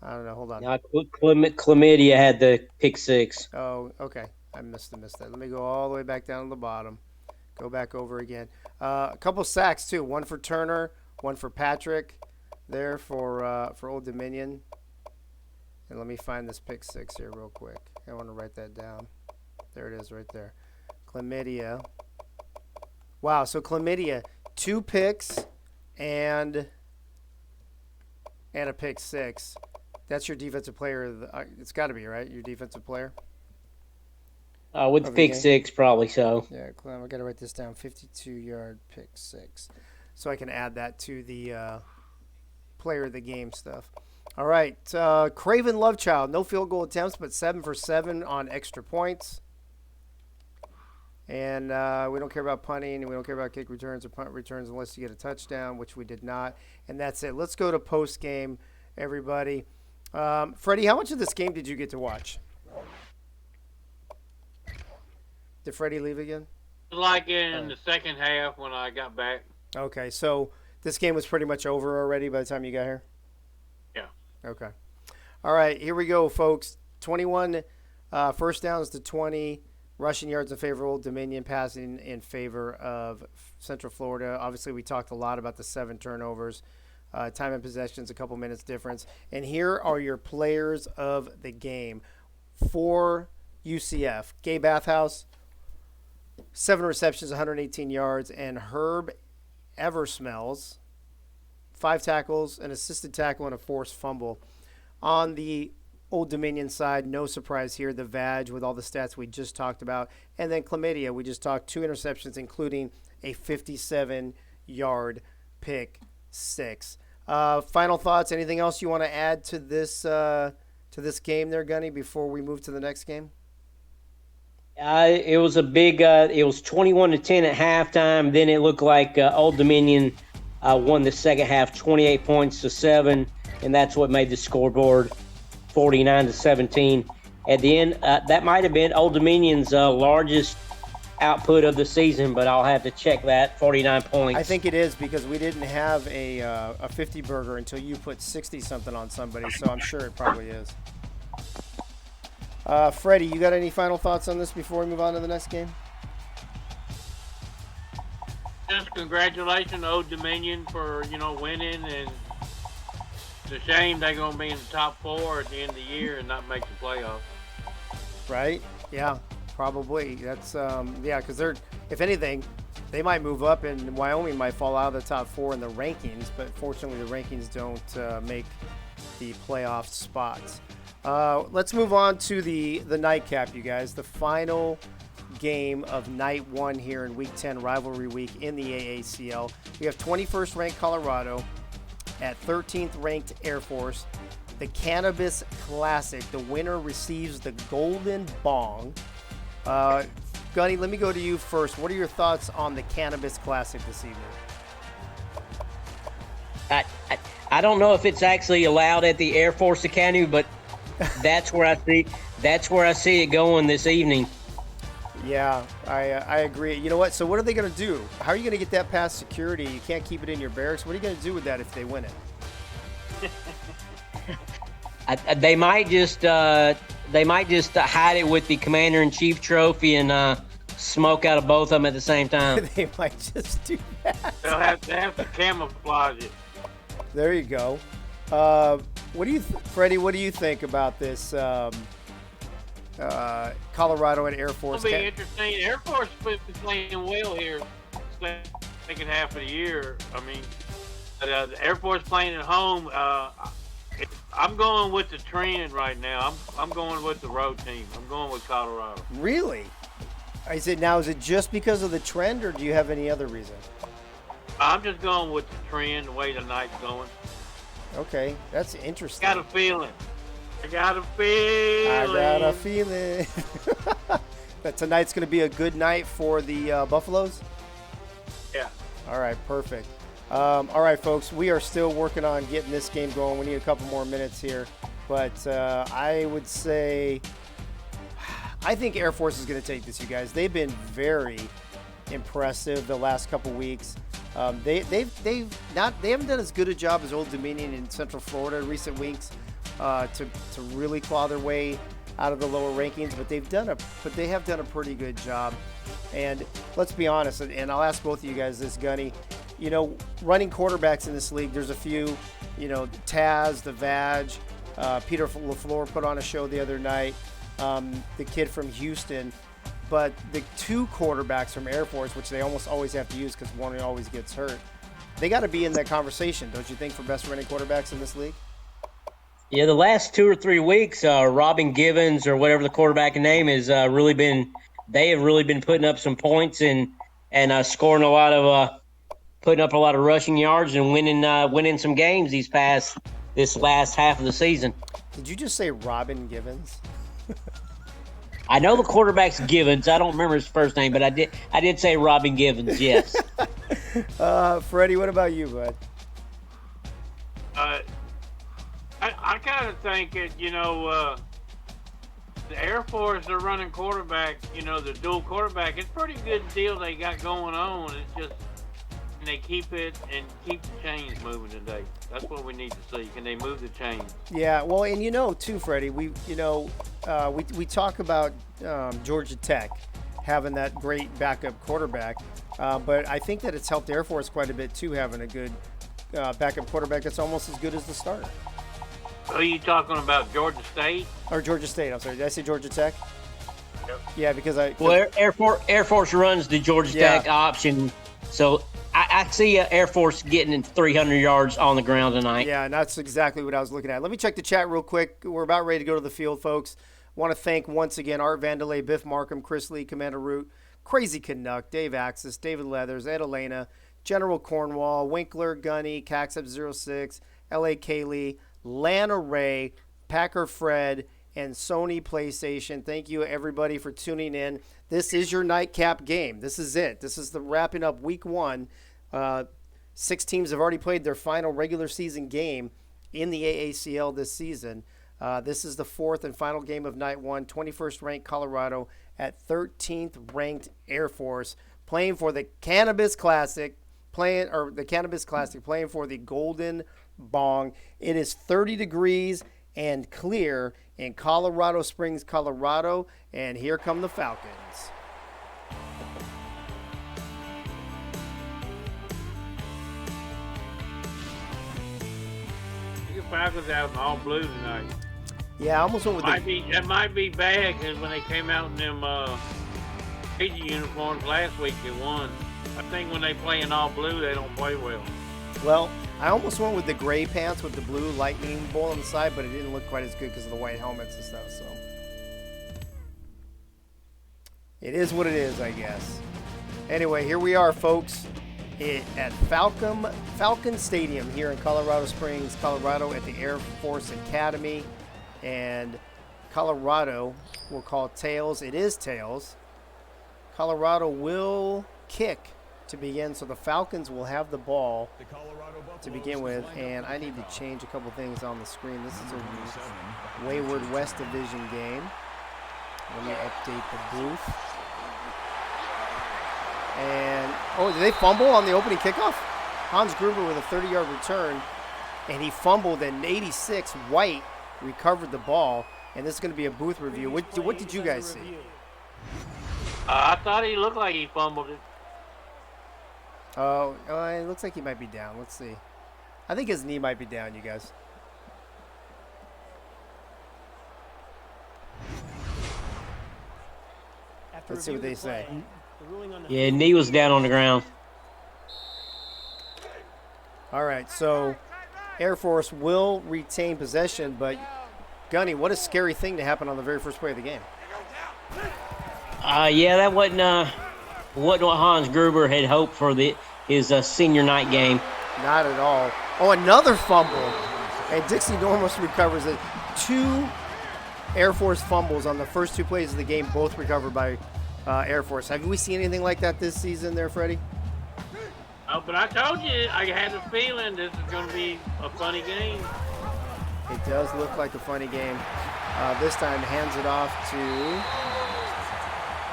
I don't know. Hold on.
Chlamydia had the pick 6.
Oh, okay. I missed that. Let me go all the way back down to the bottom. Go back over again. A couple sacks, too. 1 for Turner, 1 for Patrick there for Old Dominion. And let me find this pick 6 here real quick. I want to write that down. There it is right there. Chlamydia. Wow, so Chlamydia, 2 picks and a pick 6. That's your defensive player. It's got to be, right? Your defensive player?
With the pick 6, probably so.
Yeah, Clem, I got to write this down. 52-yard pick 6. So I can add that to the player of the game stuff. All right. Craven Lovechild, no field goal attempts, but 7 for 7 on extra points. And we don't care about punting, and we don't care about kick returns or punt returns unless you get a touchdown, which we did not. And that's it. Let's go to post-game, everybody. Freddie, how much of this game did you get to watch? Did Freddie leave again?
Like in the second half when I got back.
Okay, so this game was pretty much over already by the time you got here?
Yeah.
Okay. All right, here we go, folks. 21 first downs to 20 rushing yards in favor of Old Dominion, passing in favor of Central Florida. Obviously, we talked a lot about the 7 turnovers. Time and possessions, a couple minutes difference. And here are your players of the game. For UCF, Gabe Bathhouse, 7 receptions, 118 yards, and Herb Eversmells, 5 tackles, an assisted tackle, and a forced fumble. On the Old Dominion side, no surprise here. The Vag with all the stats we just talked about. And then Chlamydia, we just talked 2 interceptions, including a 57-yard pick six. Final thoughts, anything else you want to add to this game there, Gunny, before we move to the next game?
It was a big. It was 21-10 at halftime. Then it looked like Old Dominion won the second half, 28 points to 7, and that's what made the scoreboard 49-17. At the end, that might have been Old Dominion's largest output of the season, but I'll have to check that. 49 points.
I think it is because we didn't have a 50 burger until you put 60 something on somebody, so I'm sure it probably is. Freddie, you got any final thoughts on this before we move on to the next game?
Just congratulations to Old Dominion for, winning, and it's a shame they're going to be in the top 4 at the end of the year and not make the playoffs.
Right? Yeah, probably. That's, because they're, if anything, they might move up and Wyoming might fall out of the top 4 in the rankings, but fortunately the rankings don't make the playoff spots. Let's move on to the nightcap, you guys. The final game of night 1 here in Week 10 Rivalry Week in the AACL. We have 21st ranked Colorado at 13th ranked Air Force. The Cannabis Classic. The winner receives the Golden Bong. Gunny, let me go to you first. What are your thoughts on the Cannabis Classic this evening?
I don't know if it's actually allowed at the Air Force Academy, but that's where I see it going this evening.
Yeah, I agree. You know what? So what are they going to do? How are you going to get that past security? You can't keep it in your barracks. What are you going to do with that if they win it?
They might just hide it with the Commander-in-Chief trophy and smoke out of both of them at the same time.
They might just do that.
They'll have to camouflage it.
There you go. What do you, Freddie? What do you think about this? Colorado and Air Force.
It'll be interesting. Air Force has been playing well here, second half of the year. I mean, the Air Force playing at home. I'm going with the trend right now. I'm going with the road team. I'm going with Colorado.
Really? Is it just because of the trend, or do you have any other reason?
I'm just going with the trend, the way the night's going.
Okay, that's interesting.
I got a feeling
that tonight's going to be a good night for the Buffaloes?
Yeah.
All right, perfect. All right, folks, we are still working on getting this game going. We need a couple more minutes here. But I would say I think Air Force is going to take this, you guys. They've been very impressive the last couple weeks. They haven't done as good a job as Old Dominion in Central Florida in recent weeks to really claw their way out of the lower rankings, but they have done a pretty good job. And let's be honest, and I'll ask both of you guys this, Gunny. Running quarterbacks in this league, there's a few. Taz, the Vag, Peter LaFleur put on a show the other night. The kid from Houston. But the 2 quarterbacks from Air Force, which they almost always have to use because one always gets hurt, they got to be in that conversation, don't you think, for best running quarterbacks in this league?
Yeah, the last 2 or 3 weeks, Robin Givens or whatever the quarterback name is, they have really been putting up some points and scoring a lot of putting up a lot of rushing yards and winning some games this last half of the season.
Did you just say Robin Givens?
I know the quarterback's Givens. I don't remember his first name, but I did say Robin Givens, yes.
Freddie, what about you, bud?
I kind of think that, the Air Force, they're running quarterback, the dual quarterback. It's a pretty good deal they got going on. It's just they keep it and keep the chains moving today. That's what we need to see. Can they move the chains?
Yeah, well, and too, Freddie, we talk about Georgia Tech having that great backup quarterback, but I think that it's helped Air Force quite a bit too, having a good backup quarterback that's almost as good as the starter.
Are you talking about Georgia State?
Or Georgia State, I'm sorry. Did I say Georgia Tech?
Yep.
Yeah, because
Air Force runs the Georgia Tech option, so I see Air Force getting 300 yards on the ground tonight.
Yeah, and that's exactly what I was looking at. Let me check the chat real quick. We're about ready to go to the field, folks. Want to thank once again Art Vandelay, Biff Markham, Chris Lee, Commander Root, Crazy Canuck, Dave Axis, David Leathers, Ed Elena, General Cornwall, Winkler, Gunny, Caxup06, L.A. Kaylee, Lana Ray, Packer Fred, and Sony PlayStation. Thank you, everybody, for tuning in. This is your nightcap game. This is it. This is the wrapping up week 1. 6 teams have already played their final regular season game in the AACL this season. This is the 4th and final game of night 1. 21st ranked Colorado at 13th ranked Air Force, playing for the Cannabis Classic, playing for the Golden Bong. It is 30 degrees and clear in Colorado Springs, Colorado, and here come the Falcons.
The Falcons out in all blue tonight.
Yeah, I almost went with
That might be bad because when they came out in them Fiji uniforms last week, they won. I think when they play in all blue, they don't play well.
Well, I almost went with the gray pants with the blue lightning bolt on the side, but it didn't look quite as good because of the white helmets and stuff. So it is what it is, I guess. Anyway, here we are, folks, at Falcon Stadium here in Colorado Springs, Colorado, at the Air Force Academy. And Colorado will call tails. It is tails. Colorado will kick to begin, so the Falcons will have the ball to begin with. And I need to change a couple things on the screen. This is a Wayward West Division game. Let me update the booth. And, oh, did they fumble on the opening kickoff? Hans Gruber with a 30-yard return, and he fumbled, and 86 White recovered the ball. And this is going to be a booth review. What did you guys see?
I thought he looked like he fumbled it.
Oh, it looks like he might be down. Let's see. I think his knee might be down, you guys. Let's see what they say.
Yeah, knee was down on the ground.
All right, so Air Force will retain possession, but Gunny, what a scary thing to happen on the very first play of the game.
Yeah, that wasn't what Hans Gruber had hoped for his senior night game.
Not at all. Oh, another fumble. And Dixie Normos recovers it. 2 Air Force fumbles on the first 2 plays of the game, both recovered by Air Force. Have we seen anything like that this season there, Freddie?
Oh, but I told you, I had a feeling this is going to be a funny game.
It does look like a funny game. This time hands it off to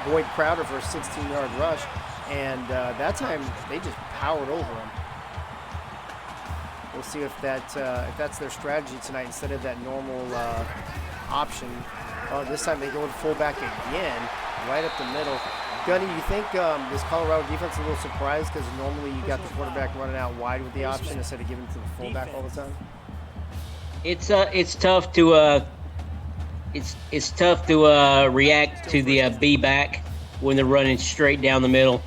Boyd Crowder for a 16-yard rush. And that time they just powered over him. We'll see if that's their strategy tonight instead of that normal option. This time they go with fullback again, right up the middle. Gunny, you think this Colorado defense is a little surprised because normally you got the quarterback running out wide with the option instead of giving it to the fullback all the time?
It's tough to react to the B back when they're running straight down the middle.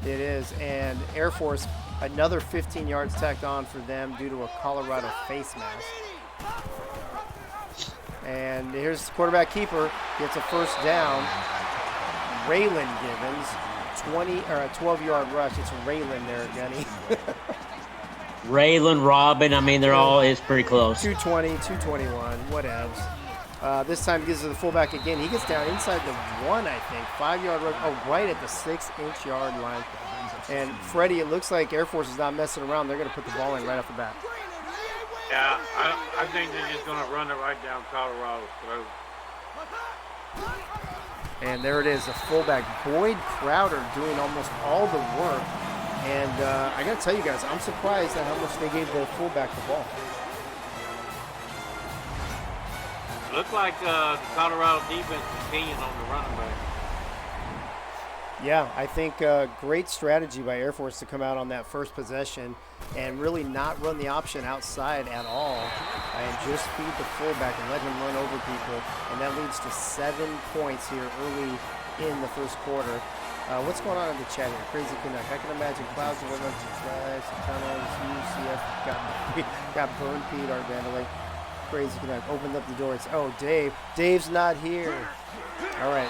It is, and Air Force, another 15 yards tacked on for them due to a Colorado face mask. And here's the quarterback keeper, gets a first down. Raylan Givens, a 12-yard rush. It's Raylan there, Gunny.
Raylan, Robin, I mean, it's pretty close.
220, 221, whatevs. This time gives it to the fullback again. He gets down inside the 1, I think. 5-yard rush. Oh, right at the 6-inch yard line. And Freddie, it looks like Air Force is not messing around. They're going to put the ball in right off the bat.
Yeah, I think they're just going to run it right down Colorado's throat.
And there it is, the fullback, Boyd Crowder, doing almost all the work. And I got to tell you guys, I'm surprised at how much they gave the fullback the ball.
Looks like the Colorado defense is keying on the running back.
Yeah, I think great strategy by Air Force to come out on that first possession and really not run the option outside at all and just feed the fullback and let him run over people. And that leads to 7 points here early in the first quarter. What's going on in the chat here? Crazy Canuck. I can imagine clouds of energy flash, tunnels, UCF got burned, Pete, Art Vandalay. Crazy Canuck opened up the doors. Oh, Dave. Dave's not here. All right.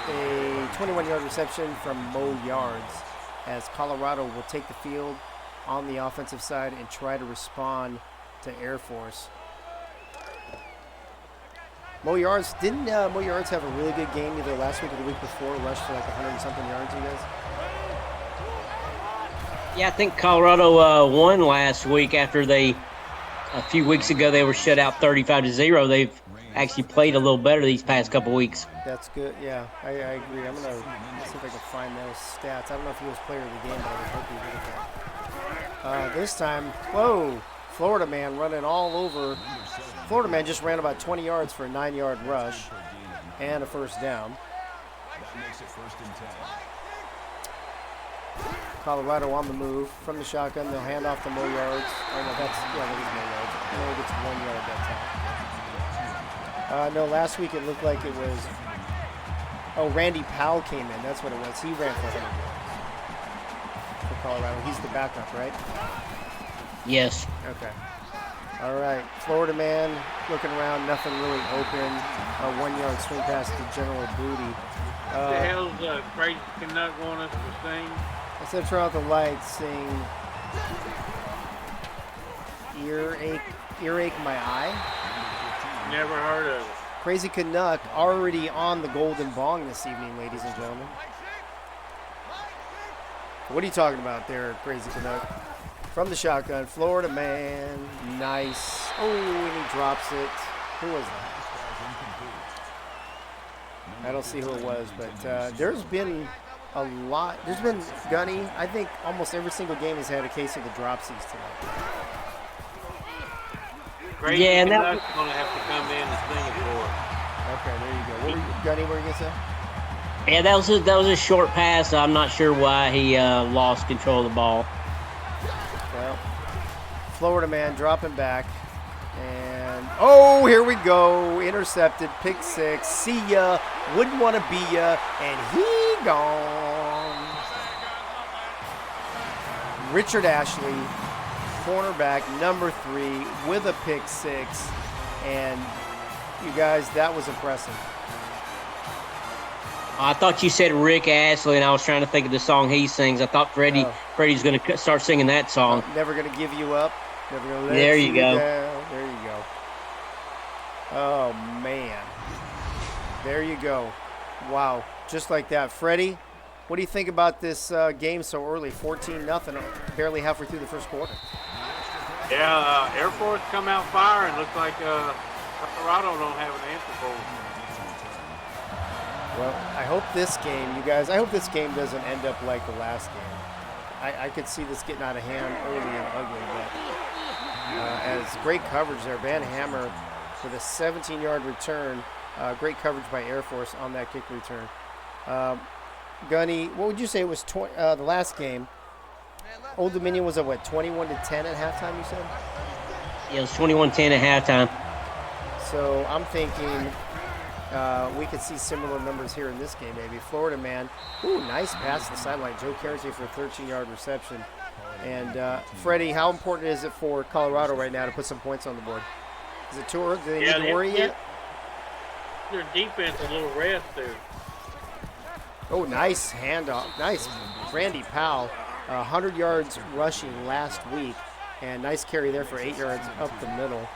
A 21-yard reception from Mo Yards as Colorado will take the field on the offensive side and try to respond to Air Force. Mo Yards, didn't Mo Yards have a really good game either last week or the week before, rushed for like 100-something yards, you guys?
Yeah, I think Colorado won last week after a few weeks ago, they were shut out 35-0. They've actually played a little better these past couple weeks.
That's good, yeah, I agree. I'm going to see if I can find those stats. I don't know if he was player of the game, but I would hope he would have. This time, whoa, Florida man running all over. Florida man just ran about 20 yards for a 9-yard rush and a first down.
That makes it 1st and 10.
Colorado on the move from the shotgun. They'll hand off to Mo Yards. Oh, no, that is Mo Yards. Mo gets 1 yard that time. No, last week it looked like it was. Oh, Randy Powell came in. That's what it was. He ran for 100 yards for Colorado. He's the backup, right?
Yes.
Okay. All right. Florida man looking around. Nothing really open. A 1-yard swing pass to General Booty.
What the hell's Crazy Canuck want us to sing?
I said turn out the lights, sing earache my eye.
Never heard of it.
Crazy Canuck already on the golden bong this evening, ladies and gentlemen. What are you talking about there, Crazy Canuck? From the shotgun, Florida man, nice. Oh, and he drops it. Who was that? I don't see who it was, but there's been a lot. There's been Gunny. I think almost every single game has had a case of the dropsies tonight.
Crazy Canuck's going to have to come in and sing it for us.
Okay, there you go. Gunny, what were you going to say?
Yeah, that was a short pass. I'm not sure why he lost control of the ball.
Well, Florida man dropping back. And, oh, here we go. Intercepted, pick 6. See ya. Wouldn't want to be ya. And he gone. Richard Ashley, cornerback, number 3, with a pick 6. And, you guys, that was impressive.
I thought you said Rick Astley, and I was trying to think of the song he sings. I thought Freddie's going to start singing that song.
Never Gonna Give You Up. Never Gonna Let
There you go.
Down. There you go. Oh, man. There you go. Wow. Just like that. Freddie, what do you think about this game so early? 14-0, barely halfway through the first quarter.
Yeah, Air Force come out firing. Looks like Colorado don't have an answer for them.
Well, I hope this game, you guys, I hope this game doesn't end up like the last game. I could see this getting out of hand early and ugly, but as great coverage there. Van Hammer with a 17-yard return. Great coverage by Air Force on that kick return. Gunny, what would you say it was the last game? Old Dominion was at what, 21-10 at halftime, you said?
Yeah, it was 21-10 at halftime.
So I'm thinking we could see similar numbers here in this game, maybe. Florida man, ooh, nice pass to the sideline. Joe Kersey for a 13-yard reception. And Freddie, how important is it for Colorado right now to put some points on the board? Is it too early? Do they need to worry yet?
Their defense a little rest there.
Oh, nice handoff. Nice. Randy Powell, 100 yards rushing last week. And nice carry there for 8 yards up the middle.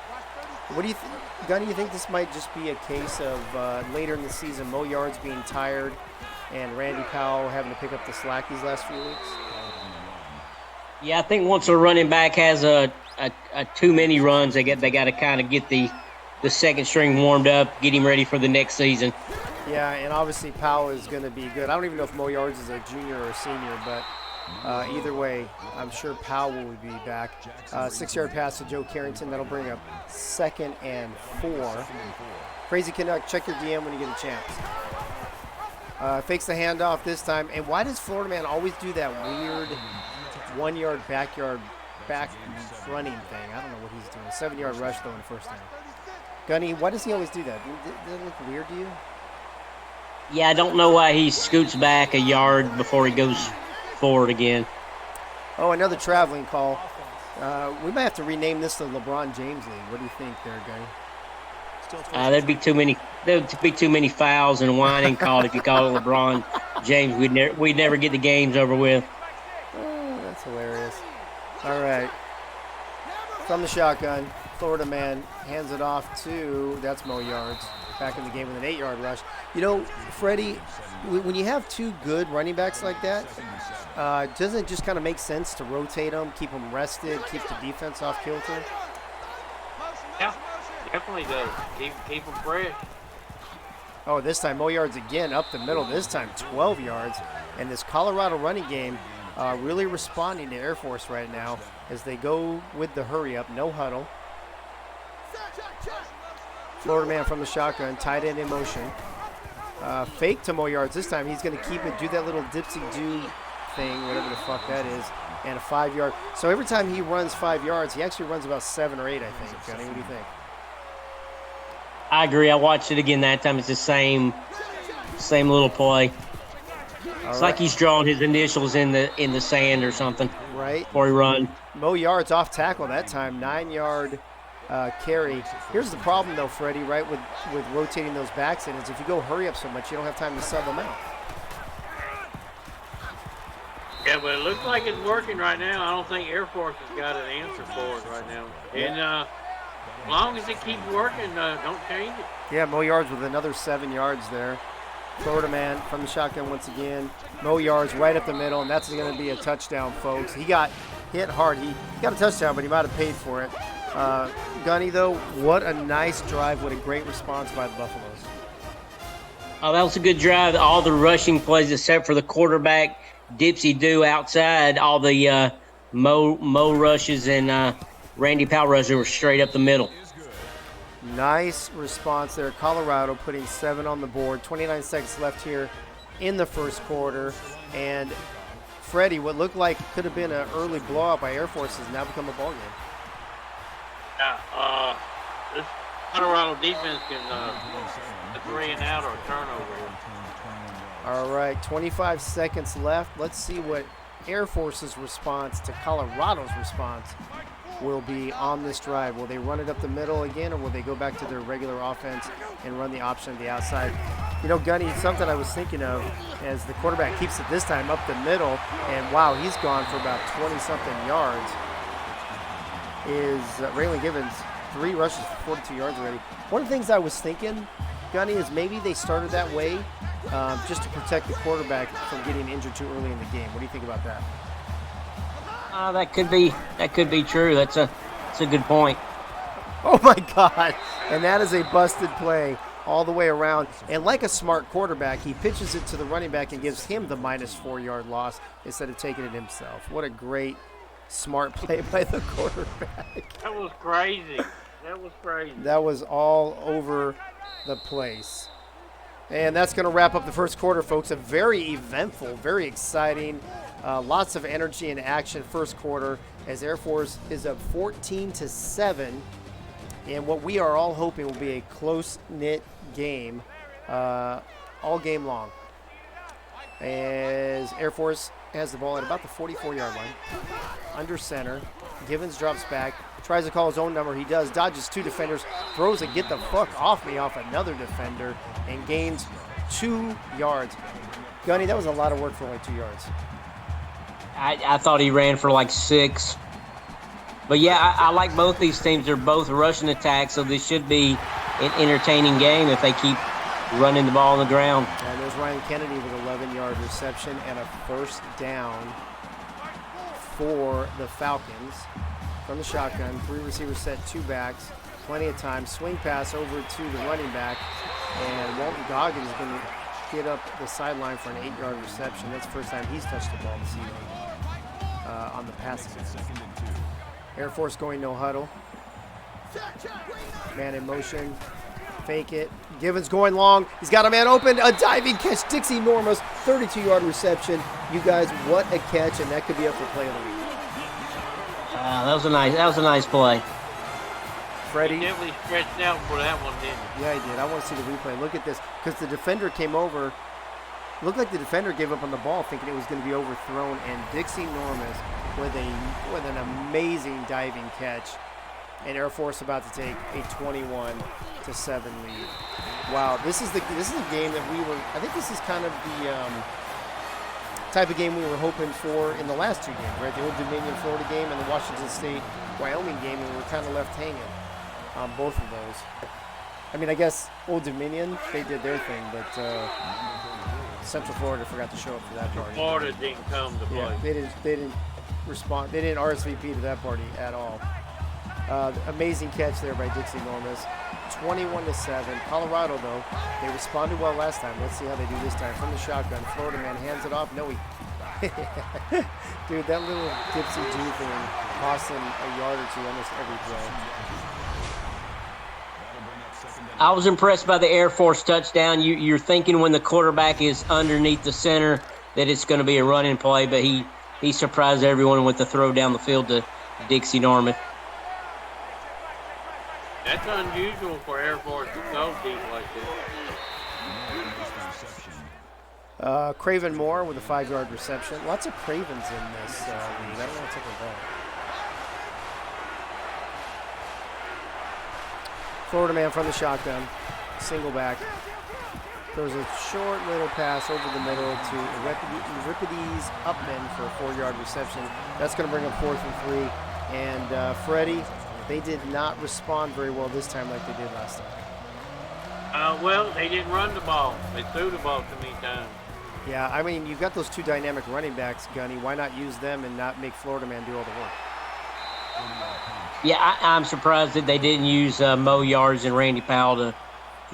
What do you think, Gunny, you think this might just be a case of later in the season, Mo Yards being tired and Randy Powell having to pick up the slack these last few weeks?
Yeah, I think once a running back has a too many runs, they got to kind of get the second string warmed up, get him ready for the next season.
Yeah, and obviously Powell is going to be good. I don't even know if Mo Yards is a junior or a senior, but either way, I'm sure Powell will be back. 6-yard pass to Joe Carrington. That'll bring up 2nd and 4. Crazy Canuck, check your DM when you get a chance. Fakes the handoff this time. And why does Florida man always do that weird 1-yard back running thing? I don't know what he's doing. 7-yard rush, though, in the first time. Gunny, why does he always do that? Does it look weird to you?
Yeah, I don't know why he scoots back a yard before he goes forward again.
Oh, another traveling call. We might have to rename this the LeBron James League. What do you think there, guy?
There'd be too many fouls and whining called if you call it LeBron James. We'd never get the games over with.
Oh, that's hilarious. All right. From the shotgun, Florida man hands it off to, that's Mo Yards, back in the game with an 8-yard rush. You know, Freddie, when you have two good running backs like that, doesn't it just kind of make sense to rotate them, keep them rested, keep the defense off kilter?
Yeah, definitely does. Keep them fresh.
Oh, this time Mo Yards again up the middle, this time 12 yards. And this Colorado running game really responding to Air Force right now as they go with the hurry up, no huddle. Florida man from the shotgun, tight end in motion. Fake to Mo Yards. This time he's going to keep it, do that little dipsy-do thing, whatever the fuck that is, and a 5-yard. So every time he runs 5 yards, he actually runs about 7 or 8, I think. Johnny, what do you think?
I agree. I watched it again that time. It's the same little play. It's like he's drawing his initials in the sand or something.
Right.
Before he runs.
Mo Yards off tackle that time, 9-yard carry. Here's the problem, though, Freddie, right, with rotating those backs in, is if you go hurry up so much, you don't have time to sub them out.
Yeah, but it looks like it's working right now. I don't think Air Force has got an answer for it right now. And as long as it keeps working, don't change it.
Yeah, Mo Yards with another 7 yards there. Florida man from the shotgun once again. Mo Yards right up the middle, and that's going to be a touchdown, folks. He got hit hard. He got a touchdown, but he might have paid for it. Gunny, though, what a nice drive. What a great response by the Buffaloes.
Oh, that was a good drive. All the rushing plays except for the quarterback dipsy-do outside. All the Mo rushes and Randy Powell rushes were straight up the middle.
Nice response there. Colorado putting 7 on the board. 29 seconds left here in the first quarter. And Freddie, what looked like could have been an early blowout by Air Force has now become a ball game.
Yeah, this Colorado defense can a 3-and-out or a turnover.
All right, 25 seconds left. Let's see what Air Force's response to Colorado's response will be on this drive. Will they run it up the middle again, or will they go back to their regular offense and run the option to the outside? You know, Gunny, something I was thinking of as the quarterback keeps it this time up the middle, and wow, he's gone for about 20-something yards, is Raylan Givens, 3 rushes for 42 yards already. One of the things I was thinking, Gunny, is maybe they started that way just to protect the quarterback from getting injured too early in the game. What do you think about that?
That could be true. That's a good point.
Oh my God! And that is a busted play all the way around. And like a smart quarterback, he pitches it to the running back and gives him the -4-yard loss instead of taking it himself. What a great, smart play by the quarterback.
That was crazy.
That was all over the place. And that's going to wrap up the first quarter, folks. A very eventful, very exciting, lots of energy and action first quarter as Air Force is up 14-7. And what we are all hoping will be a close-knit game all game long. As Air Force has the ball at about the 44-yard line, under center. Givens drops back, tries to call his own number. He does, dodges 2 defenders, throws a get the fuck off me off another defender, and gains 2 yards. Gunny, that was a lot of work for only 2 yards.
I thought he ran for like 6. But yeah, I like both these teams. They're both rushing attacks, so this should be an entertaining game if they keep running the ball on the ground.
And there's Ryan Kennedy with an 11-yard reception and a first down for the Falcons. From the shotgun, 3 receivers set, 2 backs, plenty of time. Swing pass over to the running back, and Walton Goggins is going to get up the sideline for an 8-yard reception. That's the first time he's touched the ball this evening on the passing. Air Force going no huddle. Man in motion. Fake it. Givens going long. He's got a man open. A diving catch. Dixie Normus, 32-yard reception. You guys, what a catch, and that could be up for play of the week.
That was a nice play.
Freddie.
He definitely stretched out for that one, didn't he?
Yeah, he did. I want to see the replay. Look at this. Because the defender came over. Looked like the defender gave up on the ball thinking it was going to be overthrown. And Dixie Normus with an amazing diving catch. And Air Force about to take a 21-7 lead. Wow, this is a game that I think this is kind of the type of game we were hoping for in the last two games, right? The Old Dominion Florida game and the Washington State Wyoming game, and we were kind of left hanging on both of those. I mean, I guess Old Dominion, they did their thing, but Central Florida forgot to show up for that party.
Florida didn't come to play.
Yeah, they didn't respond. They didn't RSVP to that party at all. Amazing catch there by Dixie Normus. 21-7. Colorado, though, they responded well last time. Let's see how they do this time. From the shotgun, Florida man hands it off. No, dude, that little dipsy G thing cost him a yard or two almost every play.
I was impressed by the Air Force touchdown. You're thinking when the quarterback is underneath the center that it's going to be a running play, but he surprised everyone with the throw down the field to Dixie Norman.
That's unusual for Air Force to go deep like this.
Craven Moore with a 5-yard reception. Lots of Cravens in this league. I don't want to take a vote. Florida man from the shotgun. Single back. Throws a short little pass over the middle to Euripides Upman for a 4-yard reception. That's going to bring up 4th and 3. And Freddie, they did not respond very well this time like they did last time.
Well, they didn't run the ball. They threw the ball too many times.
Yeah, I mean, you've got those two dynamic running backs, Gunny. Why not use them and not make Florida man do all the work?
Yeah, I'm surprised that they didn't use Mo Yards and Randy Powell to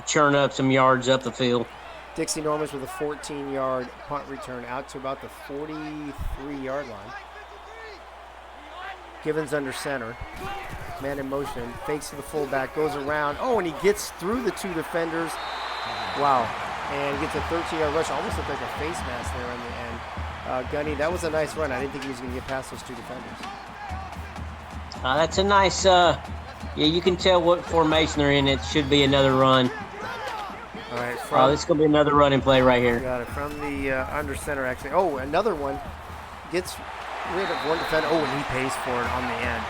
churn up some yards up the field.
Dixie Normus with a 14-yard punt return out to about the 43-yard line. Givens under center. Man in motion. Fakes to the fullback. Goes around. Oh, and he gets through the two defenders. Wow. And he gets a 13-yard rush. Almost looked like a face mask there in the end. Gunny, that was a nice run. I didn't think he was going to get past those two defenders.
That's a nice, yeah, you can tell what formation they're in. It should be another run.
All right.
This is going to be another running play right here.
Got it. From the under center, actually. Oh, another one. Gets rid of one defender. Oh, and he pays for it on the end.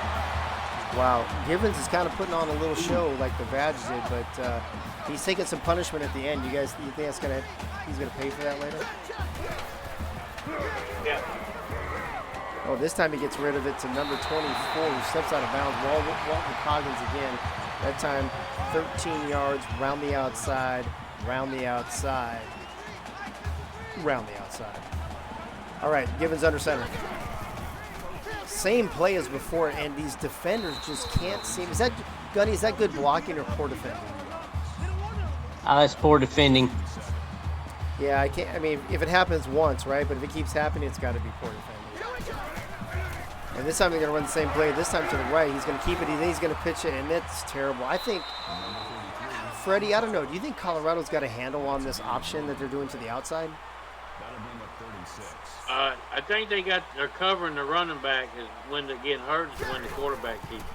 Wow. Givens is kind of putting on a little show like the Badge did, but he's taking some punishment at the end. You think he's going to pay for that later?
Yeah.
Oh, this time he gets rid of it to number 24, who steps out of bounds. Walton Coggins again. That time, 13 yards, round the outside, round the outside, round the outside. All right, Givens under center. Same play as before, and these defenders just can't seem. Is that Gunny? Is that good blocking or poor defending?
That's poor defending.
Yeah, I can't. I mean, if it happens once, right? But if it keeps happening, it's got to be poor defending. And this time they're going to run the same play. This time to the right. He's going to keep it. He's going to pitch it, and that's terrible. I think, Freddie, I don't know. Do you think Colorado's got a handle on this option that they're doing to the outside?
I think they're covering the running back is when they get hurt is when the quarterback keeps it.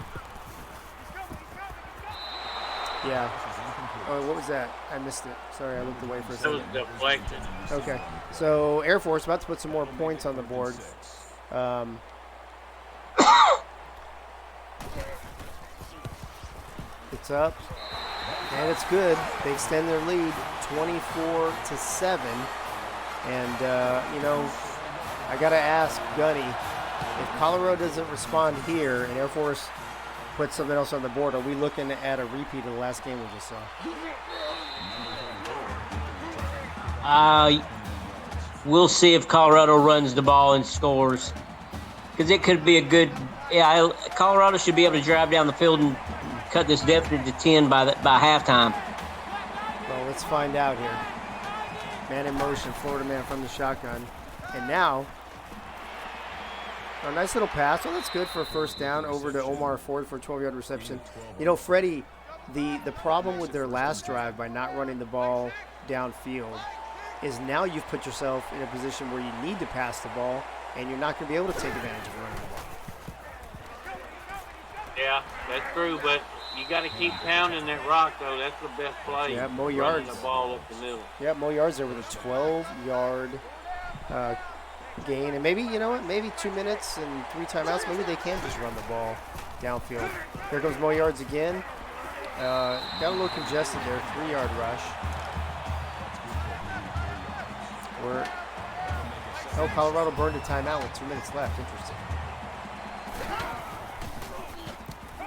Yeah. Oh, what was that? I missed it. Sorry, I looked away for a
That was
second.
deflection.
Okay. So Air Force about to put some more points on the board. It's up, and it's good. They extend their lead 24-7. And, I got to ask Gunny, if Colorado doesn't respond here and Air Force puts something else on the board, are we looking at a repeat of the last game we just saw?
We'll see if Colorado runs the ball and scores. Because it could be a good Colorado should be able to drive down the field and cut this deficit to 10 by halftime.
Well, let's find out here. Man in motion, Florida man from the shotgun. And now, a nice little pass. Well, that's good for a first down over to Omar Ford for a 12-yard reception. You know, Freddie, the problem with their last drive by not running the ball downfield is now you've put yourself in a position where you need to pass the ball, and you're not going to be able to take advantage of running the ball.
Yeah, that's true, but You got to keep pounding that rock, though. That's the best play.
Yeah, more
running
yards.
the ball up the middle.
Yeah, more yards there with a 12-yard gain. And maybe, you know what, maybe 2 minutes and 3 timeouts, maybe they can just run the ball downfield. Here comes more yards again. Got a little congested there, 3-yard rush. Colorado burned a timeout with 2 minutes left. Interesting.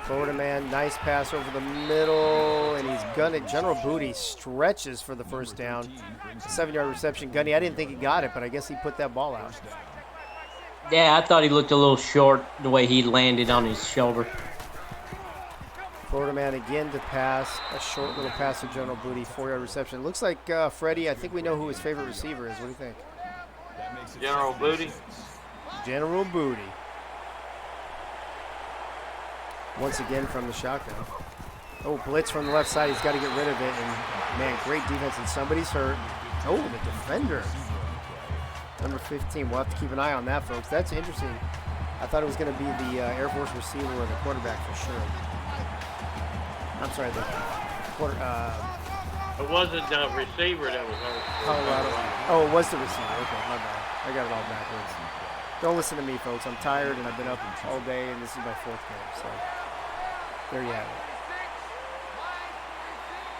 Florida man, nice pass over the middle, and he's gunning it. General Booty stretches for the first down. 7-yard reception. Gunny, I didn't think he got it, but I guess he put that ball out.
Yeah, I thought he looked a little short the way he landed on his shoulder.
Florida man again to pass. A short little pass to General Booty, 4-yard reception. Looks like Freddie, I think we know who his favorite receiver is. What do you think?
General Booty.
General Booty. Once again from the shotgun. Oh, blitz from the left side. He's got to get rid of it. And, man, great defense. And somebody's hurt. Oh, the defender. Number 15. We'll have to keep an eye on that, folks. That's interesting. I thought it was going to be the Air Force receiver or the quarterback for sure. I'm sorry, the quarter.
It wasn't the receiver that was hurt.
Colorado. Oh, it was the receiver. Okay, my bad. I got it all backwards. Don't listen to me, folks. I'm tired and I've been up all day, and this is my 4th game. So there you have it.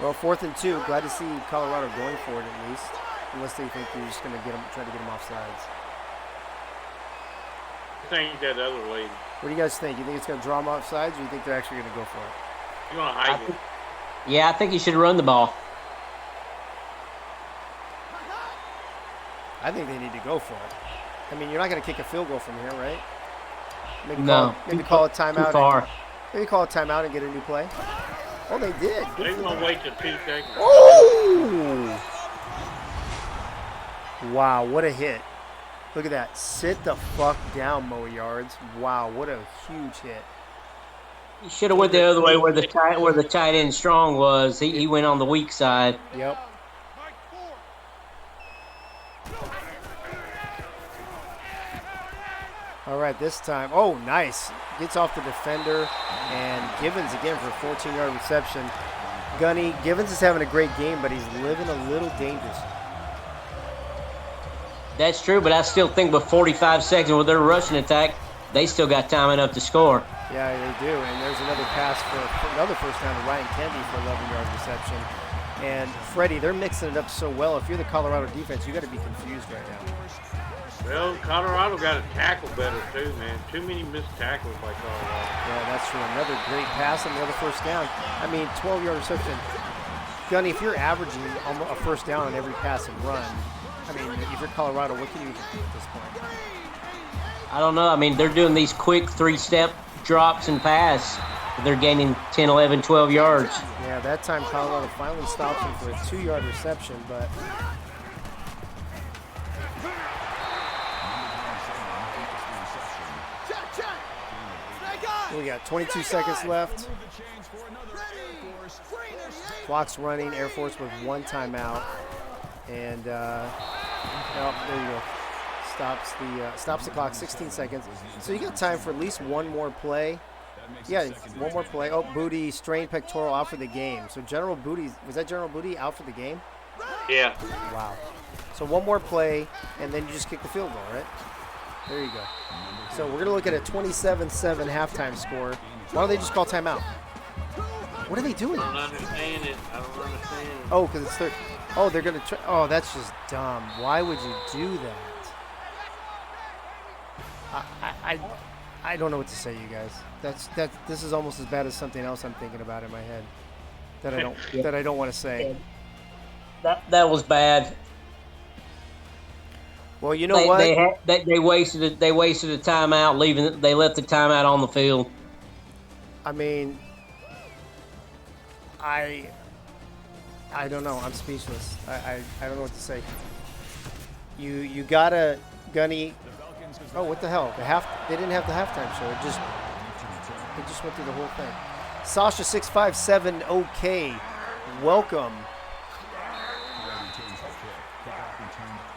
Well, 4th and 2. Glad to see Colorado going for it at least, unless they think they're just going to try to get them off sides.
I think that other lady.
What do you guys think? You think it's going to draw them off sides, or you think they're actually going to go for it?
You want to hide it?
Yeah, I think he should run the ball.
I think they need to go for it. I mean, you're not going to kick a field goal from here, right? Maybe call a timeout.
Too far.
Maybe call a timeout and get a new play. Oh, they did.
They won't wait till 2 seconds.
Oh! Wow, what a hit. Look at that. Sit the fuck down, Mo Yards. Wow, what a huge hit.
He should have went the other way where the tight end strong was. He went on the weak side.
Yep. All right, this time. Oh, nice. Gets off the defender. And Givens again for a 14-yard reception. Gunny, Givens is having a great game, but he's living a little dangerous.
That's true, but I still think with 45 seconds with their rushing attack, they still got time enough to score.
Yeah, they do. And there's another pass for another first down to Ryan Kennedy for 11-yard reception. And Freddie, they're mixing it up so well. If you're the Colorado defense, you got to be confused right now.
Well, Colorado got to tackle better too, man. Too many missed tackles by Colorado.
Yeah, that's true. Another great pass and another first down. I mean, 12-yard reception. Gunny, if you're averaging a first down on every pass and run, I mean, if you're Colorado, what can you do at this point?
I don't know. I mean, they're doing these quick 3-step drops and pass. They're gaining 10, 11, 12 yards.
Yeah, that time Colorado finally stops him for a 2-yard reception, but we got 22 seconds left. Clock's running. Air Force with 1 timeout. And, oh, there you go. Stops the clock, 16 seconds. So you got time for at least one more play. Yeah, one more play. Oh, Booty, strained pectoral, out for the game. So General Booty, was that General Booty out for the game?
Yeah.
Wow. So one more play, and then you just kick the field goal, right? There you go. So we're going to look at a 27-7 halftime score. Why don't they just call timeout? What are they doing?
I don't understand it.
Oh, because it's third. Oh, they're going to try. Oh, that's just dumb. Why would you do that? I don't know what to say, you guys. This is almost as bad as something else I'm thinking about in my head that I don't want to say.
That was bad.
Well, you know what?
They wasted a timeout. They left the timeout on the field.
I mean, I don't know. I'm speechless. I don't know what to say. You gotta, Gunny. Oh, what the hell? They didn't have the halftime show. It just went through the whole thing. Sasha 657 OK. Welcome.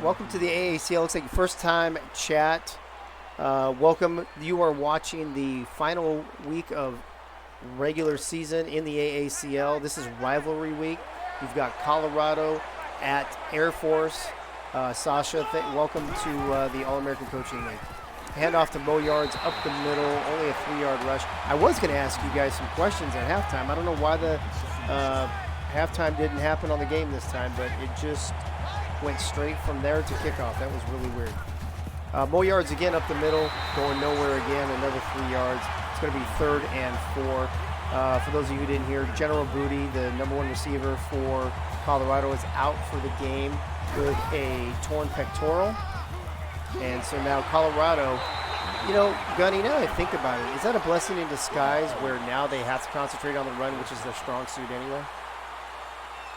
Welcome to the AAC. It looks like your first time chat. Welcome. You are watching the final week of regular season in the AACL. This is rivalry week. You've got Colorado at Air Force. Sasha, welcome to the All-American Coaching League. Hand off to Mo Yards up the middle, only a 3-yard rush. I was going to ask you guys some questions at halftime. I don't know why the halftime didn't happen on the game this time, but it just went straight from there to kickoff. That was really weird. Mo Yards again up the middle, going nowhere again, another 3 yards. It's going to be 3rd and 4. For those of you who didn't hear, General Booty, the number 1 receiver for Colorado, is out for the game with a torn pectoral. And so now Colorado, you know, Gunny, now that I think about it, is that a blessing in disguise where now they have to concentrate on the run, which is their strong suit anyway?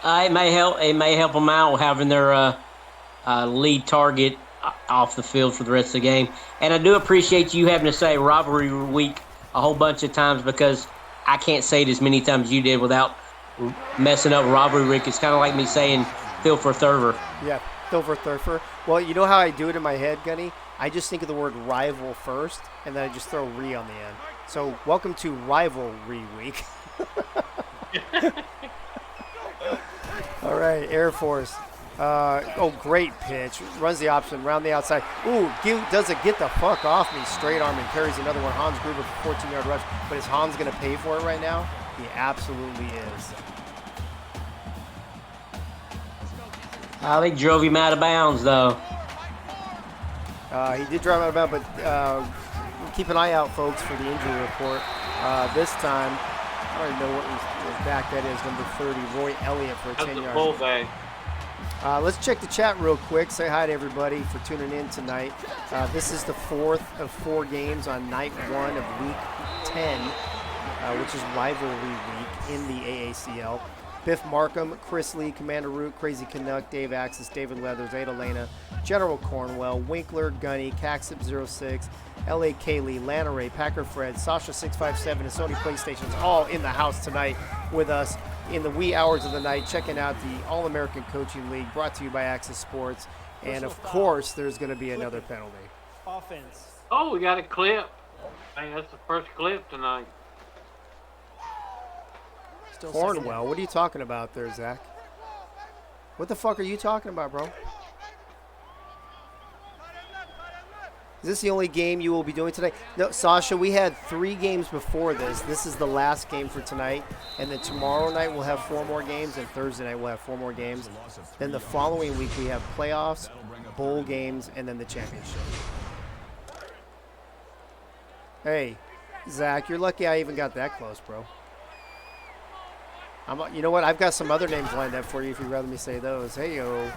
It may help. It may help them out having their lead target off the field for the rest of the game. And I do appreciate you having to say rivalry week a whole bunch of times, because I can't say it as many times as you did without messing up rivalry week. It's kind of like me saying Phil for Thurver.
Yeah, Phil for Thurfer. Well, you know how I do it in my head, Gunny? I just think of the word rival first, and then I just throw "re" on the end. So welcome to Rivalry Week. All right, Air Force. Great pitch. Runs the option, round the outside. Ooh, does it get the fuck off me. Straight arm and carries another one. Hans Gruber for 14-yard rush. But is Hans going to pay for it right now? He absolutely is.
They drove him out of bounds, though.
He did drive out of bounds, but keep an eye out, folks, for the injury report. This time, I don't even know what back that is, number 30, Roy Elliott for a 10-yard.
Fullback.
Let's check the chat real quick. Say hi to everybody for tuning in tonight. This is the 4th of 4 games on night 1 of week 10, which is rivalry week in the AACL. Biff Markham, Chris Lee, Commander Root, Crazy Canuck, Dave Axis, David Leathers, Ada Lena, General Cornwell, Winkler, Gunny, Caxip06, L.A. Kaylee, Lanneray, Packer Fred, Sasha 657, and Sony PlayStation's all in the house tonight with us in the wee hours of the night, checking out the All-American Coaching League, brought to you by Axis Sports. And, of course, there's going to be another penalty.
Offense.
Oh, we got a clip. I think that's the first clip tonight.
Cornwell, what are you talking about there, Zach? What the fuck are you talking about, bro? Is this the only game you will be doing tonight? No, Sasha, we had 3 games before this. This is the last game for tonight. And then tomorrow night we'll have 4 more games, and Thursday night we'll have 4 more games. Then the following week we have playoffs, bowl games, and then the championship. Hey, Zach, you're lucky I even got that close, bro. You know what? I've got some other names lined up for you if you'd rather me say those. Hey-yo.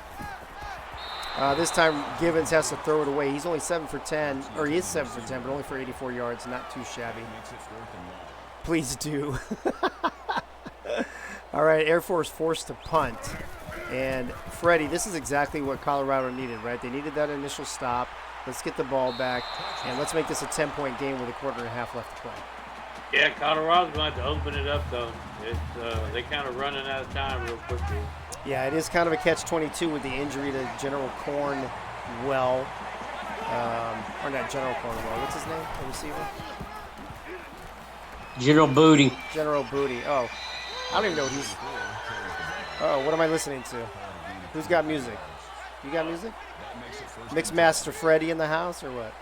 This time, Givens has to throw it away. He's only 7 for 10, or he is 7 for 10, but only for 84 yards. Not too shabby. Please do. All right, Air Force forced to punt. And, Freddie, this is exactly what Colorado needed, right? They needed that initial stop. Let's get the ball back, and let's make this a 10-point game with a quarter and a half left to play.
Yeah, Colorado's going to have to open it up, though. They're kind of running out of time real quickly.
Yeah, it is kind of a catch-22 with the injury to General Cornwell. Or not General Cornwell. What's his name? The receiver?
General Booty.
General Booty. Oh, I don't even know what he's... Oh, what am I listening to? Who's got music? You got music? Mixmaster Freddie in the house or what?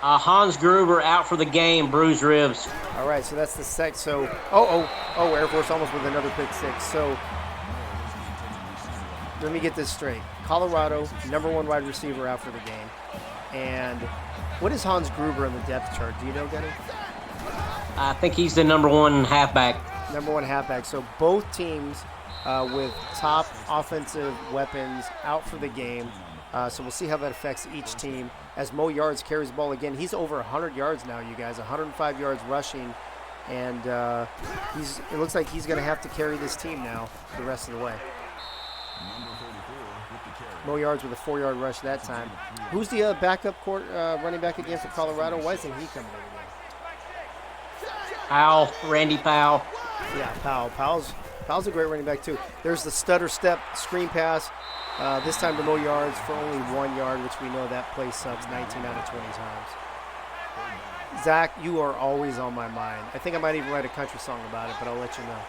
Hans Gruber out for the game, bruised ribs.
All right, so that's the sec. So, Air Force almost with another pick 6. So, let me get this straight. Colorado, number 1 wide receiver out for the game. And what is Hans Gruber in the depth chart? Do you know, Gunny?
I think he's the number 1 halfback.
Number 1 halfback. So both teams with top offensive weapons out for the game. So we'll see how that affects each team. As Mo Yards carries the ball again, he's over 100 yards now, you guys. 105 yards rushing. And it looks like he's going to have to carry this team now the rest of the way. Mo Yards with a 4-yard rush that time. Who's the backup running back again for Colorado? Why isn't he coming in again?
Powell, Randy Powell.
Yeah, Powell. Powell's a great running back too. There's the stutter step screen pass. This time to Mo Yards for only 1 yard, which we know that play sucks 19 out of 20 times. Zach, you are always on my mind. I think I might even write a country song about it, but I'll let you know.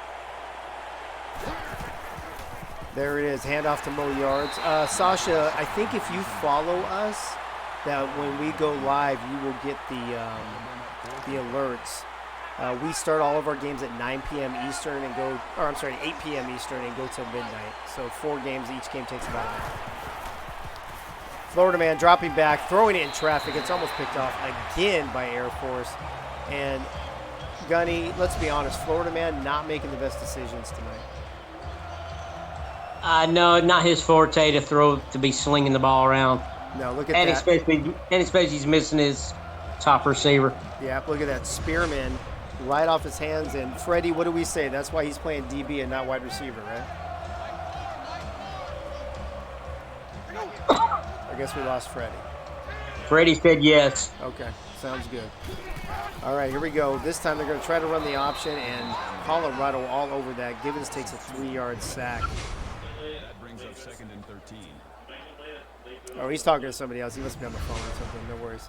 There it is, handoff to Mo Yards. Sasha, I think if you follow us, that when we go live, you will get the alerts. We start all of our games at 9 p.m. Eastern and go, or I'm sorry, 8 p.m. Eastern and go till midnight. So 4 games, each game takes about an hour. Florida man dropping back, throwing it in traffic. It's almost picked off again by Air Force. And Gunny, let's be honest, Florida man not making the best decisions tonight.
No, not his forte to be slinging the ball around.
No, look at
and
that.
Especially he's missing his top receiver.
Yeah, look at that. Spearman right off his hands. And Freddie, what do we say? That's why he's playing DB and not wide receiver, right? I guess we lost Freddie.
Freddie said yes.
Okay, sounds good. All right, here we go. This time they're going to try to run the option, and Colorado all over that. Givens takes a 3-yard sack.
That brings up 2nd and 13.
Oh, he's talking to somebody else. He must be on the phone or something. No worries.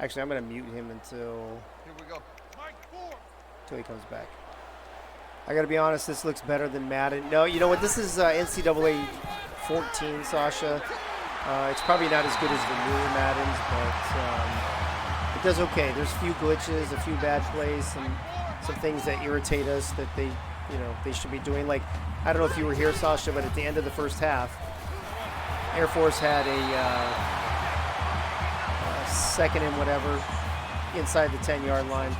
Actually, I'm going to mute him until he comes back. I got to be honest, this looks better than Madden. No, you know what? This is NCAA 14, Sasha. It's probably not as good as the newer Maddens, but it does okay. There's a few glitches, a few bad plays, some things that irritate us that they should be doing. Like, I don't know if you were here, Sasha, but at the end of the first half, Air Force had a second and whatever inside the 10-yard line,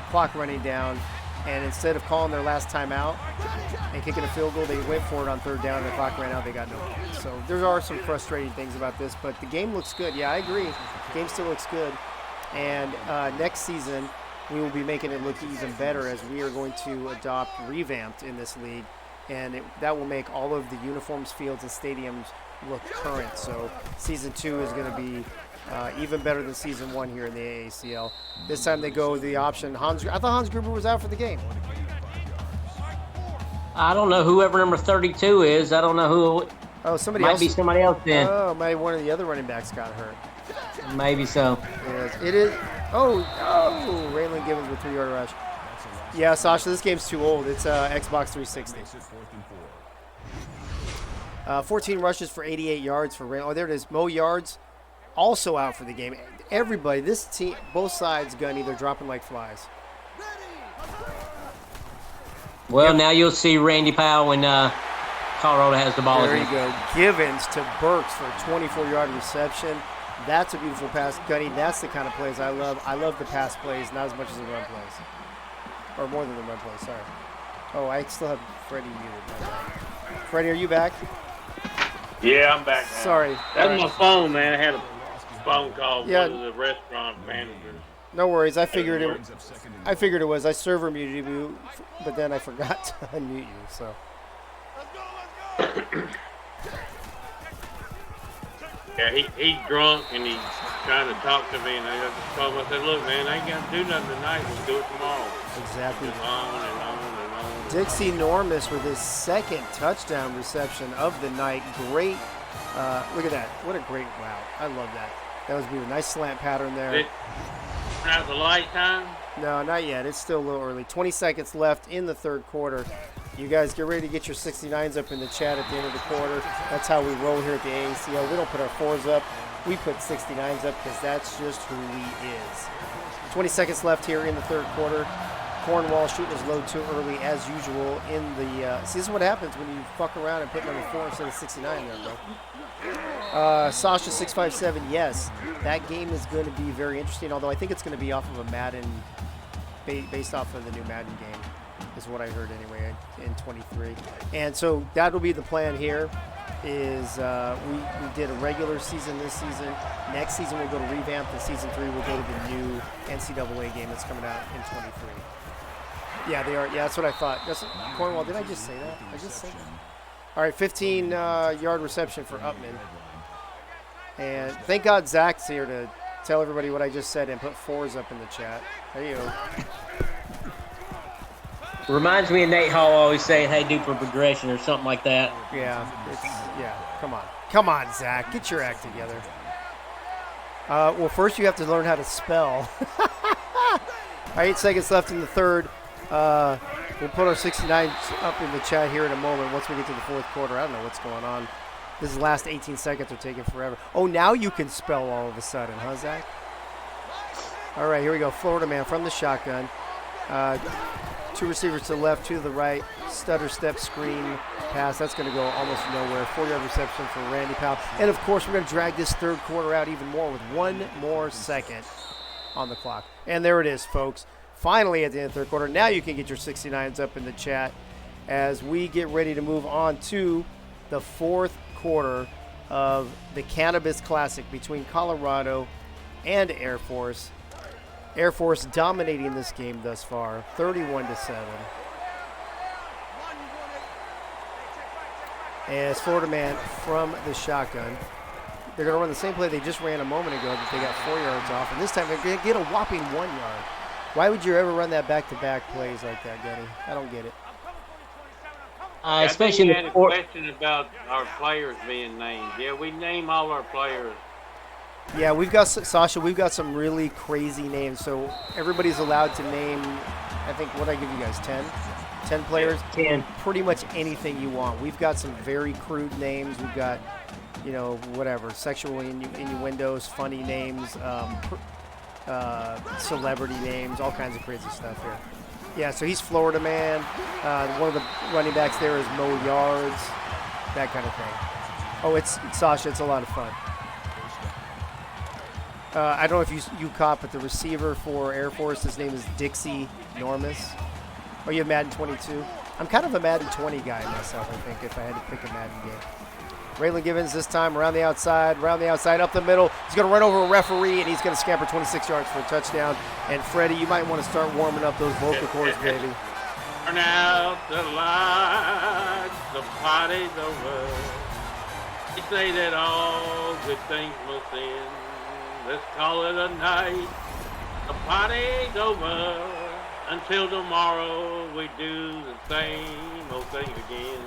clock running down, and instead of calling their last time out and kicking a field goal, they went for it on 3rd down, and the clock ran out. They got no points. So there are some frustrating things about this, but the game looks good. Yeah, I agree. The game still looks good. And next season, we will be making it look even better as we are going to adopt revamped in this league, and that will make all of the uniforms, fields, and stadiums look current. So season 2 is going to be even better than season 1 here in the AACL. This time they go the option. I thought Hans Gruber was out for the game.
I don't know whoever number 32 is. I don't know who.
Oh, somebody
might
else.
Be somebody else then.
Oh, maybe one of the other running backs got hurt.
Maybe so.
Yes, it is. Oh, Raylan Givens with 3-yard rush. Yeah, Sasha, this game's too old. It's Xbox 360. 14 rushes for 88 yards for Raylan. Oh, there it is. Mo Yards also out for the game. Everybody, this team, both sides, Gunny, they're dropping like flies.
Well, now you'll see Randy Powell when Colorado has the ball.
There you go. Givens to Burks for a 24-yard reception. That's a beautiful pass. Gunny, that's the kind of plays I love. I love the pass plays, not as much as the run plays. Or more than the run plays, sorry. Oh, I still have Freddie muted. Freddie, are you back?
Yeah, I'm back now.
Sorry.
That's my phone, man. I had a phone call with one of the restaurant managers.
No worries. I figured it was. I server muted you, but then I forgot to unmute you, so.
Yeah, he's drunk and he's trying to talk to me, and I just told him, I said, look, man, I ain't got to do nothing tonight. We'll do it tomorrow.
Exactly.
Just on and on and on.
Dixie Normus with his 2nd touchdown reception of the night. Great. Look at that. What a great route. I love that. That was beautiful. Nice slant pattern there.
Did it turn out the light time?
No, not yet. It's still a little early. 20 seconds left in the 3rd quarter. You guys get ready to get your 69s up in the chat at the end of the quarter. That's how we roll here at the AACL. We don't put our 4s up. We put 69s up because that's just who he is. 20 seconds left here in the 3rd quarter. Cornwall shooting his load too early as usual in the see, this is what happens when you fuck around and put number 4 instead of 69 there, bro. Sasha 657, yes, that game is going to be very interesting, although I think it's going to be off of a Madden, based off of the new Madden game, is what I heard anyway in 23. And so that'll be the plan here, is we did a regular season this season. Next season we'll go to revamped, and season 3 we'll go to the new NCAA game that's coming out in 23. Yeah, they are. Yeah, that's what I thought. Cornwall, did I just say that? I just said that. All right, 15-yard reception for Upman. And thank God Zach's here to tell everybody what I just said and put 4s up in the chat. There you go.
Reminds me of Nate Hall always saying, hey, do for progression or something like that.
Yeah, come on. Come on, Zach. Get your act together. Well, first you have to learn how to spell. 8 seconds left in the third. We'll put our 69s up in the chat here in a moment once we get to the fourth quarter. I don't know what's going on. This last 18 seconds are taking forever. Oh, now you can spell all of a sudden, huh, Zach? All right, here we go. Florida man from the shotgun. 2 receivers to the left, 2 to the right. Stutter step screen pass. That's going to go almost nowhere. 4-yard reception for Randy Powell. And, of course, we're going to drag this third quarter out even more with 1 more second on the clock. And there it is, folks. Finally, at the end of the third quarter, now you can get your 69s up in the chat as we get ready to move on to the fourth quarter of the Cannabis Classic between Colorado and Air Force. Air Force dominating this game thus far, 31-7. As Florida man from the shotgun. They're going to run the same play they just ran a moment ago, but they got 4 yards off. And this time they're going to get a whopping 1 yard. Why would you ever run that back-to-back plays like that, Gunny? I don't get it.
Especially
I think you had a question about our players being named. Yeah, we name all our players.
Yeah, we've got, Sasha, we've got some really crazy names. So everybody's allowed to name, I think, what I give you guys, 10? 10 players?
10.
Pretty much anything you want. We've got some very crude names. We've got, you know, whatever, sexual innuendos, funny names, celebrity names, all kinds of crazy stuff here. Yeah, so he's Florida man. One of the running backs there is Mo Yards, that kind of thing. Oh, it's Sasha. It's a lot of fun. I don't know if you caught, but the receiver for Air Force, his name is Dixie Normus. Oh, you have Madden 22? I'm kind of a Madden 20 guy myself, I think, if I had to pick a Madden game. Raylan Givens this time around the outside, up the middle. He's going to run over a referee, and he's going to scamper 26 yards for a touchdown. And, Freddie, you might want to start warming up those vocal cords, baby.
Turn out the lights, the party's over. They say that all good things must end. Let's call it a night. The party's over. Until tomorrow, we do the same old thing again.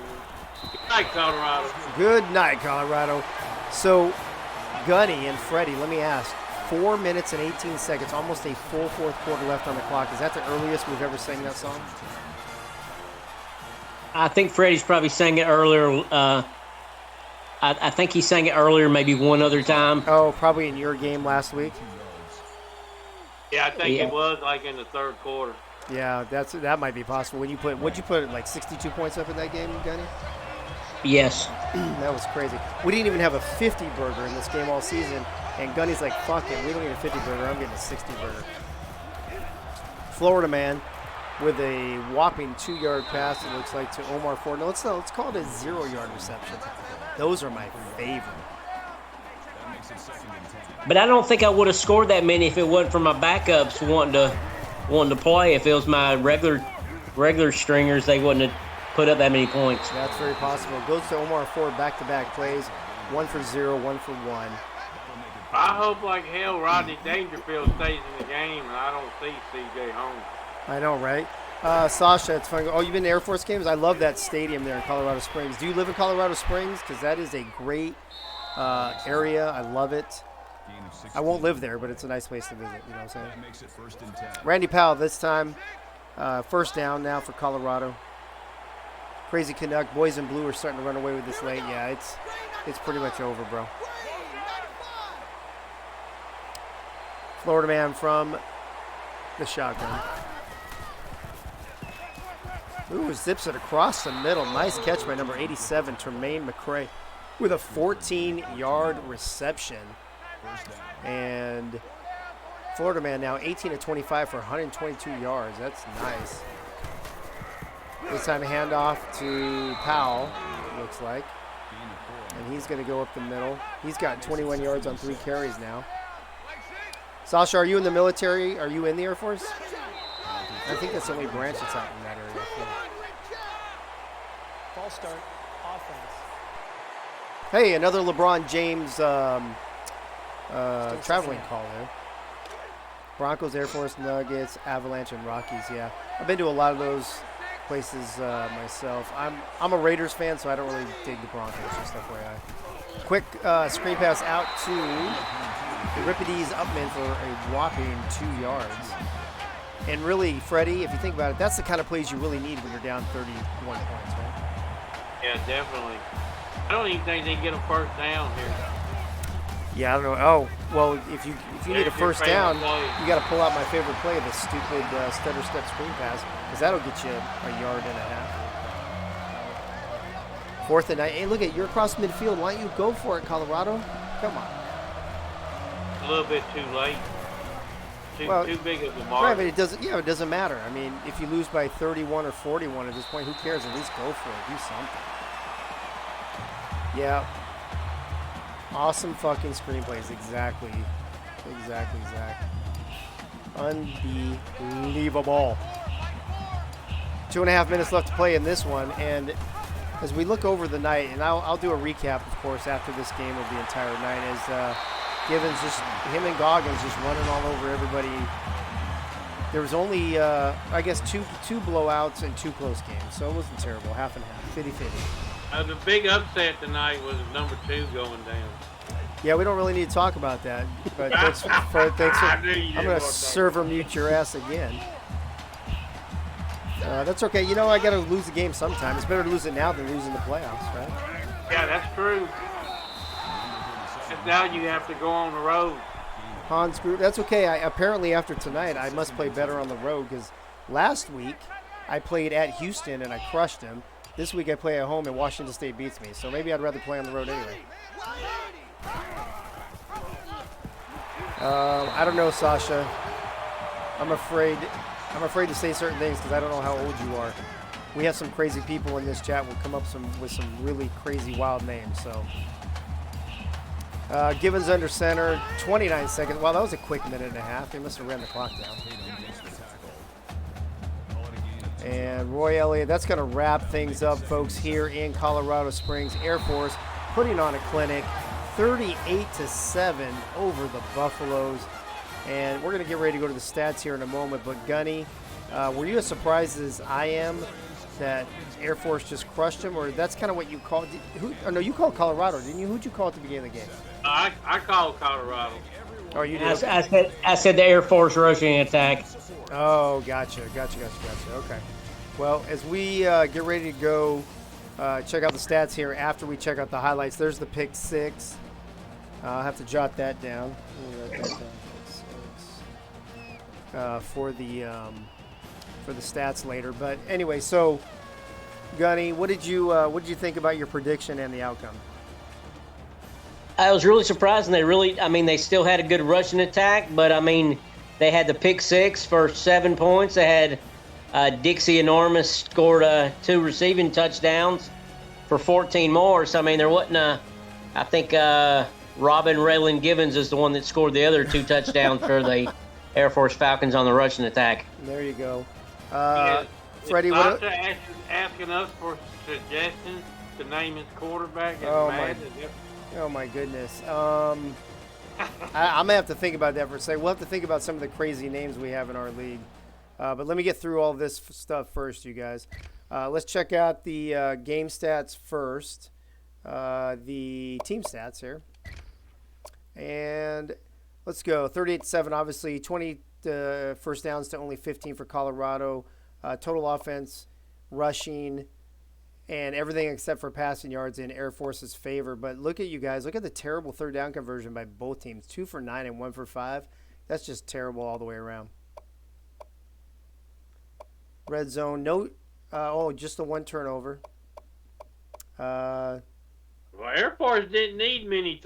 Good night, Colorado.
Good night, Colorado. So, Gunny and Freddie, let me ask. 4 minutes and 18 seconds, almost a full fourth quarter left on the clock. Is that the earliest we've ever sang that song?
I think Freddie's probably sang it earlier. I think he sang it earlier, maybe one other time.
Oh, probably in your game last week.
Yeah, I think it was like in the third quarter.
Yeah, that might be possible. What'd you put like 62 points up in that game, Gunny?
Yes.
That was crazy. We didn't even have a 50 burger in this game all season, and Gunny's like, fuck it, we don't need a 50 burger, I'm getting a 60 burger. Florida man with a whopping 2-yard pass, it looks like, to Omar Ford. No, let's call it a 0-yard reception. Those are my favorite.
But I don't think I would have scored that many if it wasn't for my backups wanting to play. If it was my regular stringers, they wouldn't have put up that many points.
That's very possible. Goes to Omar Ford, back-to-back plays. 1 for 0, 1 for 1.
I hope like hell Rodney Dangerfield stays in the game and I don't see C.J. Holmes.
I know, right? Sasha, it's fun. Oh, you've been to Air Force games? I love that stadium there in Colorado Springs. Do you live in Colorado Springs? Because that is a great area. I love it. I won't live there, but it's a nice place to visit. You know what I'm saying? Randy Powell this time. First down now for Colorado. Crazy Canuck. Boys in blue are starting to run away with this late. Yeah, it's pretty much over, bro. Florida man from the shotgun. Ooh, zips it across the middle. Nice catch by number 87, Tremaine McCray, with a 14-yard reception. And Florida man now 18 of 25 for 122 yards. That's nice. This time handoff to Powell, it looks like. And he's going to go up the middle. He's got 21 yards on 3 carries now. Sasha, are you in the military? Are you in the Air Force? I think that's the only branch that's out in that area.
False start, offense.
Hey, another LeBron James traveling call there. Broncos, Air Force, Nuggets, Avalanche, and Rockies. Yeah, I've been to a lot of those places myself. I'm a Raiders fan, so I don't really dig the Broncos, just FYI. Quick screen pass out to Euripides Upman for a whopping 2 yards. And really, Freddie, if you think about it, that's the kind of plays you really need when you're down 31 points, right?
Yeah, definitely. I don't even think they get a first down here.
Yeah, I don't know. Oh, well, if you need a first down, you got to pull out my favorite play, the stupid stutter step screen pass, because that'll get you a yard and a half. 4th and 9. Hey, look at you're across midfield. Why don't you go for it, Colorado? Come on.
A little bit too late. Too big of a margin.
Right, but it doesn't. Yeah, it doesn't matter. I mean, if you lose by 31 or 41 at this point, who cares? At least go for it. Do something. Yeah. Awesome fucking screenplays. Exactly, Zach. Unbelievable. 2.5 minutes left to play in this one, and as we look over the night, and I'll do a recap, of course, after this game of the entire night, as Givens him and Goggins just running all over everybody. There was only, I guess, two blowouts and 2 close games, so it wasn't terrible. Half and half, 50-50.
The big upset tonight was number 2 going down.
Yeah, we don't really need to talk about that. But thanks for I'm going to server mute your ass again. That's okay. You know, I got to lose the game sometime. It's better to lose it now than losing the playoffs, right?
Yeah, that's true. And now you have to go on the road.
Hans Group. That's okay. Apparently, after tonight, I must play better on the road because last week I played at Houston and I crushed them. This week I play at home and Washington State beats me. So maybe I'd rather play on the road anyway. I don't know, Sasha. I'm afraid to say certain things because I don't know how old you are. We have some crazy people in this chat. We'll come up with some really crazy, wild names. So, Givens under center, 29 seconds. Wow, that was a quick minute and a half. They must have ran the clock down. And Roy Elliott, that's going to wrap things up, folks, here in Colorado Springs. Air Force putting on a clinic, 38-7 over the Buffaloes. And we're going to get ready to go to the stats here in a moment. But, Gunny, were you as surprised as I am that Air Force just crushed them? Or that's kind of what you called – no, you called Colorado, didn't you? Who'd you call at the beginning of the game?
I called Colorado.
Oh, you did?
I said the Air Force rushing attack.
Oh, gotcha. Okay. Well, as we get ready to go check out the stats here after we check out the highlights, there's the pick 6. I'll have to jot that down. For the stats later. But anyway, so Gunny, what did you think about your prediction and the outcome?
I was really surprised, and they still had a good rushing attack, but they had the pick 6 for 7 points. They had Dixie Enormous scored 2 receiving touchdowns for 14 more. So there wasn't I think Robin Raylan Givens is the one that scored the other 2 touchdowns for the Air Force Falcons on the rushing attack.
There you go.
Freddie, what? Asking us for suggestions to name his quarterback.
Oh my goodness. I'm gonna have to think about that for a second. We'll have to think about some of the crazy names we have in our league. But let me get through all this stuff first, you guys. Let's check out the game stats first. The team stats here. And let's go. 38-7, obviously. 20 first downs to only 15 for Colorado. Total offense, rushing, and everything except for passing yards in Air Force's favor. But look at you guys. Look at the terrible third down conversion by both teams. 2 for 9 and 1 for 5. That's just terrible all the way around. Red zone. No. Just the 1 turnover.
Well, Air Force didn't need many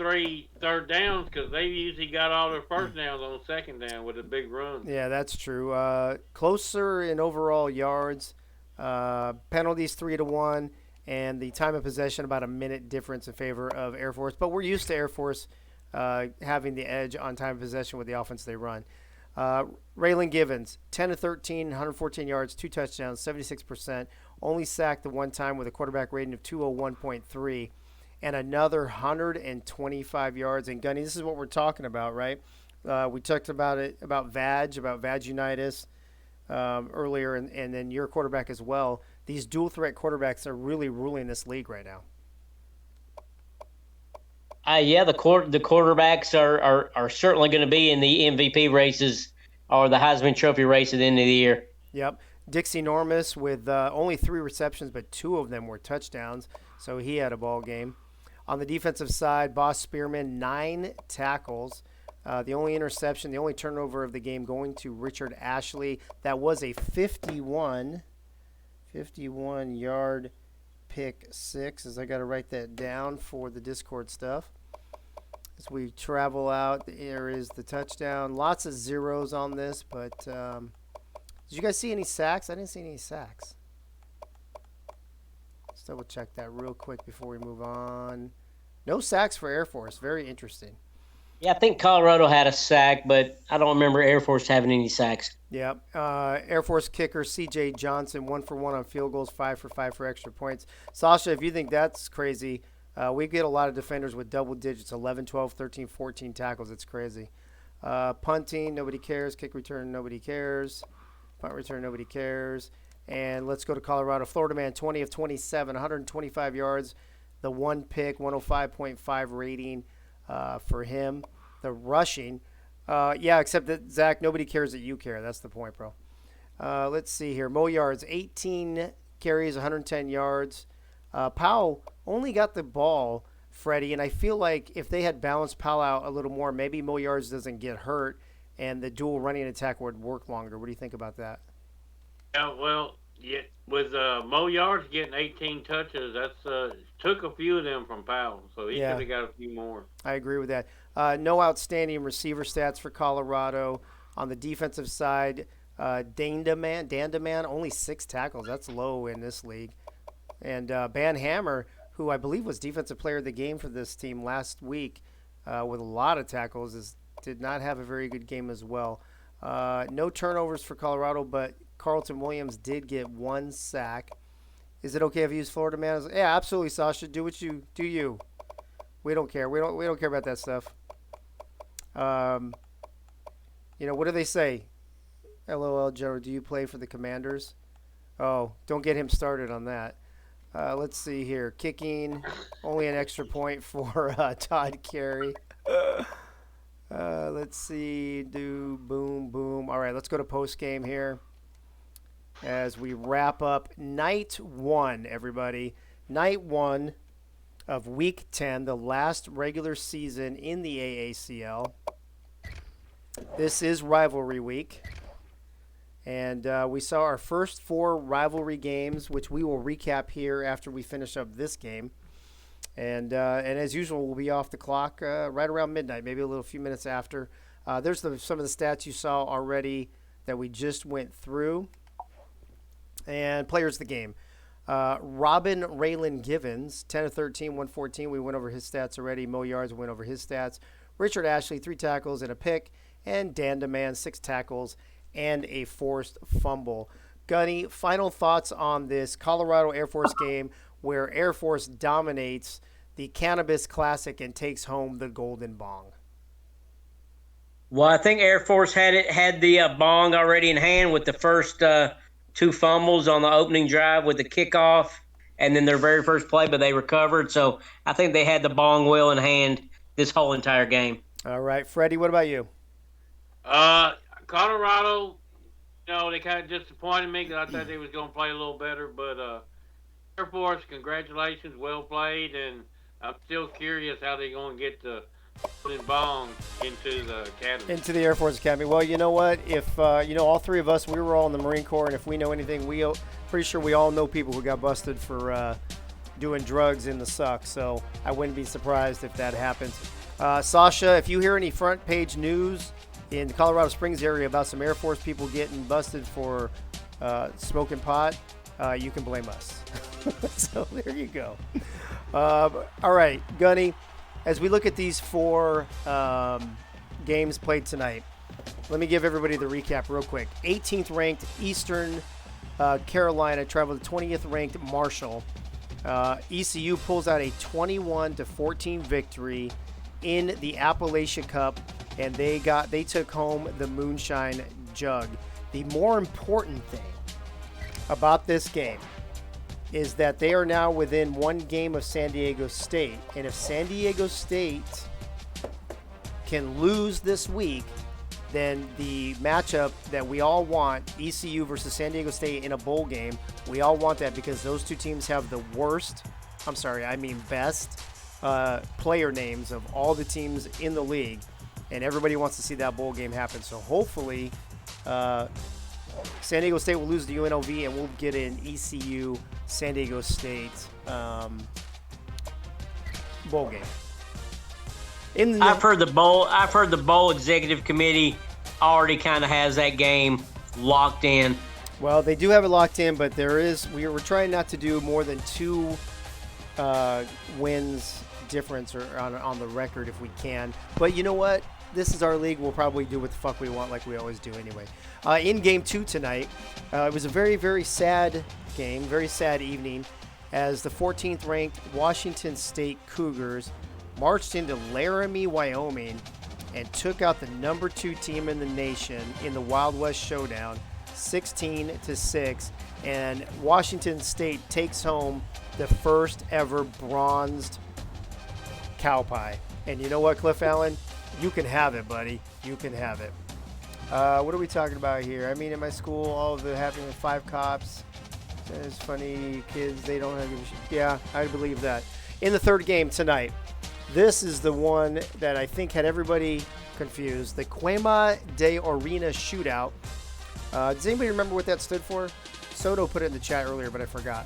third downs because they usually got all their first downs on second down with a big run.
Yeah, that's true. Closer in overall yards. Penalties 3-1, and the time of possession about a minute difference in favor of Air Force. But we're used to Air Force having the edge on time of possession with the offense they run. Raylan Givens, 10-13, 114 yards, 2 touchdowns, 76%. Only sacked the 1 time with a quarterback rating of 201.3. And another 125 yards. And Gunny, this is what we're talking about, right? We talked about it, about Vaginitis earlier, and then your quarterback as well. These dual threat quarterbacks are really ruling this league right now.
Yeah, the quarterbacks are certainly going to be in the MVP races or the Heisman Trophy race at the end of the year.
Yep. Dixie Normus with only 3 receptions, but 2 of them were touchdowns, so he had a ball game. On the defensive side, Boss Spearman, 9 tackles. The only interception, the only turnover of the game going to Richard Ashley. That was a 51-yard pick 6, as I got to write that down for the Discord stuff. As we travel out, there is the touchdown. Lots of zeros on this, but did you guys see any sacks? I didn't see any sacks. Let's double check that real quick before we move on. No sacks for Air Force. Very interesting.
Yeah, I think Colorado had a sack, but I don't remember Air Force having any sacks.
Yep. Air Force kicker C.J. Johnson, 1 for 1 on field goals, 5 for 5 for extra points. Sasha, if you think that's crazy, we get a lot of defenders with double digits, 11, 12, 13, 14 tackles. It's crazy. Punting, nobody cares. Kick return, nobody cares. Punt return, nobody cares. And let's go to Colorado. Florida man, 20 of 27, 125 yards. The 1 pick, 105.5 rating for him. The rushing. Yeah, except that, Zach, nobody cares that you care. That's the point, bro. Let's see here. Mo yards, 18 carries, 110 yards. Powell only got the ball, Freddie, and I feel like if they had balanced Powell out a little more, maybe Mo yards doesn't get hurt and the dual running attack would work longer. What do you think about that?
Yeah, well, yeah, with Mo yards getting 18 touches, that's took a few of them from Powell, so he could have got a few more.
I agree with that. No outstanding receiver stats for Colorado. On the defensive side, Dandaman, only 6 tackles. That's low in this league. And Van Hammer, who I believe was defensive player of the game for this team last week with a lot of tackles, did not have a very good game as well. No turnovers for Colorado, but Carlton Williams did get 1 sack. Is it okay if you use Florida man? Yeah, absolutely, Sasha. Do what you do. You. We don't care. We don't care about that stuff. You know, what do they say? LOL, Joe, do you play for the Commanders? Oh, don't get him started on that. Let's see here. Kicking, only an extra point for Todd Carey. Let's see. Boom, boom. All right, let's go to post game here as we wrap up night 1, everybody. Night 1 of week 10, the last regular season in the AACL. This is rivalry week. And we saw our first 4 rivalry games, which we will recap here after we finish up this game. And as usual, we'll be off the clock right around midnight, maybe a few minutes after. There's some of the stats you saw already that we just went through. And players of the game. Robin Raylan Givens, 10 of 13, 114. We went over his stats already. Mo yards, went over his stats. Richard Ashley, 3 tackles and a pick. And Dan DeMan, 6 tackles and a forced fumble. Gunny, final thoughts on this Colorado Air Force game where Air Force dominates the Cannabis Classic and takes home the Golden Bong.
Well, I think Air Force had the bong already in hand with the first 2 fumbles on the opening drive with the kickoff and then their very first play, but they recovered. So I think they had the bong well in hand this whole entire game.
All right, Freddie, what about you?
Colorado, they kind of disappointed me because I thought they was going to play a little better. But Air Force, congratulations, well played, and I'm still curious how they're going to get the Golden Bong into the academy.
Into the Air Force Academy. Well, you know what? If all 3 of us, we were all in the Marine Corps, and if we know anything, pretty sure we all know people who got busted for doing drugs in the suck. So I wouldn't be surprised if that happens. Sasha, if you hear any front page news in the Colorado Springs area about some Air Force people getting busted for smoking pot, you can blame us. So there you go. All right, Gunny, as we look at these 4 games played tonight, let me give everybody the recap real quick. 18th ranked Eastern Carolina traveled to 20th ranked Marshall. ECU pulls out a 21-14 victory in the Appalachia Cup, and they took home the Moonshine Jug. The more important thing about this game is that they are now within one game of San Diego State. And if San Diego State can lose this week, then the matchup that we all want, ECU versus San Diego State in a bowl game, we all want that because those two teams have the best player names of all the teams in the league, and everybody wants to see that bowl game happen. So hopefully San Diego State will lose to UNLV, and we'll get an ECU San Diego State bowl game.
I've heard the bowl executive committee already kind of has that game locked in.
Well, they do have it locked in, but we're trying not to do more than 2 wins difference or on the record if we can. But you know what? This is our league. We'll probably do what the fuck we want like we always do anyway. In game 2 tonight, it was a very, very sad game, very sad evening, as the 14th ranked Washington State Cougars marched into Laramie, Wyoming, and took out the number 2 team in the nation in the Wild West Showdown, 16-6. And Washington State takes home the first ever bronzed cow pie. And you know what, Cliff Allen? You can have it, buddy. You can have it. What are we talking about here? I mean, in my school, all of the having 5 cops. It's funny, kids, they don't have a shit. Yeah, I believe that. In the third game tonight, this is the one that I think had everybody confused. The Quema de Orina shootout. Does anybody remember what that stood for? Soto put it in the chat earlier, but I forgot.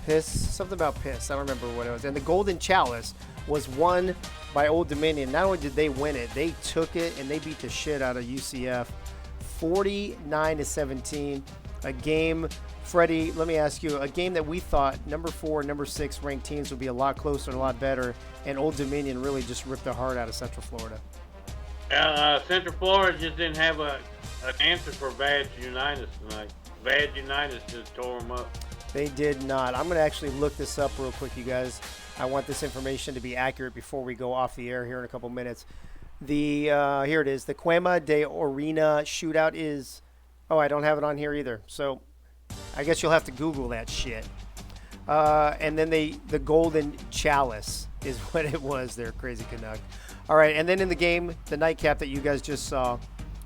Piss? Something about piss. I don't remember what it was. And the Golden Chalice was won by Old Dominion. Not only did they win it, they took it and they beat the shit out of UCF. 49-17. A game, Freddie, let me ask you, a game that we thought number 4 and number 6 ranked teams would be a lot closer and a lot better, and Old Dominion really just ripped the heart out of Central Florida.
Central Florida just didn't have an answer for Badge Unitas tonight. Badge Unitas just tore them up.
They did not. I'm going to actually look this up real quick, you guys. I want this information to be accurate before we go off the air here in a couple minutes. Here it is. The Quema de Orina shootout is... Oh, I don't have it on here either. So I guess you'll have to Google that shit. And then the Golden Chalice is what it was there, Crazy Canuck. All right, and then in the game, the nightcap that you guys just saw,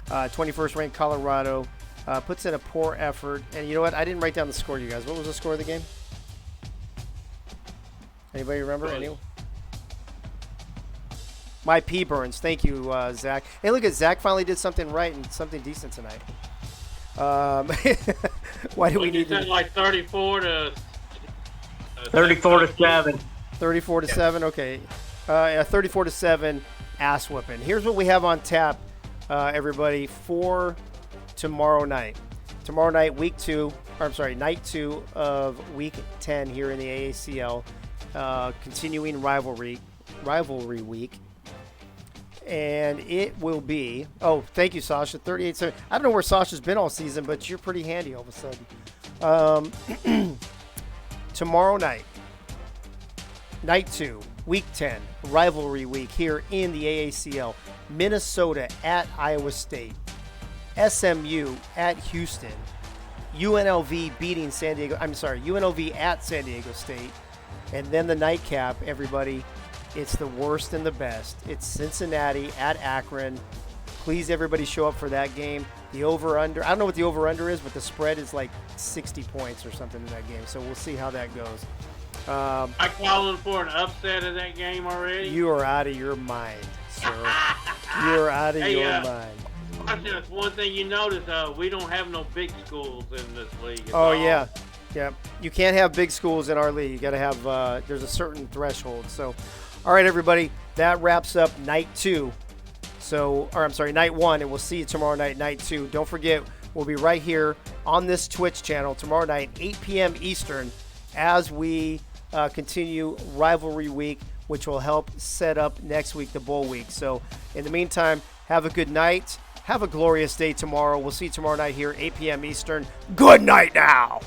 21st ranked Colorado puts in a poor effort. And you know what? I didn't write down the score, you guys. What was the score of the game? Anybody remember? Anyone? My P burns. Thank you, Zach. Hey, look at Zach finally did something right and something decent tonight. Why do we need to?
Like 34 to
7.
34 to 7. Okay, 34 to 7. Ass whipping. Here's what we have on tap, everybody, for tomorrow night. Tomorrow night, night 2 of week 10 here in the AACL. Continuing rivalry week. And it will be, thank you, Sasha, 38-7. I don't know where Sasha's been all season, but you're pretty handy all of a sudden. Tomorrow night, night 2, week 10, rivalry week here in the AACL. Minnesota at Iowa State. SMU at Houston. UNLV beating UNLV at San Diego State. And then the nightcap, everybody. It's the worst and the best. It's Cincinnati at Akron. Please, everybody, show up for that game. The over-under, I don't know what the over-under is, but the spread is like 60 points or something in that game. So we'll see how that goes.
I calling for an upset of that game already.
You are out of your mind, sir. You're out of your mind.
That's one thing you notice. We don't have no big schools in this league.
Yeah. You can't have big schools in our league. You got to have. There's a certain threshold. So. All right, everybody, that wraps up night 2. Night 1, and we'll see you tomorrow night, night 2. Don't forget, we'll be right here on this Twitch channel tomorrow night, 8 p.m. Eastern, as we continue Rivalry Week, which will help set up next week, the Bowl Week. So, in the meantime, have a good night. Have a glorious day tomorrow. We'll see you tomorrow night here, 8 p.m. Eastern. Good night now.